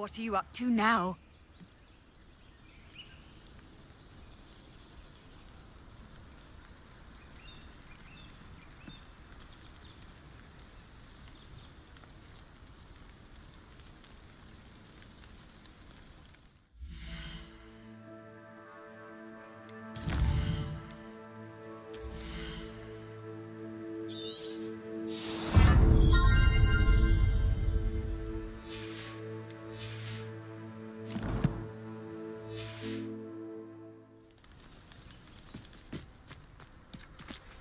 What are you up to now?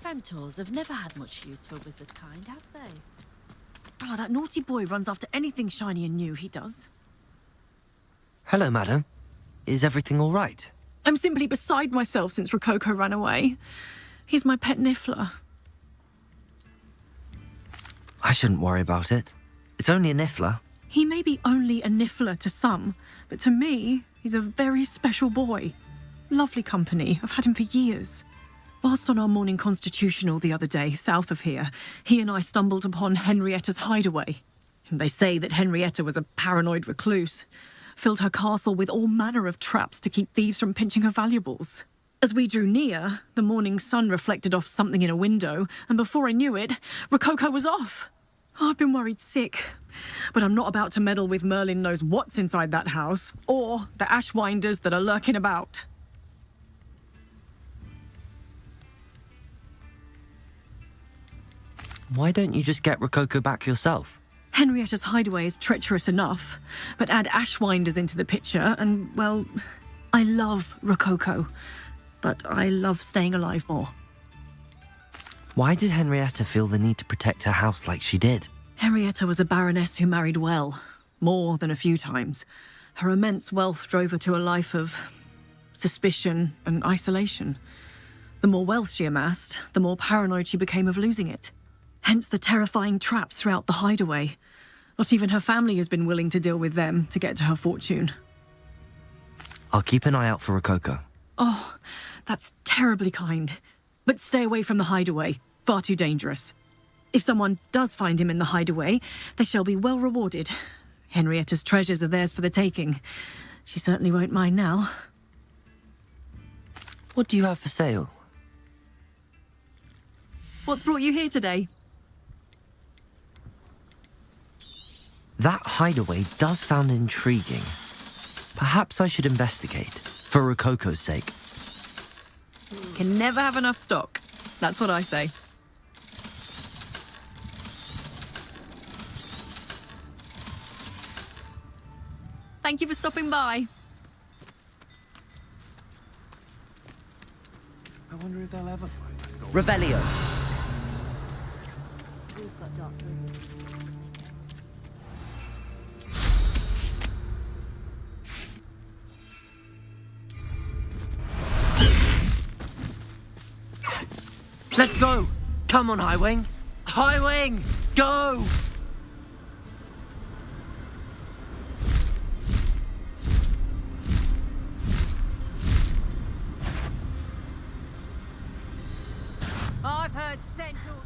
Centaurs have never had much use for wizard kind, have they? Oh, that naughty boy runs after anything shiny and new, he does. Hello, madam. Is everything all right? I'm simply beside myself since Rococo ran away. He's my pet niffler. I shouldn't worry about it. It's only a niffler. He may be only a niffler to some, but to me, he's a very special boy. Lovely company. I've had him for years. Whilst on our morning constitutional the other day, south of here, he and I stumbled upon Henrietta's hideaway. They say that Henrietta was a paranoid recluse, filled her castle with all manner of traps to keep thieves from pinching her valuables. As we drew near, the morning sun reflected off something in a window, and before I knew it, Rococo was off. I've been worried sick. But I'm not about to meddle with Merlin knows what's inside that house, or the Ashwinders that are lurking about. Why don't you just get Rococo back yourself? Henrietta's hideaway is treacherous enough, but add Ashwinders into the picture and, well, I love Rococo, but I love staying alive more. Why did Henrietta feel the need to protect her house like she did? Henrietta was a baroness who married well, more than a few times. Her immense wealth drove her to a life of suspicion and isolation. The more wealth she amassed, the more paranoid she became of losing it. Hence the terrifying traps throughout the hideaway. Not even her family has been willing to deal with them to get to her fortune. I'll keep an eye out for Rococo. Oh, that's terribly kind. But stay away from the hideaway. Far too dangerous. If someone does find him in the hideaway, they shall be well rewarded. Henrietta's treasures are theirs for the taking. She certainly won't mind now. What do you have for sale? What's brought you here today? That hideaway does sound intriguing. Perhaps I should investigate, for Rococo's sake. Can never have enough stock. That's what I say. Thank you for stopping by. I wonder if they'll ever find that gold. Revelio. Let's go! Come on, Highwing! Highwing! Go! I've heard central.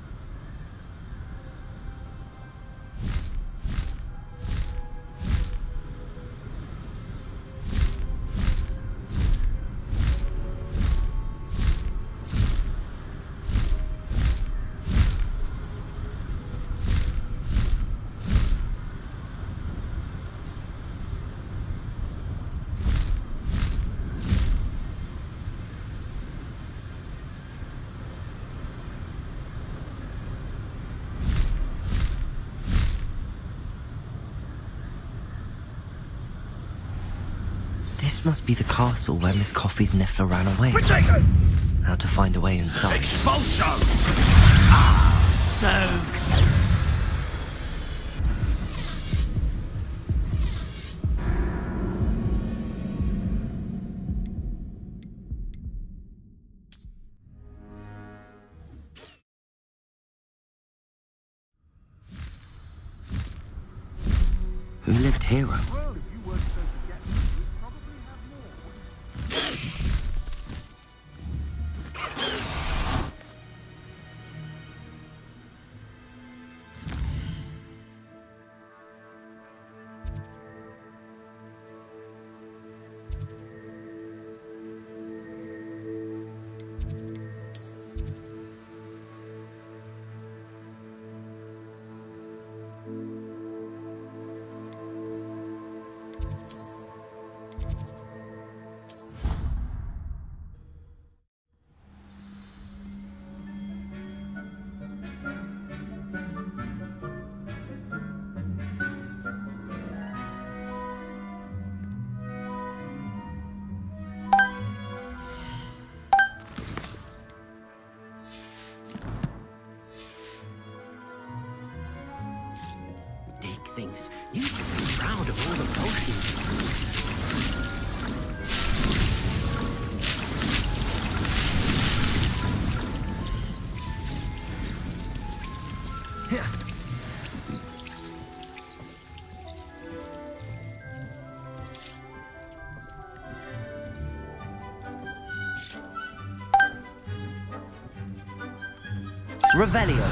This must be the castle where Miss Coffee's Niffler ran away. We're taken! How to find a way inside. Expulso! Ah, so close. Who lived here? Well, if you weren't so forgetful, you'd probably have more. Thinks you should be proud of all the potions. Revelio.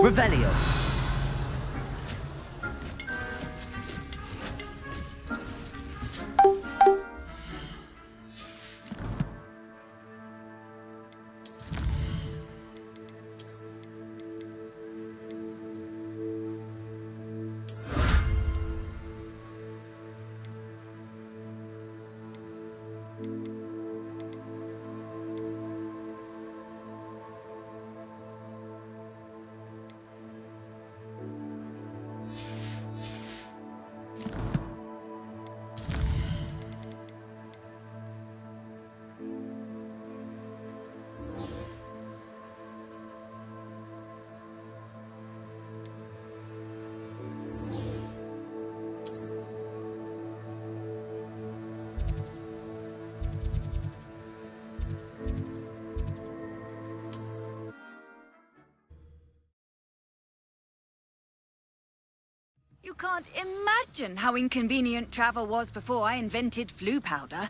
Revelio. You can't imagine how inconvenient travel was before I invented flu powder.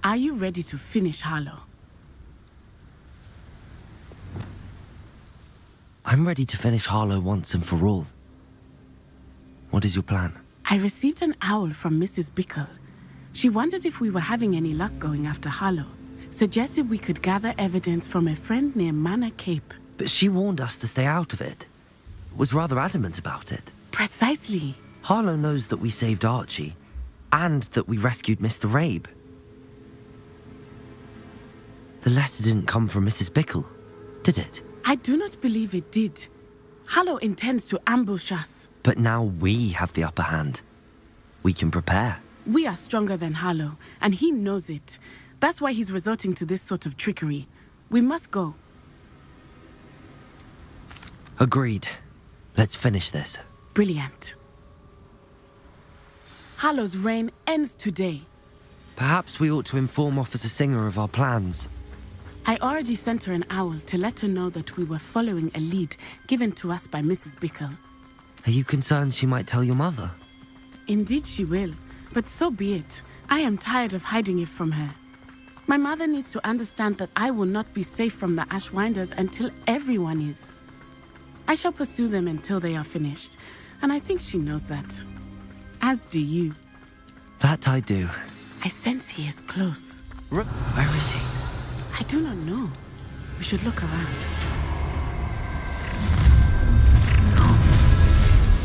Are you ready to finish Harlow? I'm ready to finish Harlow once and for all. What is your plan? I received an owl from Mrs. Bickle. She wondered if we were having any luck going after Harlow. Suggested we could gather evidence from a friend near Manor Cape. But she warned us to stay out of it. Was rather adamant about it. Precisely. Harlow knows that we saved Archie, and that we rescued Mr. Rabe. The letter didn't come from Mrs. Bickle, did it? I do not believe it did. Harlow intends to ambush us. But now we have the upper hand. We can prepare. We are stronger than Harlow, and he knows it. That's why he's resorting to this sort of trickery. We must go. Agreed. Let's finish this. Brilliant. Harlow's reign ends today. Perhaps we ought to inform Officer Singer of our plans. I already sent her an owl to let her know that we were following a lead given to us by Mrs. Bickle. Are you concerned she might tell your mother? Indeed she will, but so be it. I am tired of hiding it from her. My mother needs to understand that I will not be safe from the Ashwinders until everyone is. I shall pursue them until they are finished, and I think she knows that. As do you. That I do. I sense he is close. Where is he? I do not know. We should look around.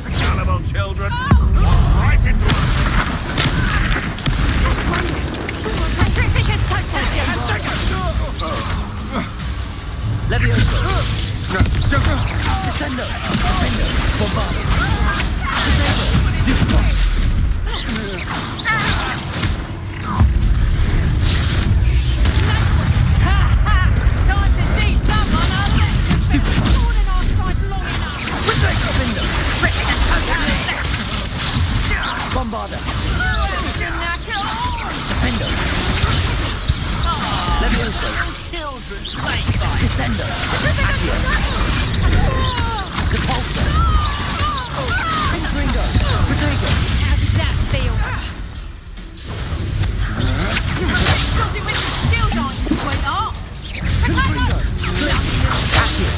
Accountable children! Right into it! Levioso! Descendo! Defendo! Bombado! Descendo! Defender! Accio! Depulso! Confringo! Protego! How does that feel? Something with the shield on, sweetheart! Confringo! Accio!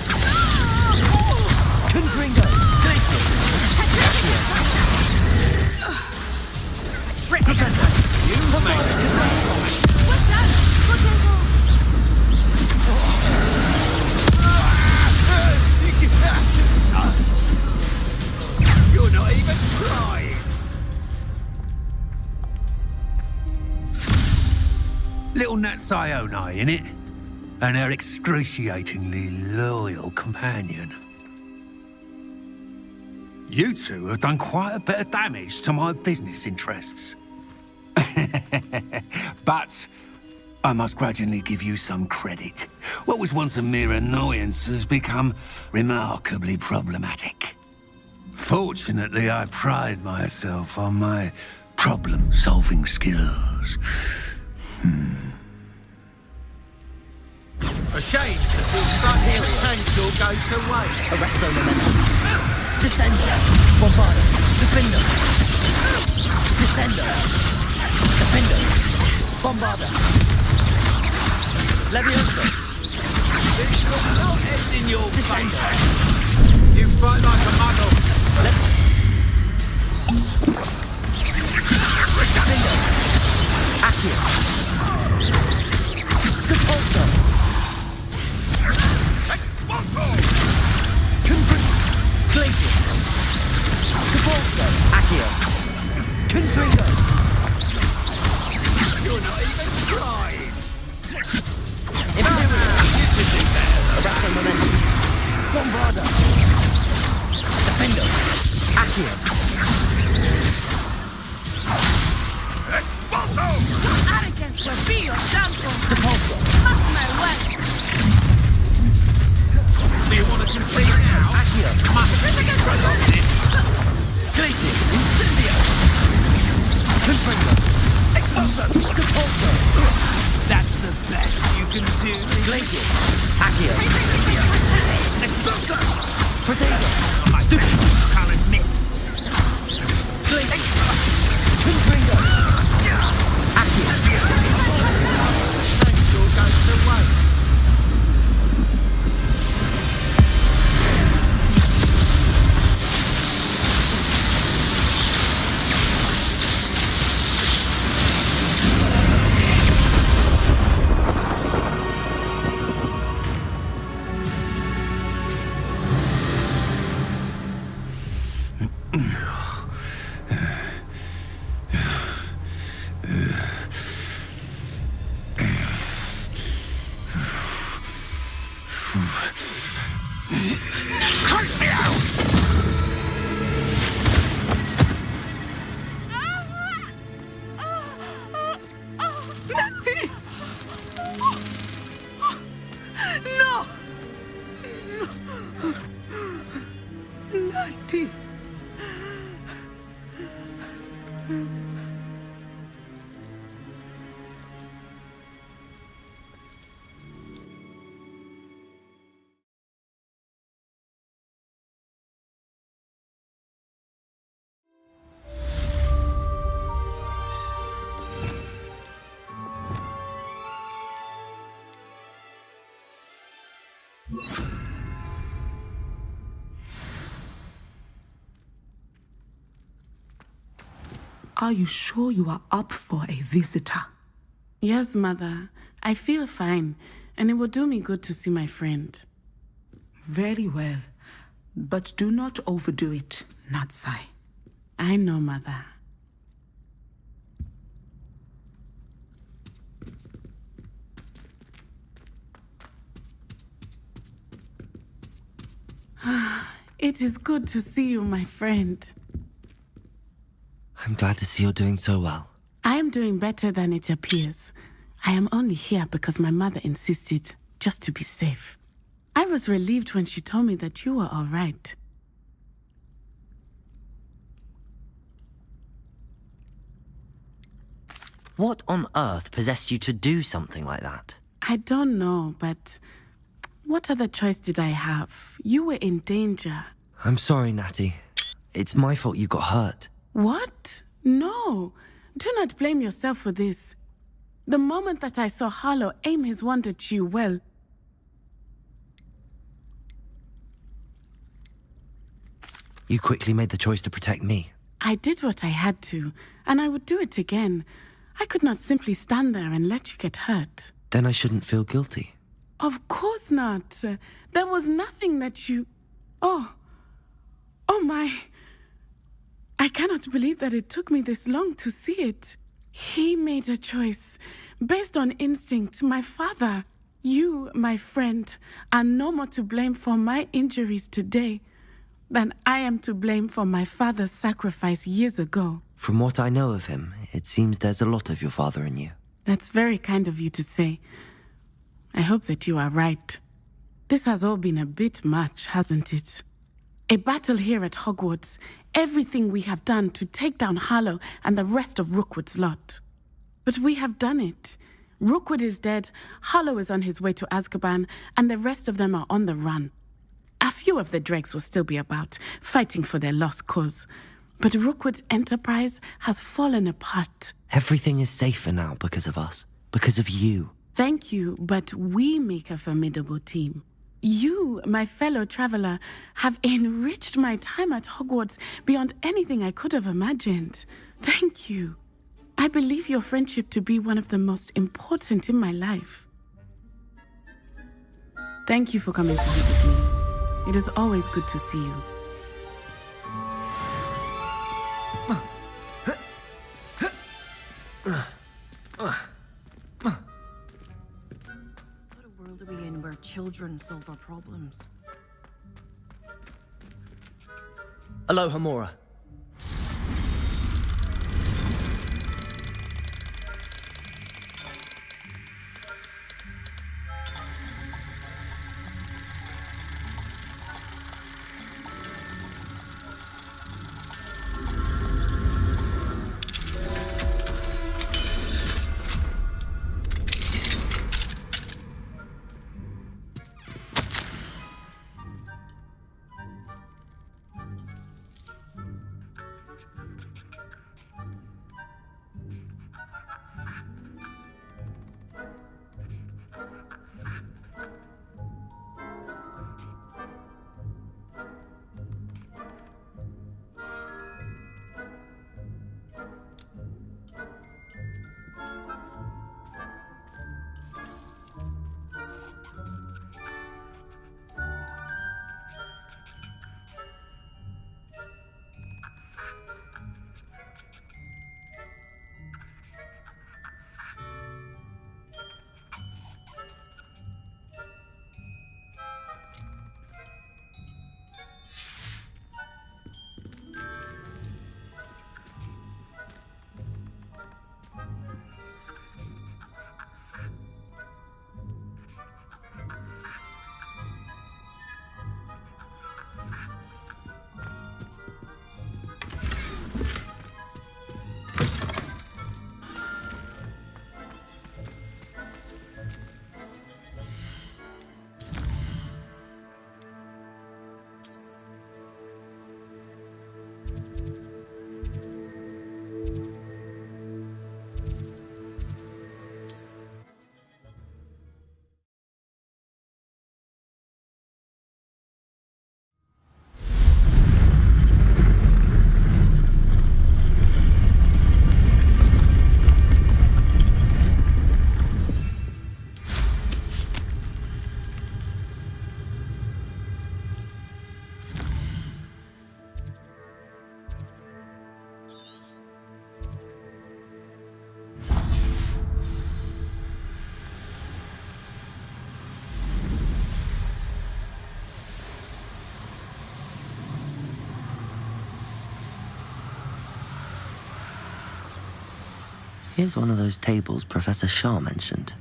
Confringo! Glacius! Accio! Protego! What's that? Protego! You're not even trying! Little Nat Sione, innit? And her excruciatingly loyal companion. You two have done quite a bit of damage to my business interests. But I must grudgingly give you some credit. What was once a mere annoyance has become remarkably problematic. Fortunately, I pride myself on my problem-solving skills. A shame to see such potential go to waste. Arresto Momentum. Descender. Bombarda. Defender. Descender. Defender. Bombarda. Levioso. This will not end in your Descender. fate. You fight like a muggle. Defender. Accio. Depulso. Glacius! Depulso! Accio! Confringo! You're not even trying. Imperial! Arresto Momentum! Bombarda! Defender! Accio! Expulso! Arrogance will be your downfall. Depulso! Must know well. Do you want to concede now? Accio! Prolong it. Glacius! Incendio! Confringo! Expulso! Depulso! That's the best you can do. Glacius! Accio! Expulso! Protego! Stupid! Can't admit. Glacius! Confringo! Accio! Potential goes to waste. Are you sure you are up for a visitor? Yes, Mother. I feel fine, and it will do me good to see my friend. Very well. But do not overdo it, Natsai. I know, Mother. It is good to see you, my friend. I'm glad to see you're doing so well. I am doing better than it appears. I am only here because my mother insisted, just to be safe. I was relieved when she told me that you were all right. What on earth possessed you to do something like that? I don't know, but What other choice did I have? You were in danger. I'm sorry, Natty. It's my fault you got hurt. What? No. Do not blame yourself for this. The moment that I saw Harlow aim his wand at you, well... You quickly made the choice to protect me. I did what I had to, and I would do it again. I could not simply stand there and let you get hurt. Then I shouldn't feel guilty. Of course not. There was nothing that you... Oh my... I cannot believe that it took me this long to see it. He made a choice based on instinct. My father, you, my friend, are no more to blame for my injuries today than I am to blame for my father's sacrifice years ago. From what I know of him, it seems there's a lot of your father in you. That's very kind of you to say. I hope that you are right. This has all been a bit much, hasn't it? A battle here at Hogwarts, everything we have done to take down Harlow and the rest of Rookwood's lot. But we have done it. Rookwood is dead, Harlow is on his way to Azkaban, and the rest of them are on the run. A few of the dregs will still be about, fighting for their lost cause. But Rookwood's enterprise has fallen apart. Everything is safer now because of us. Because of you. Thank you, but we make a formidable team. You, my fellow traveler, have enriched my time at Hogwarts beyond anything I could have imagined. Thank you. I believe your friendship to be one of the most important in my life. Thank you for coming to visit me. It is always good to see you. What a world are we in where children solve our problems? Aloha, Mora. Here's one of those tables Professor Shah mentioned.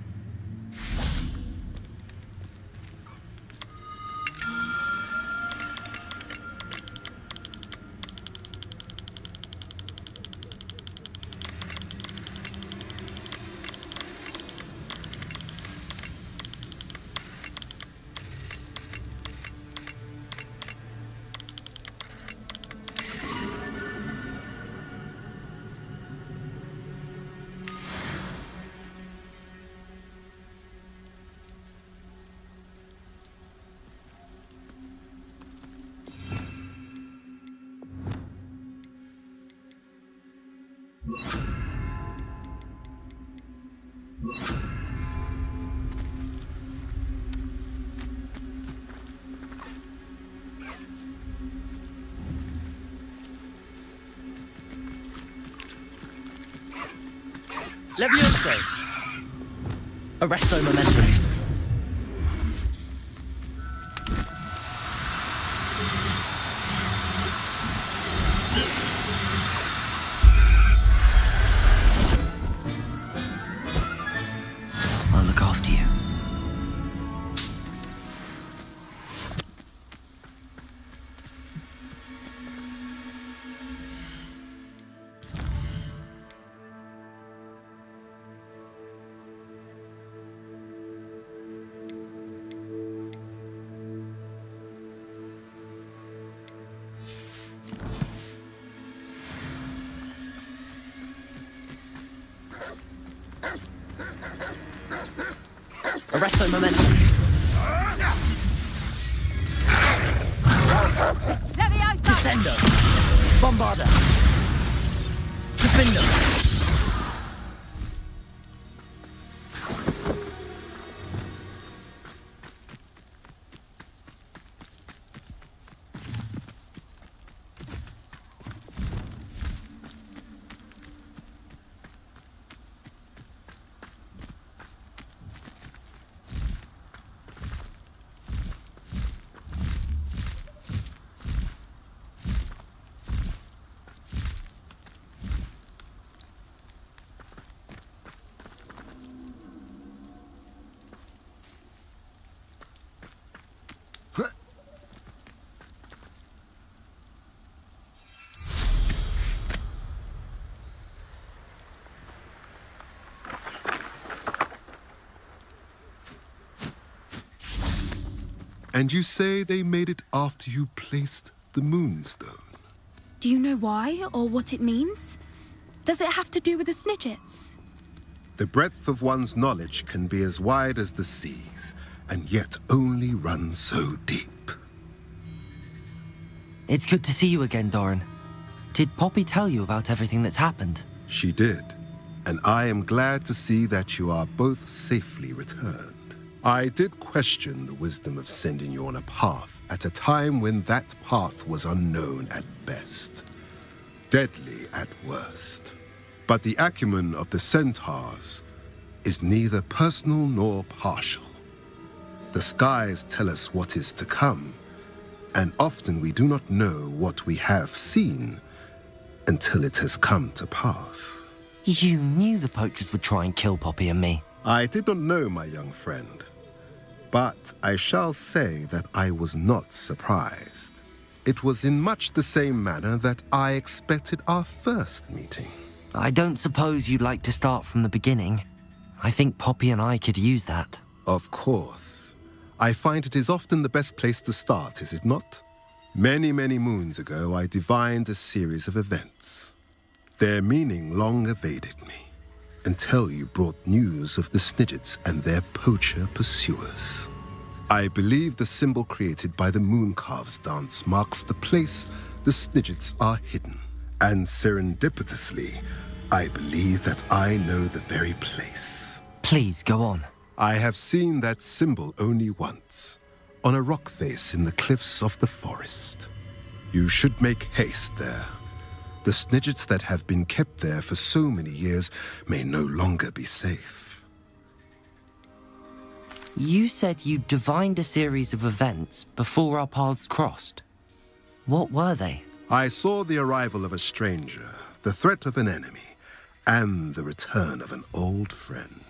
Levioso! Arresto momentum. I'll look after you. Arresto momentum. Descendo. Bombarda. Defendo. And you say they made it after you placed the Moonstone? Do you know why or what it means? Does it have to do with the Snidgets? The breadth of one's knowledge can be as wide as the seas, and yet only run so deep. It's good to see you again, Doran. Did Poppy tell you about everything that's happened? She did, and I am glad to see that you are both safely returned. I did question the wisdom of sending you on a path at a time when that path was unknown at best, deadly at worst. But the acumen of the centaurs is neither personal nor partial. The skies tell us what is to come, and often we do not know what we have seen until it has come to pass. You knew the poachers would try and kill Poppy and me. I did not know, my young friend, but I shall say that I was not surprised. It was in much the same manner that I expected our first meeting. I don't suppose you'd like to start from the beginning. I think Poppy and I could use that. Of course. I find it is often the best place to start, is it not? Many, many moons ago, I divined a series of events. Their meaning long evaded me, until you brought news of the Snidgets and their poacher pursuers. I believe the symbol created by the Mooncalves dance marks the place the Snidgets are hidden. And serendipitously, I believe that I know the very place. Please, go on. I have seen that symbol only once, on a rock face in the cliffs of the forest. You should make haste there. The Snidgets that have been kept there for so many years may no longer be safe. You said you divined a series of events before our paths crossed. What were they? I saw the arrival of a stranger, the threat of an enemy, and the return of an old friend.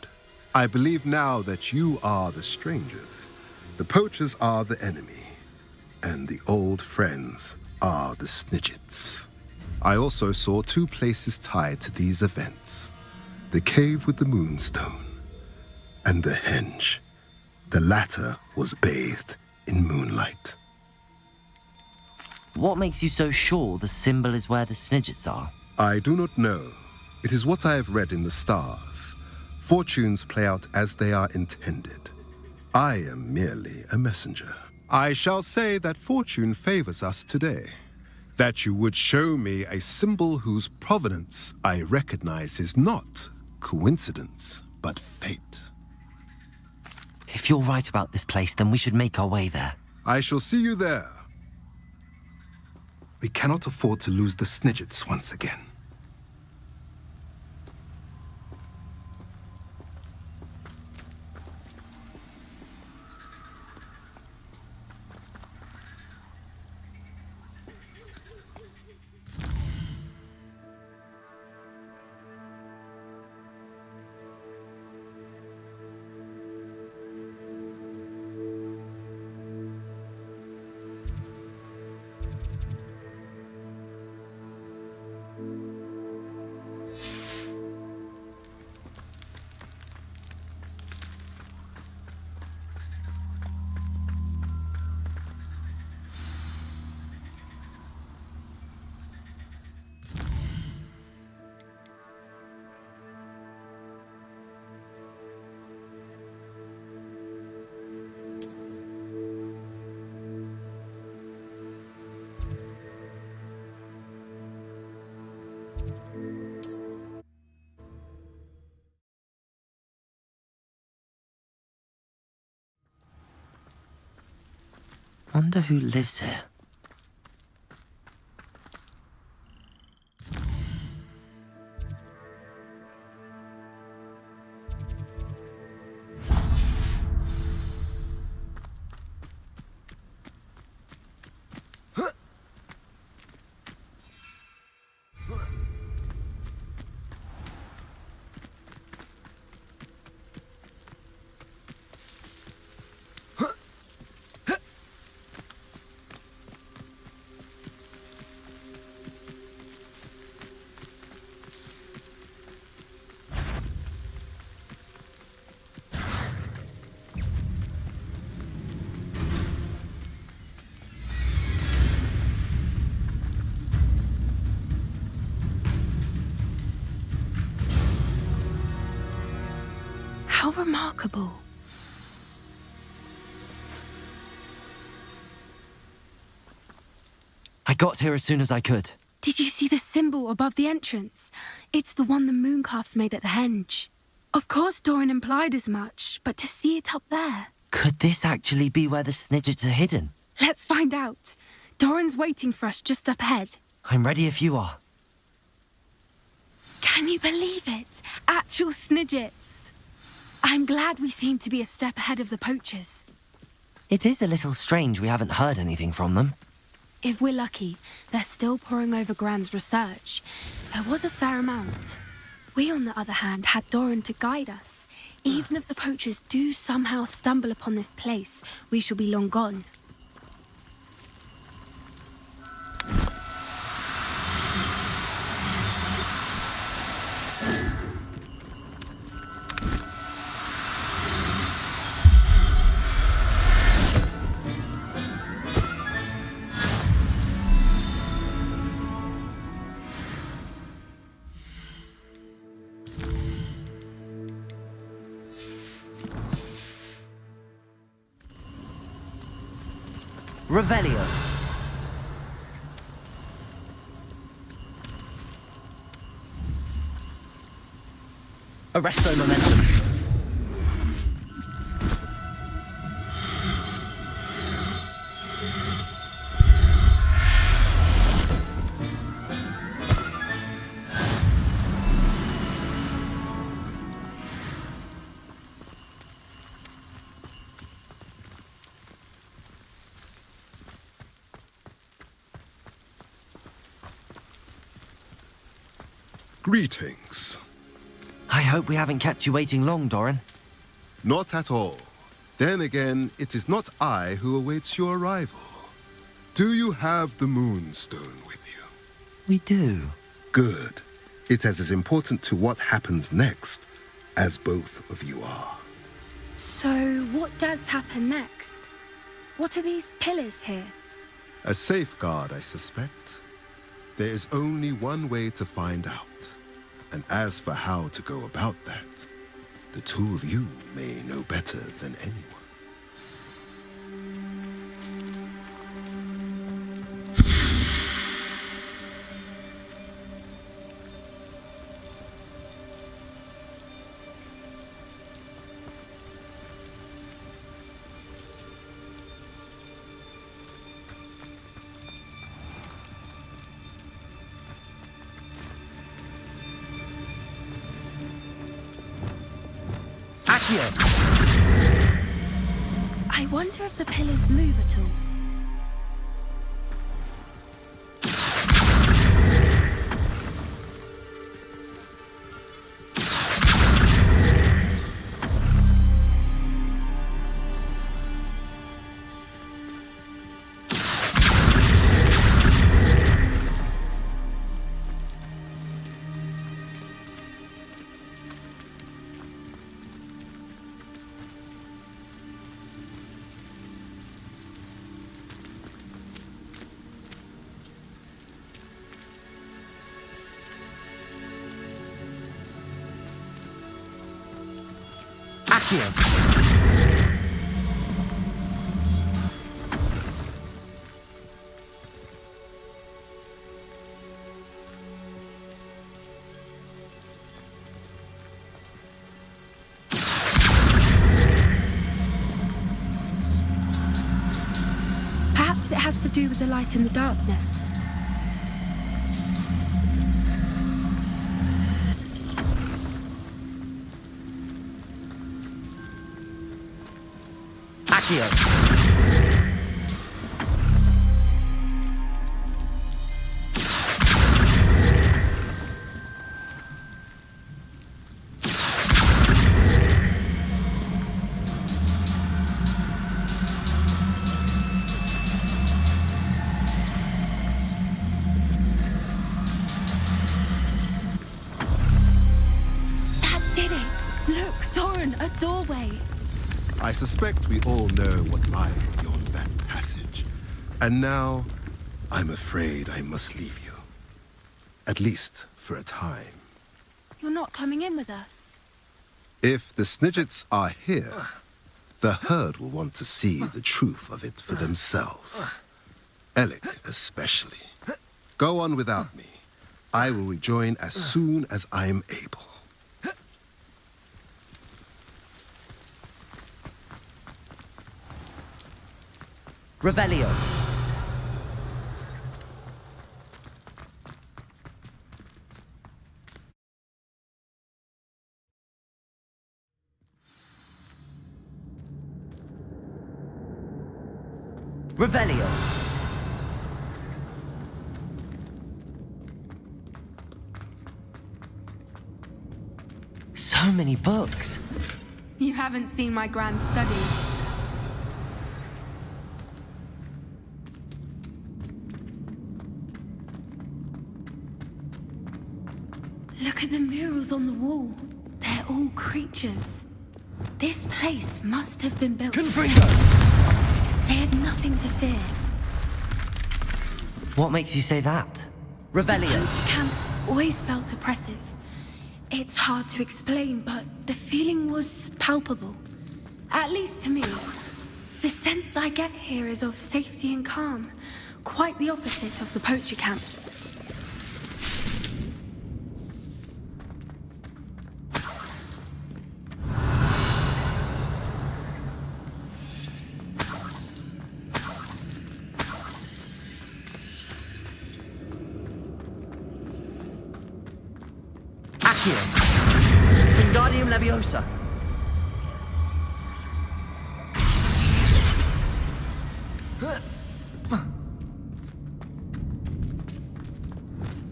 I believe now that you are the strangers, the poachers are the enemy, and the old friends are the Snidgets. I also saw two places tied to these events, the cave with the Moonstone and the henge. The latter was bathed in moonlight. What makes you so sure the symbol is where the Snidgets are? I do not know. It is what I have read in the stars. Fortunes play out as they are intended. I am merely a messenger. I shall say that fortune favors us today. That you would show me a symbol whose provenance I recognize is not coincidence, but fate. If you're right about this place, then we should make our way there. I shall see you there. We cannot afford to lose the Snidgets once again. Wonder who lives here. How remarkable. I got here as soon as I could. Did you see the symbol above the entrance? It's the one the mooncalfs made at the henge. Of course Doran implied as much, but to see it up there... Could this actually be where the Snidgets are hidden? Let's find out. Doran's waiting for us just up ahead. I'm ready if you are. Can you believe it? Actual Snidgets. I'm glad we seem to be a step ahead of the poachers. It is a little strange we haven't heard anything from them. If we're lucky, they're still poring over Gran's research. There was a fair amount. We, on the other hand, had Doran to guide us. Even if the poachers do somehow stumble upon this place, we shall be long gone. Revelio. Arresto momentum. Greetings. I hope we haven't kept you waiting long, Doran. Not at all. Then again, it is not I who awaits your arrival. Do you have the Moonstone with you? We do. Good. It is as important to what happens next as both of you are. So, what does happen next? What are these pillars here? A safeguard, I suspect. There is only one way to find out. And as for how to go about that, the two of you may know better than anyone. I wonder if the pillars move at all. has to do with the light in the darkness. Accio. A doorway. I suspect we all know what lies beyond that passage. And now, I'm afraid I must leave you. At least for a time. You're not coming in with us. If the Snidgets are here, the herd will want to see the truth of it for themselves. Alec especially. Go on without me. I will rejoin as soon as I am able. Revelio. Revelio. So many books. You haven't seen my grand study. Look at the murals on the wall. They're all creatures. This place must have been built. Confringo! They had nothing to fear. What makes you say that? Revelio. The poacher camps always felt oppressive. It's hard to explain, but the feeling was palpable. At least to me. The sense I get here is of safety and calm. Quite the opposite of the poacher camps. Wingardium Leviosa.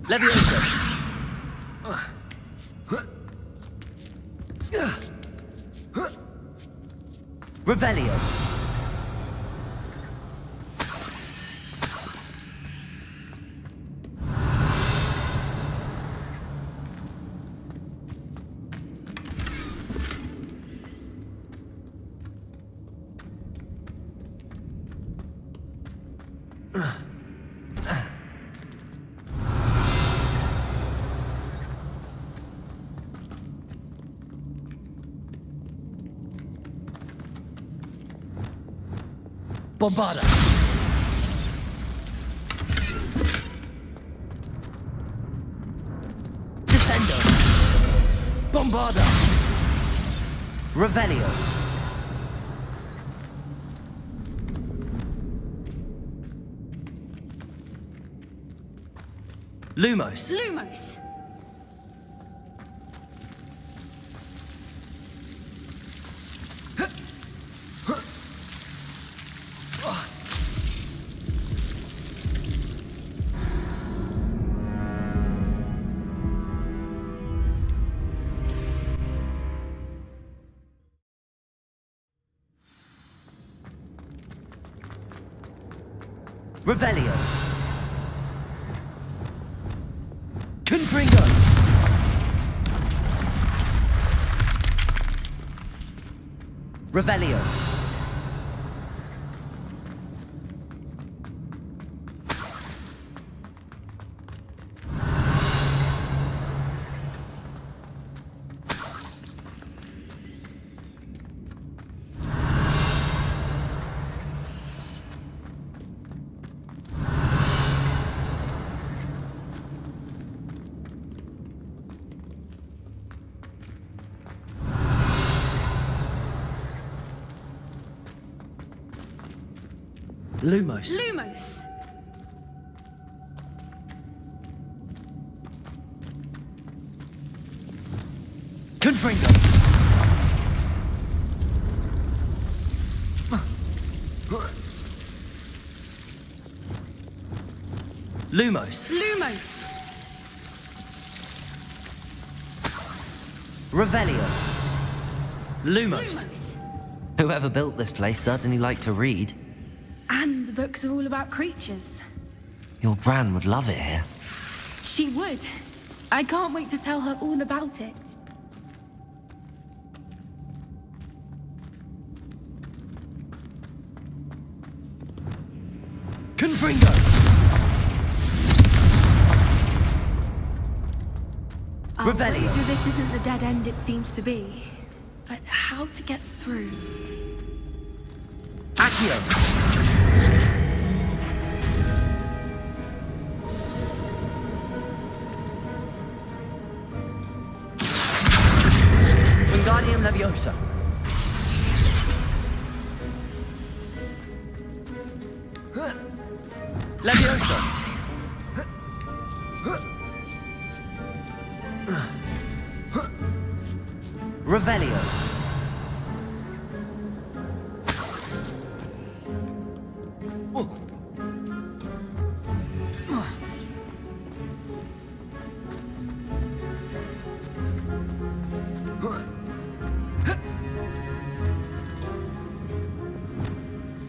Leviosa. Revelio. Bombarda. Descendo. Bombarda. Revelio. Lumos. Lumos. Revelio. Confringo. Revelio. Lumos. Lumos! Confringo. Lumos. Lumos! Revelio. Lumos. Lumos! Whoever built this place certainly liked to read. And the books are all about creatures. Your Bran would love it here. She would. I can't wait to tell her all about it. Confringo! I'll Revelio. wager this isn't the dead end it seems to be. But how to get through? Accio. Wingardium Leviosa. Leviosa. Revelio.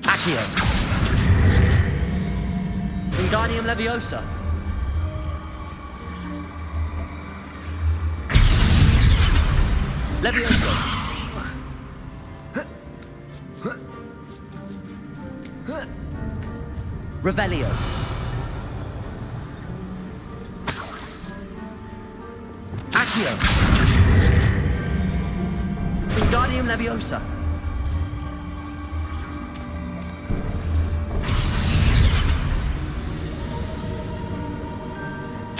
Accio. Wingardium Leviosa. Leviosa. Revelio. Accio. Wingardium Leviosa.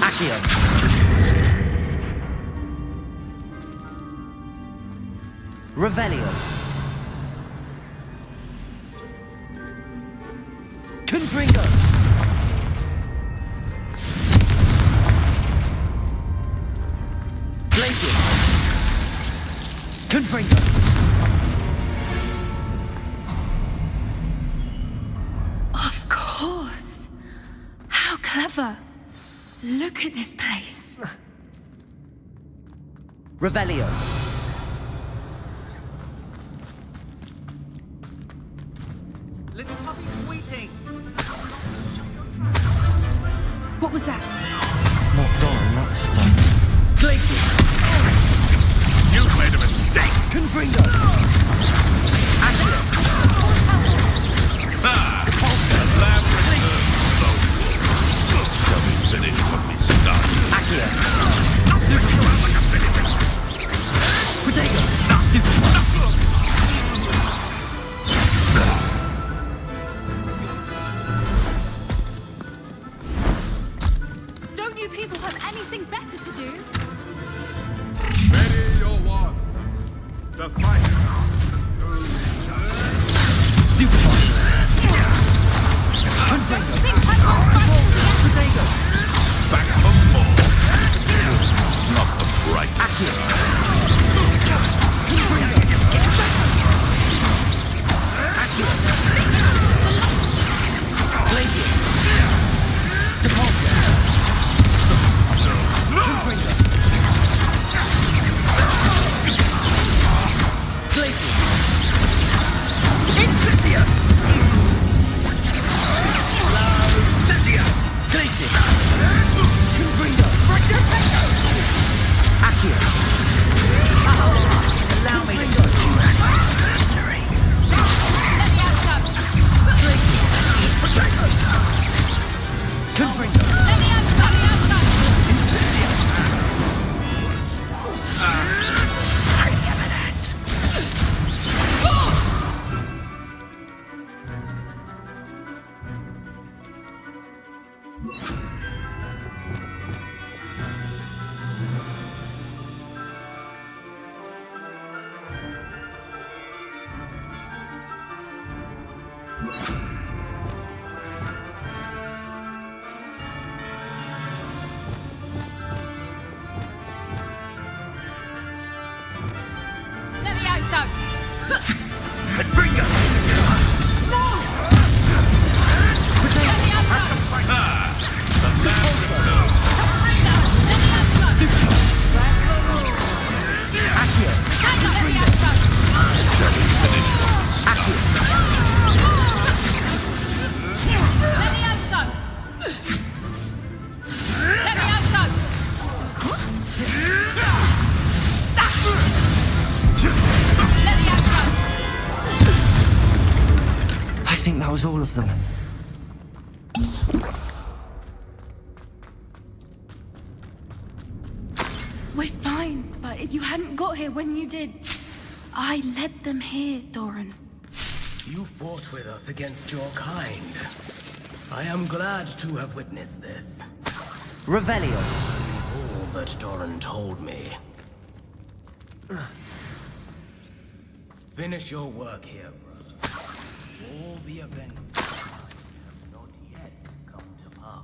Accio. Revelio. Confringo. Glacius. Confringo. Of course. How clever. Look at this place. Revelio. Little puppy's weeping. What was that? Not Doran, that's for certain. Glacius. You've made a mistake. Confringo. Accio. Let me finish what we started. Accio. Stupid. Protego. Stupid. Don't you people have anything better to do? Ready your wands. The fight is Stupid. Confringo. Protego. back for more. Not the bright. Accio. Accio. Glacius. Depulso. Confringo. Glacius. Incendia. Incendia. Glacius. Confringo. Accio. Allow me to touch you, adversary. Glacius. Confringo. Incendia. Remember that. think that was all of them. We're fine, but if you hadn't got here when you did, I led them here, Doran. You fought with us against your kind. I am glad to have witnessed this. Revelio. All that Doran told me. Finish your work here, brother. All the events have not yet come to pass.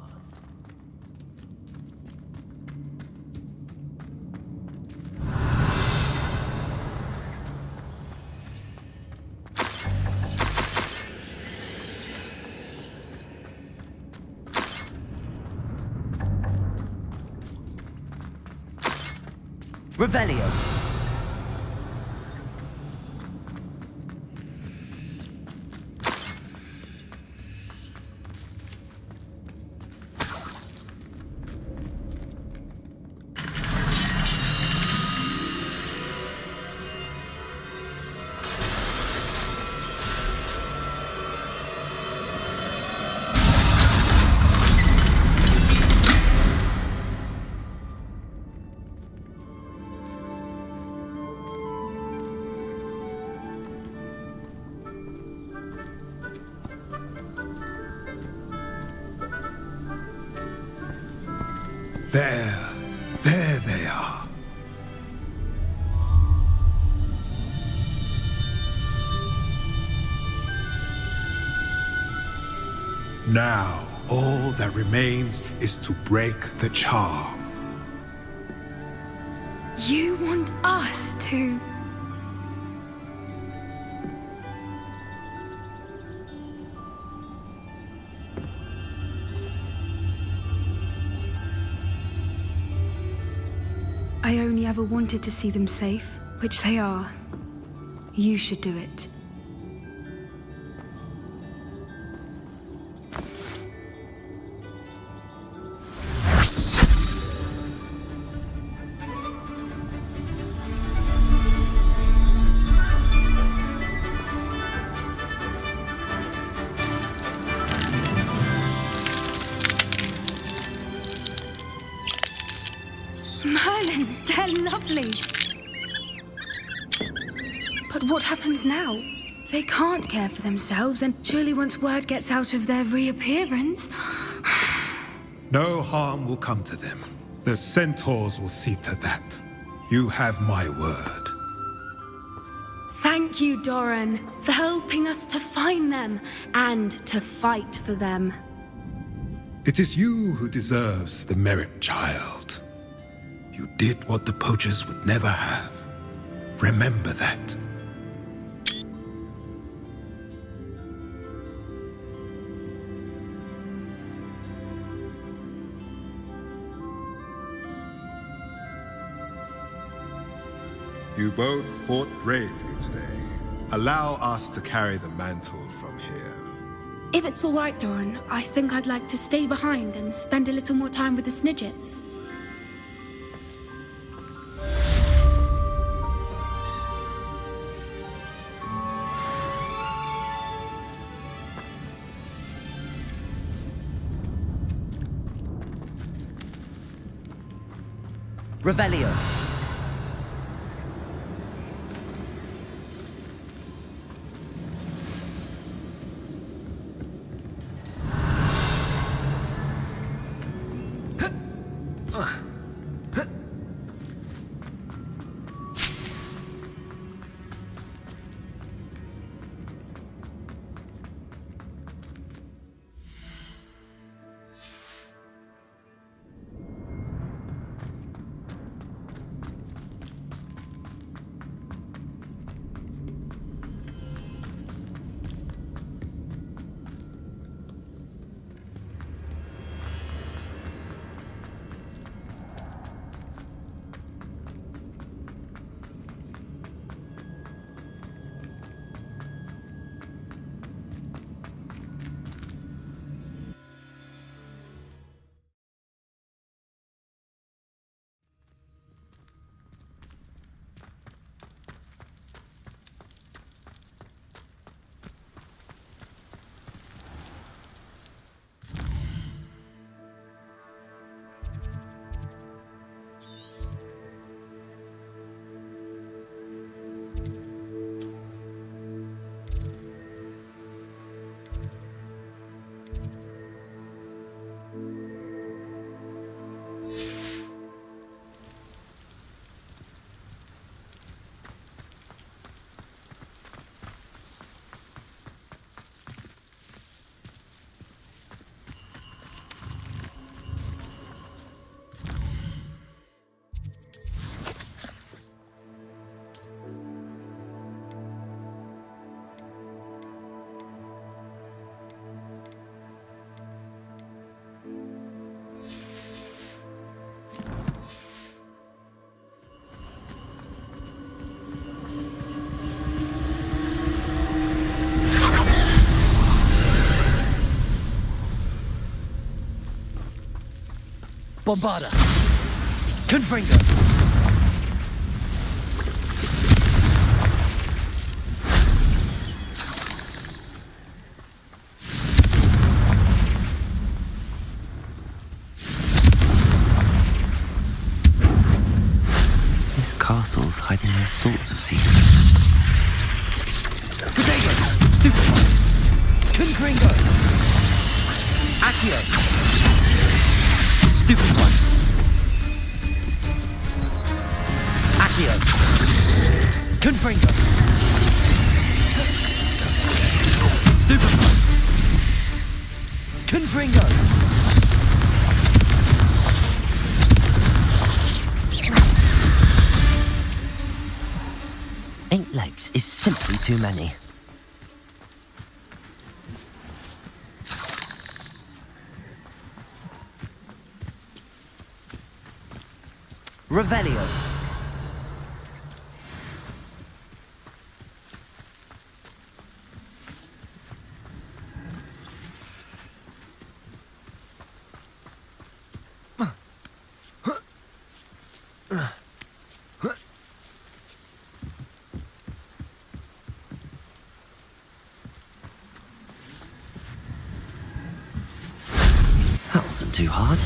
Revelio. There they are. Now, all that remains is to break the charm. You want us to... I only ever wanted to see them safe, which they are. You should do it. Merlin, they're lovely. But what happens now? They can't care for themselves, and surely once word gets out of their reappearance... No harm will come to them. The centaurs will see to that. You have my word. Thank you, Doran, for helping us to find them and to fight for them. It is you who deserves the merit, child. You did what the poachers would never have. Remember that. You both fought bravely today. Allow us to carry the mantle from here. If it's all right, Doran, I think I'd like to stay behind and spend a little more time with the Snidgets. Revelio. Bombarda! Confringo! This castle's hiding all sorts of secrets. Protego! Stupefy! Confringo! Accio! Stupefy! Accio! Confringo! Stupefy! Confringo! Eight legs is simply too many. Revelio. That wasn't too hard.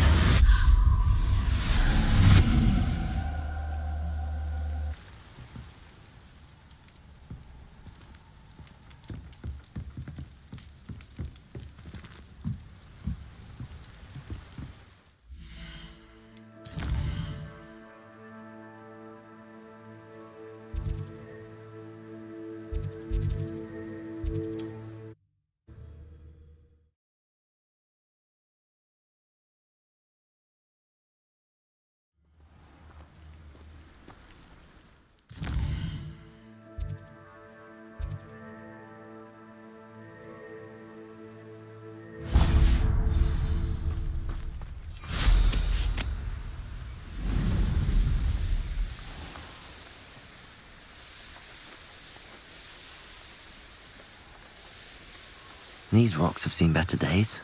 These rocks have seen better days.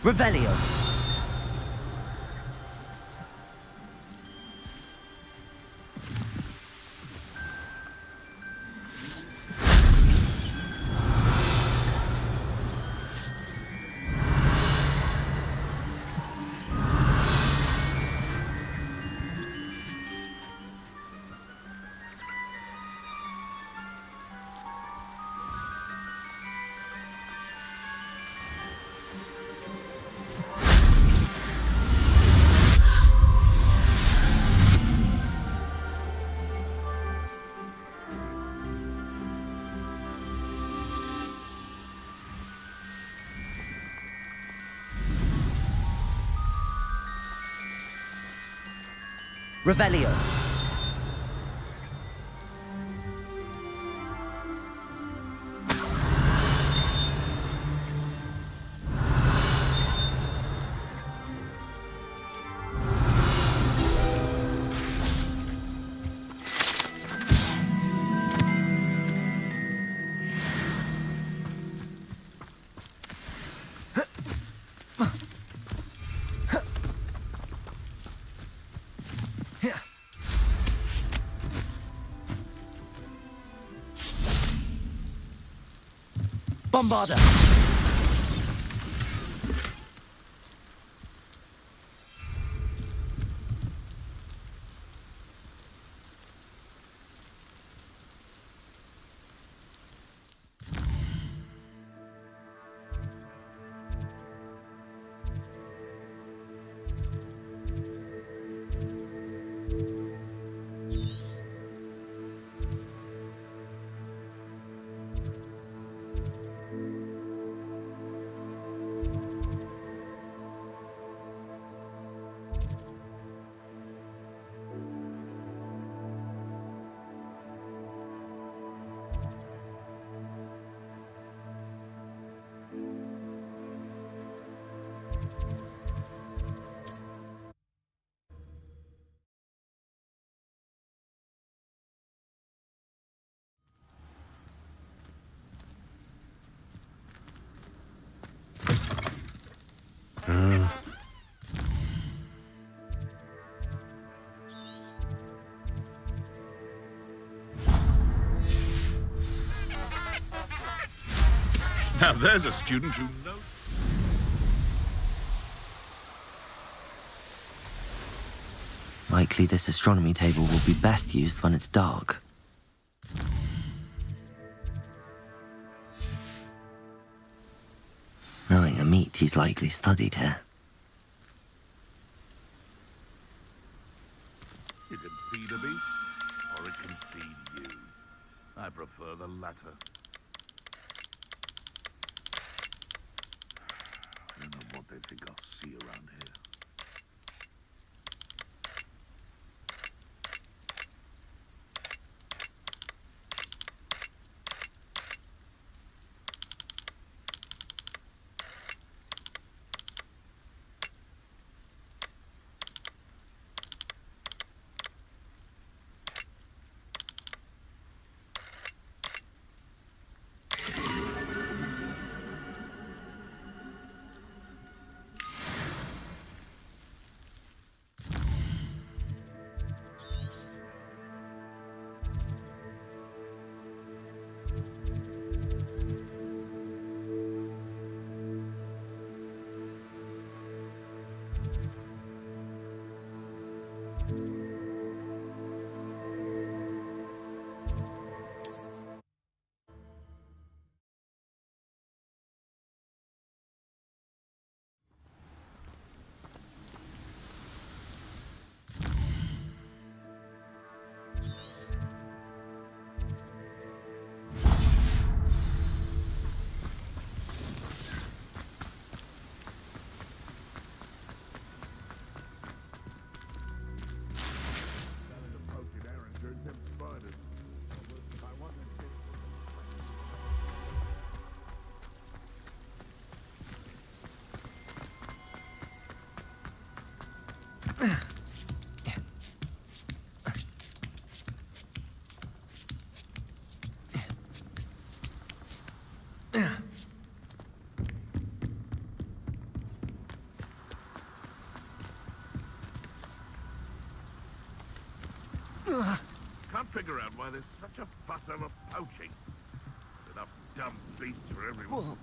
Revelio. Revelio. Bombarda. Now there's a student who knows. Likely this astronomy table will be best used when it's dark. Knowing Amit, he's likely studied here. You can feed a beast, or it can feed you. I prefer the latter. I don't know what they think I'll see around here. Can't figure out why there's such a fuss over poaching. Enough dumb beasts for everyone.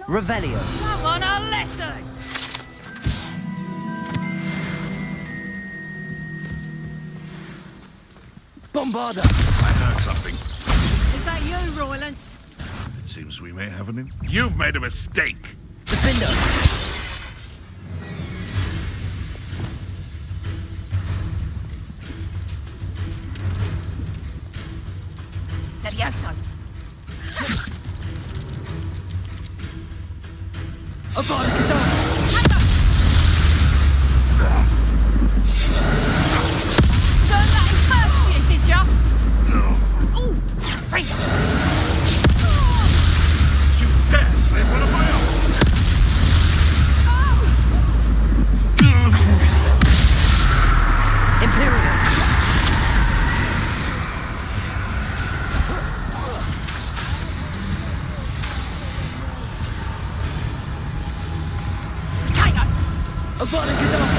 Revelio. Come on, a lesson! Bombarda! I heard something. Is that you, Roylance? It seems we may have an You've made a mistake. Defender! Levioso! Don't let him first you, did ya? No. Ooh! Right. You dare save one of my own! Imperial! Avada Kedavra!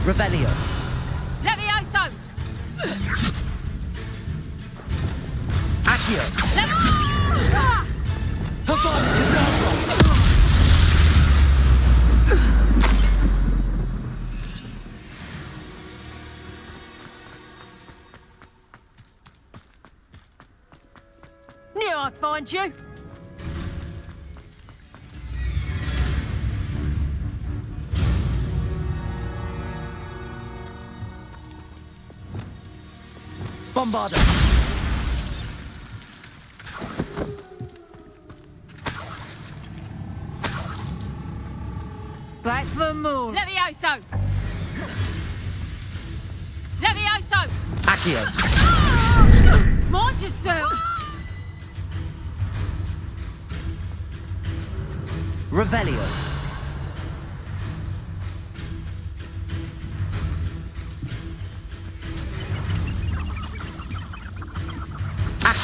Revelio! Levioso! Accio! Levioso! Avada Kedavra! Knew I'd find you. Bombarda! Back for more. Levioso! Levioso! Accio! Mind yourself! Revelio!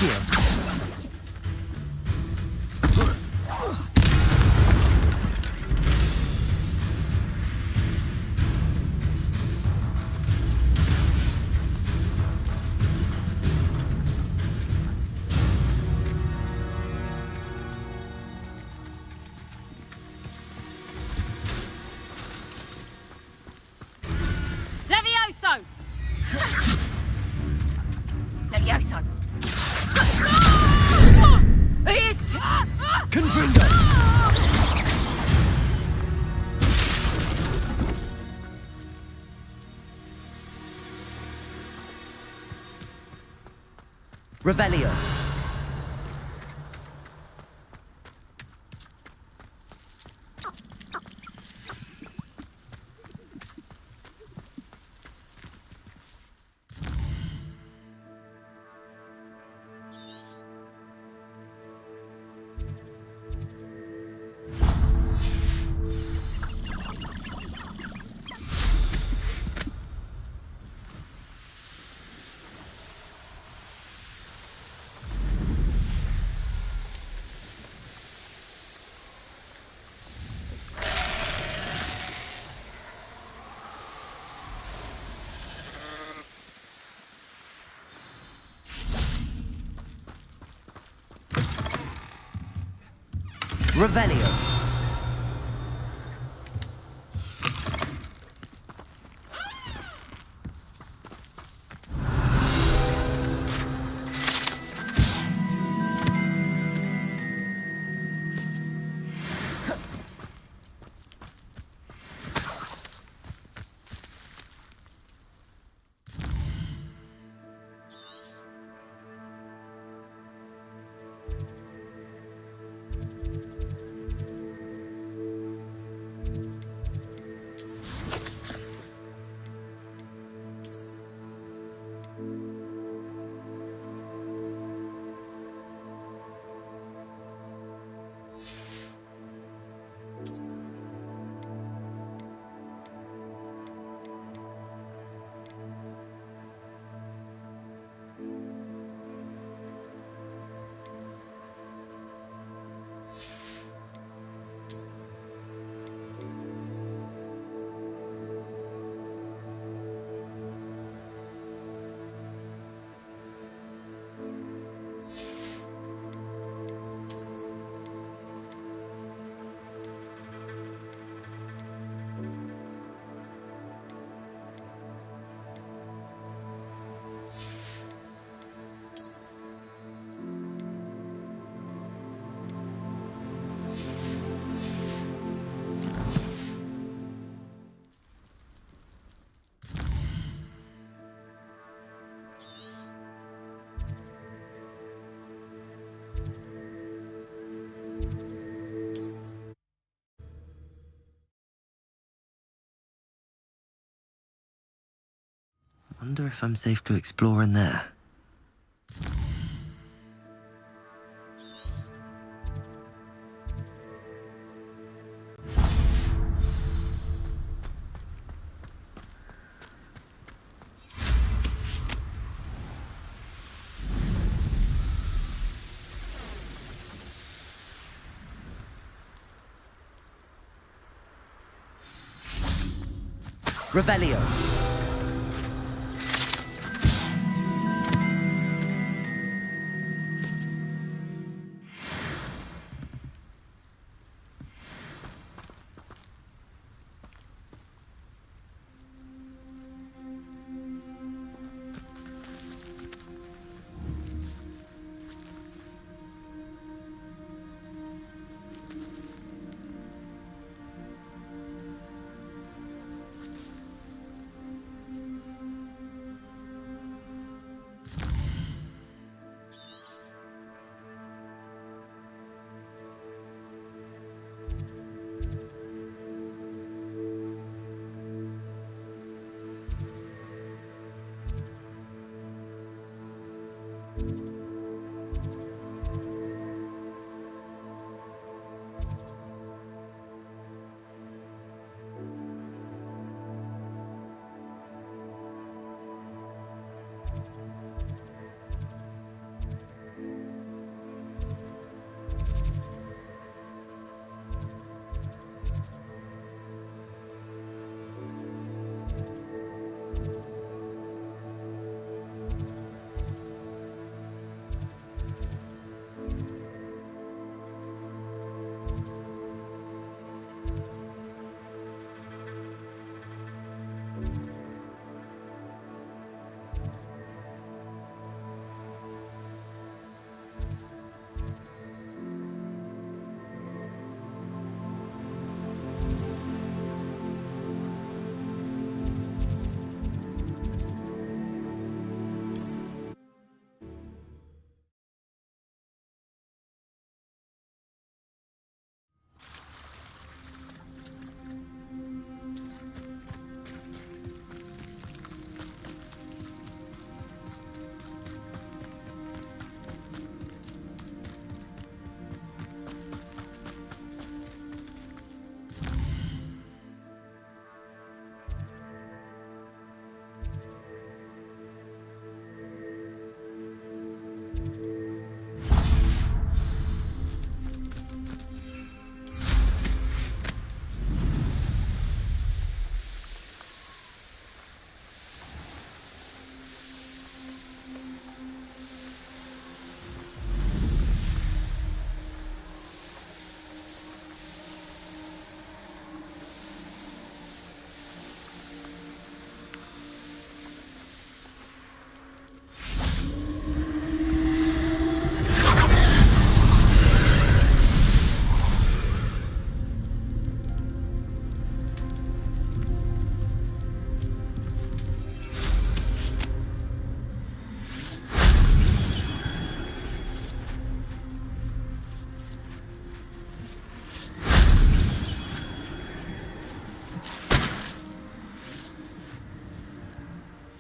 Accio. Levioso! Levioso! Ist! Confringo! Revelio. Revelio. Wonder if I'm safe to explore in there. Revelio.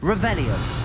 Revelio.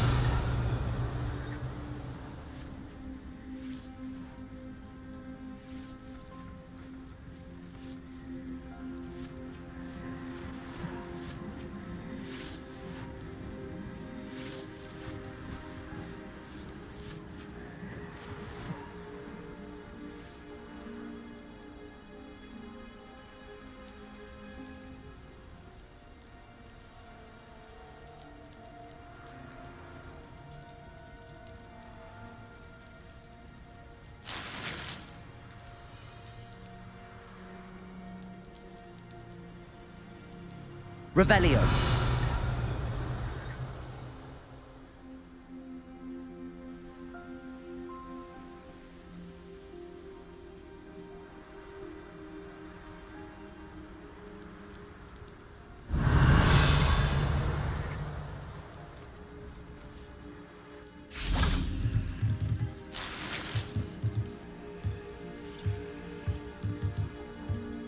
Revelio.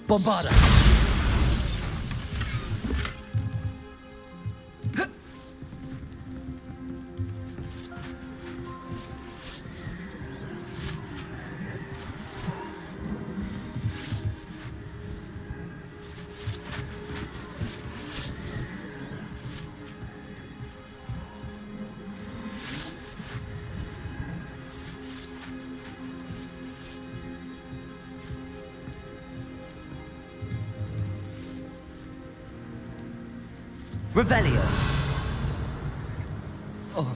Bombarda. Revelio. Oh.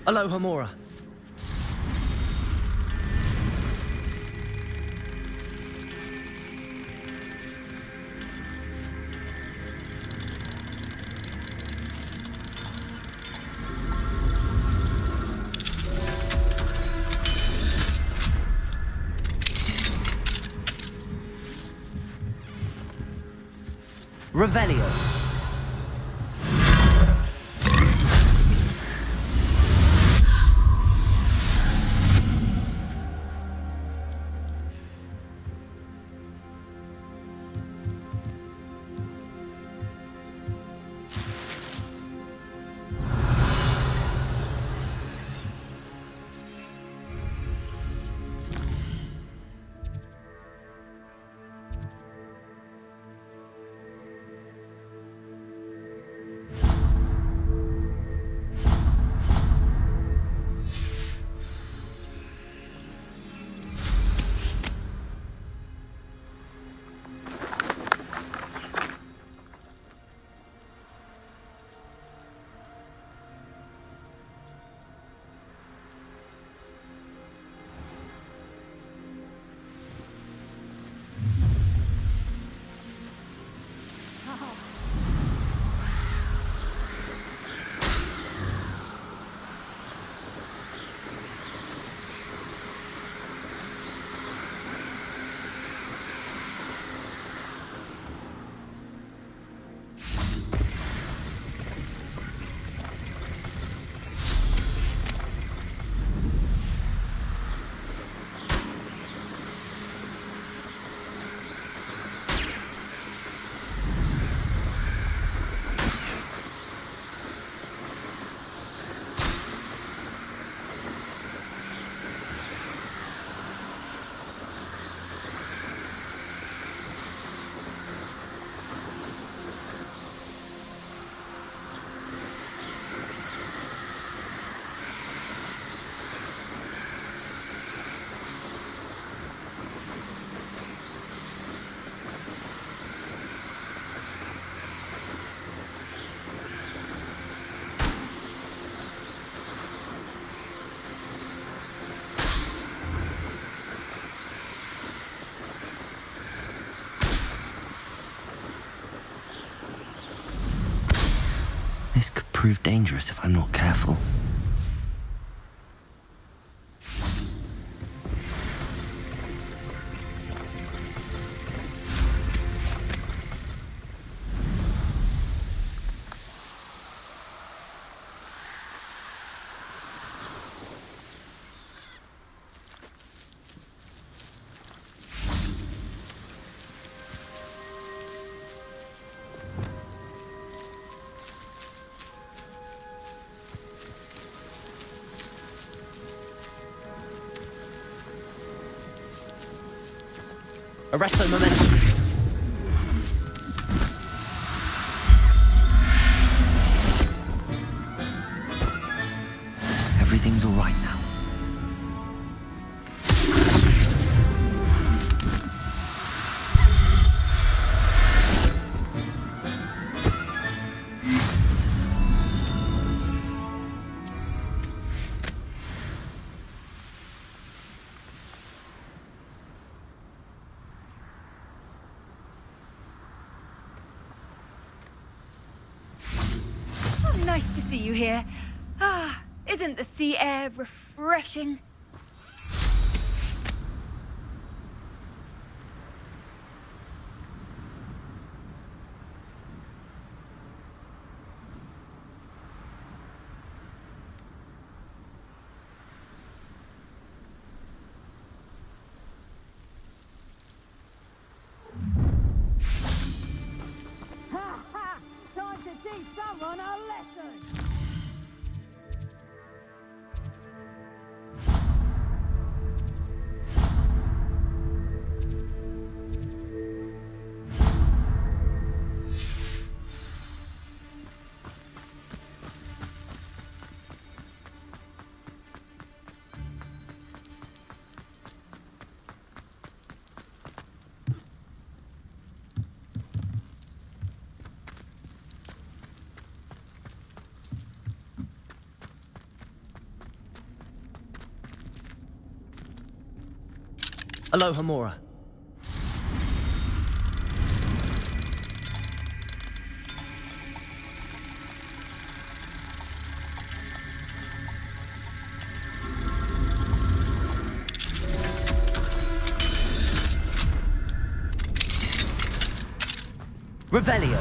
Aloha Mora. Revelio. This could prove dangerous if I'm not careful. Arresto momentum. Everything's all right now. Nice to see you here. Ah, isn't the sea air refreshing? Time to teach someone a lesson! Aloha Mora. Revelio.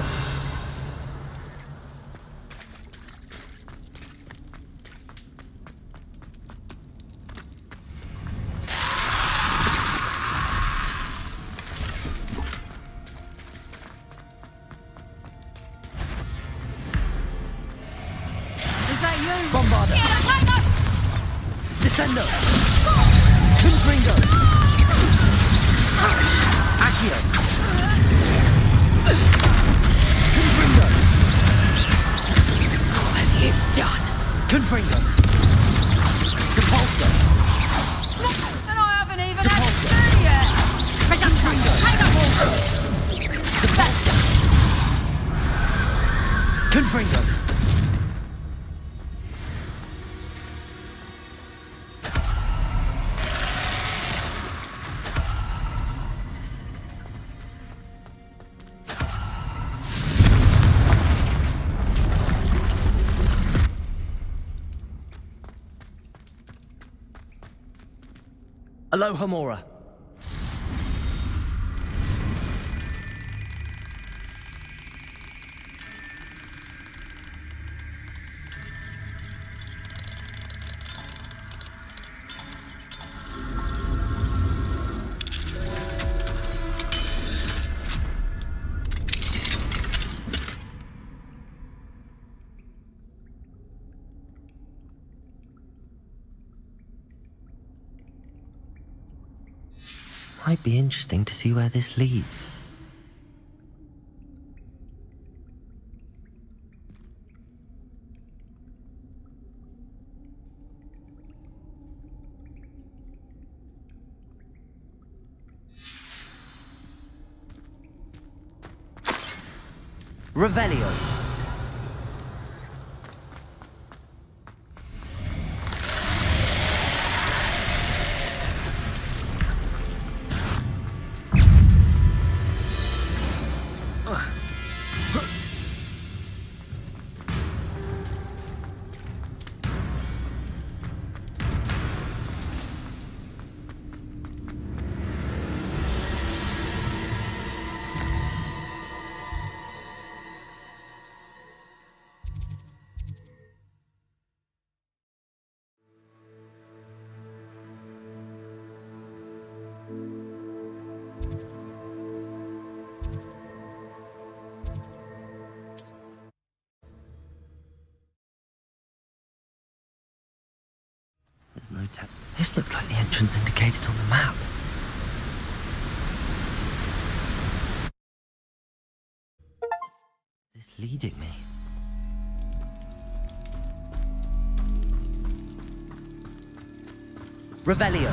Bombarda. Descendo. Confringo. Accio. Confringo. What have you done? Confringo. Depulso. And I haven't even had a two yet! Confringo. Hang up also! Depulso. Confringo. Aloha Mora. Might be interesting to see where this leads. Revelio. There's no tap. This looks like the entrance indicated on the map. leading me? Revelio.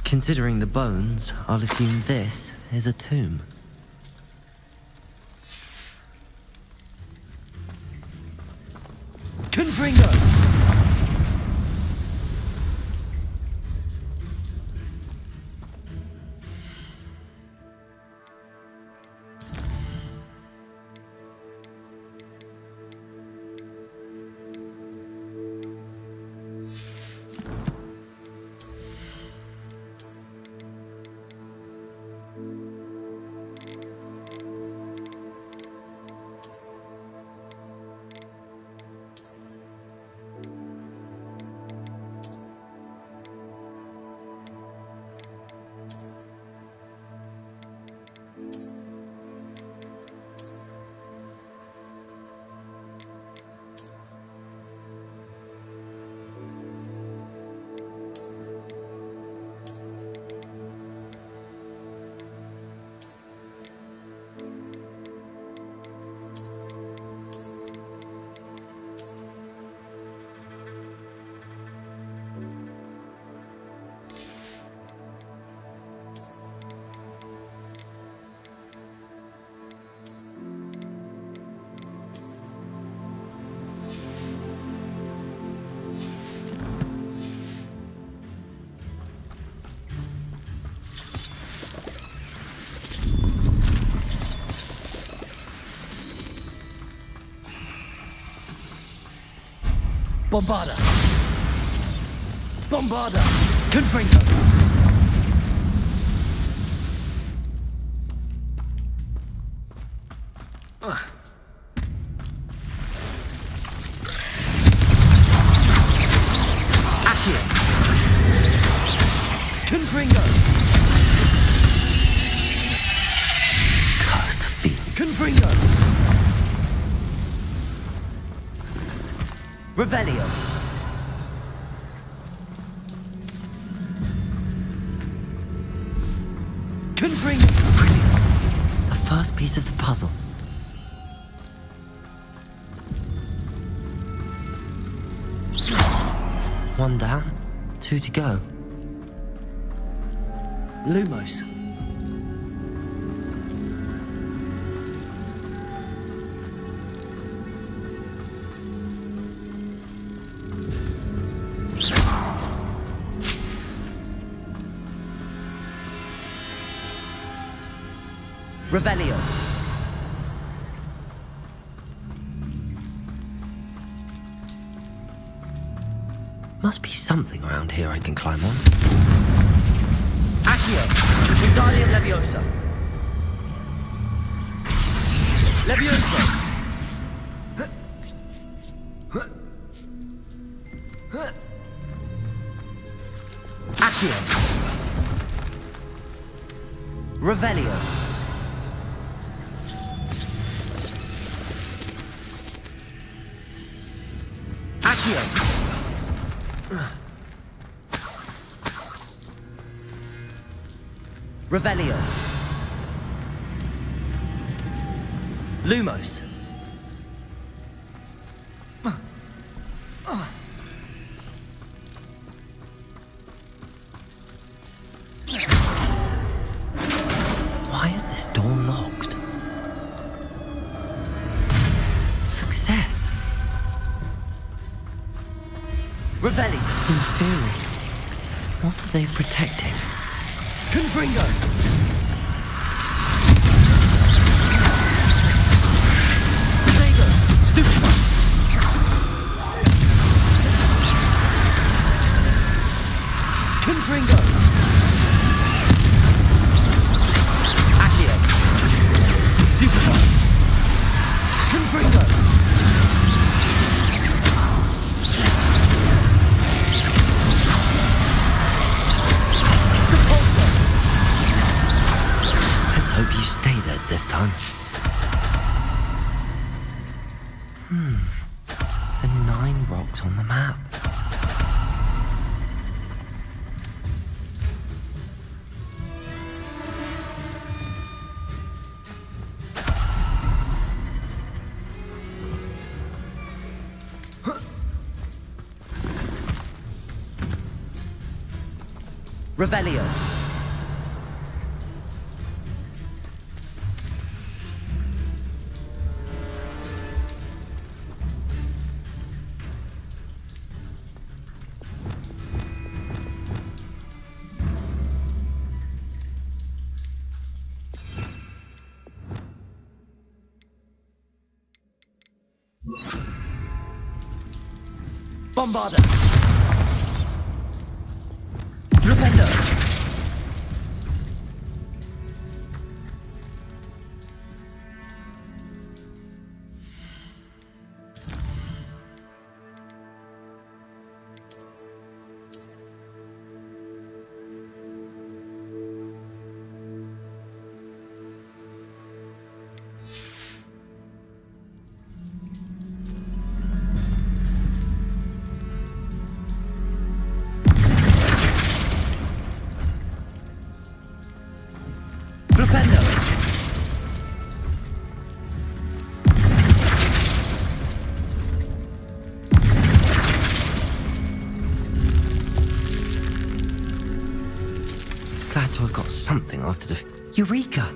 Considering the bones, I'll assume this is a tomb. Confringo! Bombarda! Bombarda! Confringo! Accio! Confringo! Cursed fiend! Confringo! Revelio! Confringo! Brilliant! The first piece of the puzzle. One down, two to go. Lumos. Revelio. Must be something around here I can climb on. Accio! Wingardium Leviosa! Leviosa! Accio! Revelio! Accio! Revelio. Lumos. door locked. Success. Revelli. In theory, what are they protecting? Confringo! Vega! Stupid! Confringo! Accio! Stupefy! Confringo! Repulsor! Let's hope you stay dead this time. The 9 rocks on the map. Revelio. Bombarder. Flipendo. Flipendo. Glad to have got something after the... Eureka!